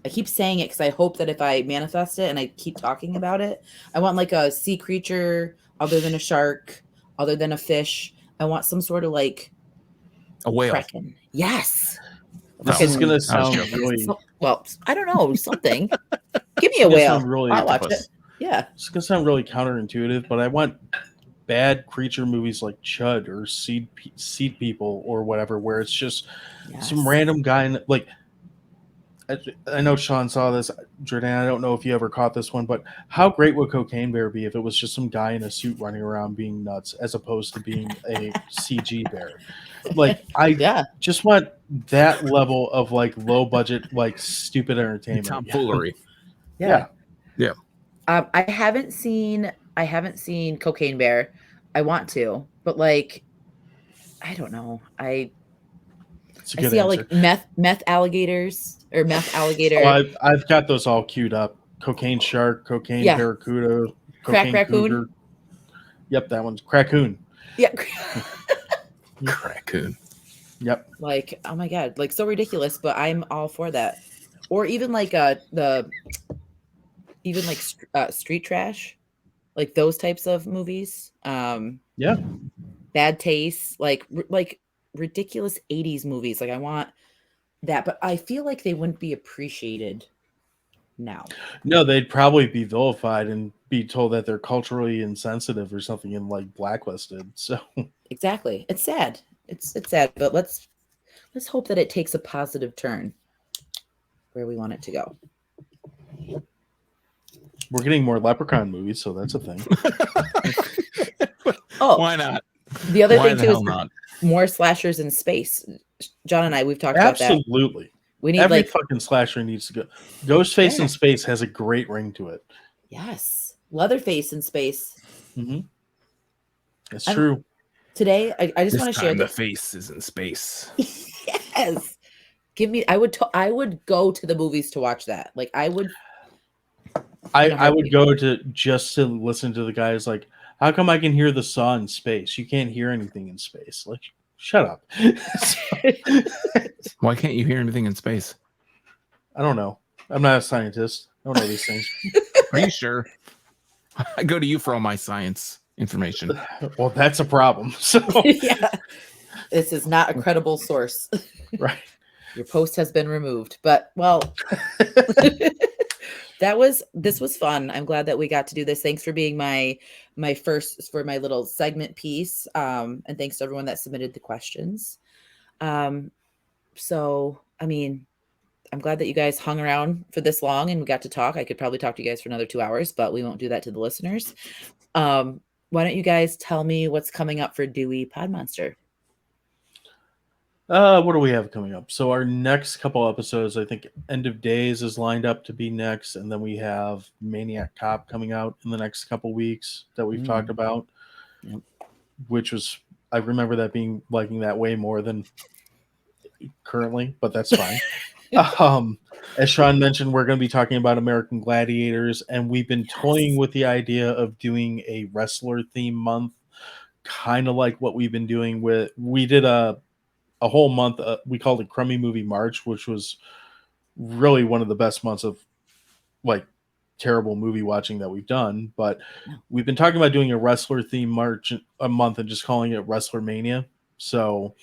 I keep saying it because I hope that if I manifest it and I keep talking about it, I want like a sea creature other than a shark, other than a fish. I want some sort of like A whale. Kraken. Yes. This is gonna I was sound joking. really. Well, I don't know, something. Give me a It's gonna whale. sound really I'll watch octopus. it. Yeah. It's gonna sound really counterintuitive, but I want bad creature movies like Chud or Seed People or whatever, where it's just Yes. some random guy like I know Sean saw this. Jordan, I don't know if you ever caught this one, but how great would Cocaine Bear be if it was just some guy in a suit running around being nuts as opposed to being a CG bear? Like, I Yeah. just want that level of like low budget, like stupid entertainment. Tomfoolery. Yeah. Yeah. I haven't seen Cocaine Bear. I want to, but like, I don't know. I It's a I good see all answer. like meth alligators or meth alligator. Oh, I've got those all queued up. Cocaine shark, cocaine Yeah. barracuda, Crack cocaine raccoon. cougar. Yep, that one's Crackoon. Yeah. Raccoon. Yep. Like, oh my God, like so ridiculous, but I'm all for that. Or even like street trash, like those types of movies. Yeah. Bad taste, like ridiculous 80s movies. Like I want that, but I feel like they wouldn't be appreciated now. No, they'd probably be vilified and be told that they're culturally insensitive or something and like blacklisted. So Exactly. It's sad. It's sad, but let's hope that it takes a positive turn where we want it to go. we're getting more Leprechaun movies, so that's a thing. Oh, Why not? the other Why thing the too hell is not? more slashers in space. John and I, we've talked about that. Absolutely. We need Every like fucking slasher needs to go. Ghostface Yeah. in space has a great ring to it. yes, Leatherface in space. Mm-hmm. That's I'm- true. Today, I just This want to share time the that. face is in space. Yes, give me. I would go to the movies to watch that. Like I would. I would go to just to listen to the guys like, how come I can hear the saw in space? You can't hear anything in space. Like, shut up. Why can't you hear anything in space? I don't know. I'm not a scientist. I don't know these things. Are you sure? I go to you for all my science information. Well, that's a problem. So Yeah, this is not a credible source. right. Your post has been removed, but well, this was fun. I'm glad that we got to do this. Thanks for being my first for my little segment piece. And thanks to everyone that submitted the questions. So I mean, I'm glad that you guys hung around for this long and we got to talk. I could probably talk to you guys for another 2 hours, but we won't do that to the listeners. Why don't you guys tell me what's coming up for Dewey Podmonster? What do we have coming up? So our next couple episodes, I think End of Days is lined up to be next, and then we have Maniac Cop coming out in the next couple weeks that we've talked about. Yep. Which was, I remember that being liking that way more than currently, but that's fine. As Sean mentioned, we're going to be talking about American Gladiators, and we've been toying with the idea of doing a wrestler theme month, kind of like what we've been doing with. We did a whole month. We called it Crummy Movie March, which was really one of the best months of like terrible movie watching that we've done. But we've been talking about doing a wrestler theme March a month and just calling it Wrestler Mania. So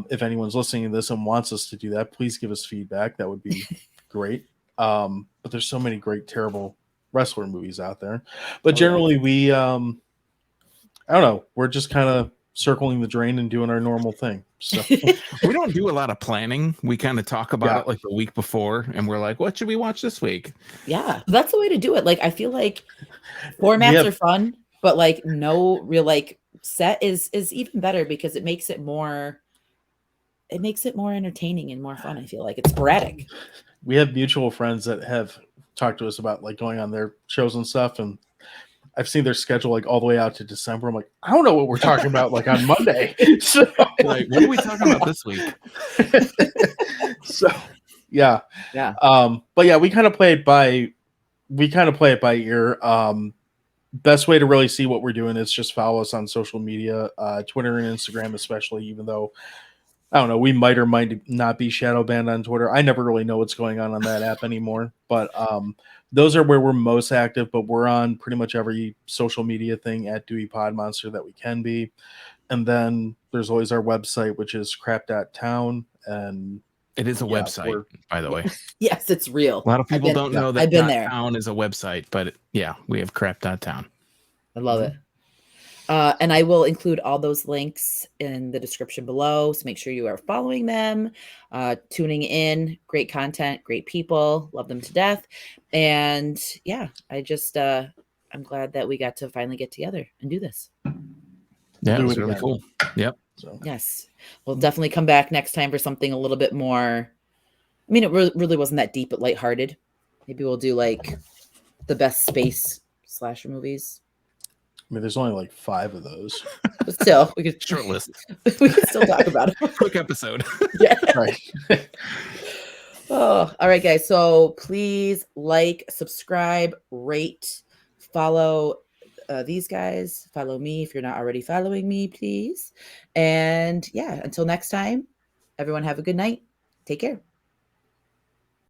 if anyone's listening to this and wants us to do that, please give us feedback. That would be great. But there's so many great, terrible wrestler movies out there. But generally, we, I don't know, we're just kind of circling the drain and doing our normal thing. So we don't do a lot of planning. We kind of talk about it like the week before, and we're like, what should we watch this week? Yeah, that's the way to do it. Like, I feel like formats are fun, but like no real like set is even better because it makes it more entertaining and more fun. I feel like it's sporadic. We have mutual friends that have talked to us about like going on their shows and stuff, and I've seen their schedule like all the way out to December. I'm like, I don't know what we're talking about like on Monday. So like, what are we talking about this week? So yeah. But yeah, we kind of play it by ear. Best way to really see what we're doing is just follow us on social media, Twitter and Instagram, especially, even though I don't know, we might or might not be shadow banned on Twitter. I never really know what's going on that app anymore, but those are where we're most active, but we're on pretty much every social media thing at DeweyPodMonster that we can be. And then there's always our website, which is crap.town. And it is a website, by the way. Yes, it's real. A lot of people don't know that I've been there. .town is a website, but we have crap.town. I love it. And I will include all those links in the description below. So make sure you are following them, tuning in. Great content, great people, love them to death. And yeah, I'm glad that we got to finally get together and do this. Yeah, Do it was it really again. cool. Yep. So Yes. We'll definitely come back next time for something a little bit more. I mean, it really wasn't that deep, but lighthearted. Maybe we'll do like the best space slasher movies. I mean, there's only like 5 of those. But still, we could Short list. we could still talk about it. Quick episode. Yeah. Right. Oh, all right, guys. So please like, subscribe, rate, follow these guys. Follow me if you're not already following me, please. And yeah, until next time, everyone have a good night. Take care.